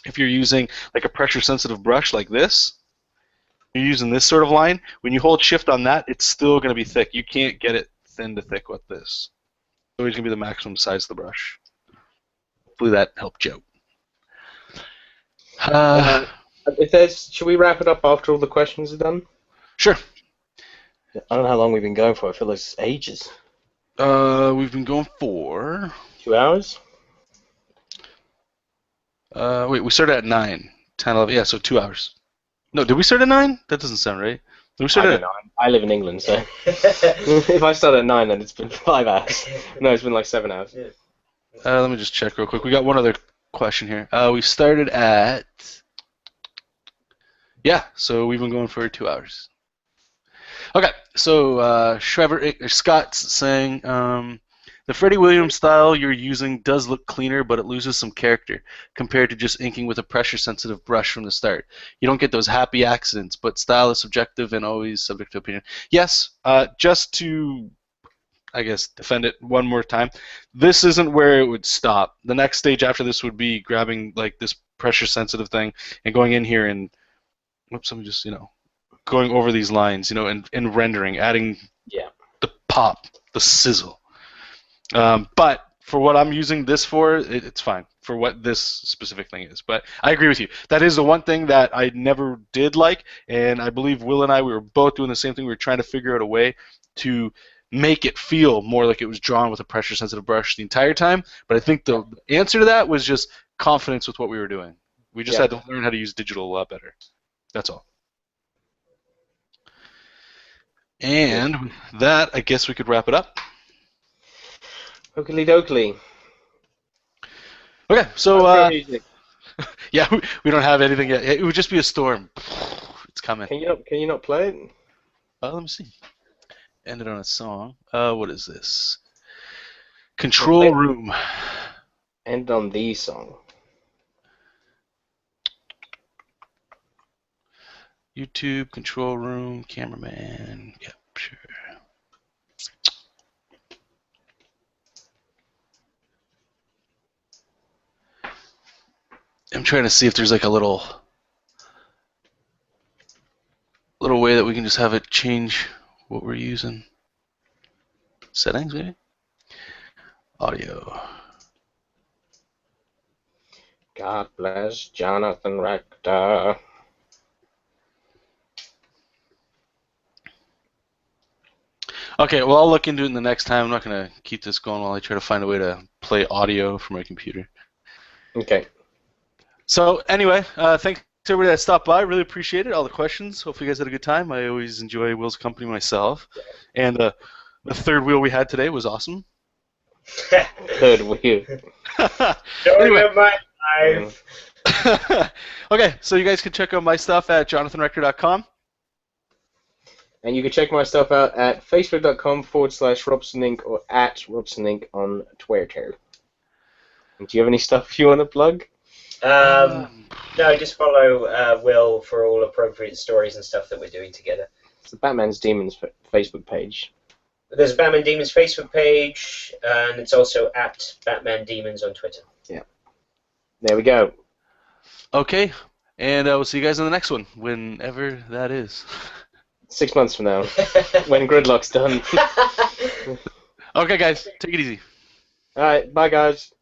If you're using like a pressure sensitive brush like this, you're using this sort of line, when you hold Shift on that, it's still going to be thick. You can't get it thin to thick with this. It's always going to be the maximum size of the brush. Hopefully that helped you out. Should we wrap it up after all the questions are done? Sure. I don't know how long we've been going for. I feel like it's ages. We've been going for 2 hours? wait, we started at 9, 10, 11. Yeah, so 2 hours. No, did we start at 9? That doesn't sound right. Did we start I don't know. I live in England, so if I start at 9, then it's been 5 hours. No, it's been like 7 hours. Let me just check real quick. We got one other question here. We started at... Yeah, so we've been going for 2 hours. Okay, so Scott's saying, the Freddie Williams style you're using does look cleaner, but it loses some character compared to just inking with a pressure-sensitive brush from the start. You don't get those happy accidents, but style is subjective and always subject to opinion. Yes, just to, I guess, defend it one more time, this isn't where it would stop. The next stage after this would be grabbing like this pressure-sensitive thing and going in here and, whoops, let me just, going over these lines, and rendering, adding the pop, the sizzle. But for what I'm using this for, it's fine for what this specific thing is. But I agree with you. That is the one thing that I never did like, and I believe Will and I, we were both doing the same thing. We were trying to figure out a way to make it feel more like it was drawn with a pressure-sensitive brush the entire time. But I think the answer to that was just confidence with what we were doing. We just had to learn how to use digital a lot better. That's all. And with that, I guess we could wrap it up. Oakley dokley. Okay, so yeah, we don't have anything yet. It would just be a storm. It's coming. Can you not play it? Let me see. Ended on a song. What is this? Control Room. End on the song. YouTube, Control Room, Cameraman. Yep, sure. I'm trying to see if there's like a little way that we can just have it change what we're using. Settings, maybe? Audio. God bless Jonathan Rector. Okay, well, I'll look into it in the next time. I'm not going to keep this going while I try to find a way to play audio from my computer. Okay. So, anyway, thanks to everybody that stopped by. Really appreciate it. All the questions. Hopefully, you guys had a good time. I always enjoy Will's company myself. And the third wheel we had today was awesome. Third wheel. Anyway. My life. Okay, so you guys can check out my stuff at jonathanrector.com. And you can check my stuff out at facebook.com/RobsonInc or at RobsonInc on Twitter. And do you have any stuff you want to plug? No, just follow Will for all appropriate stories and stuff that we're doing together. It's the Batman's Demons Facebook page. There's a Batman Demons Facebook page, and it's also at Batman Demons on Twitter. Yeah. There we go. Okay, and we'll see you guys in the next one, whenever that is. 6 months from now, when Gridlock's done. Okay, guys, take it easy. All right, bye, guys.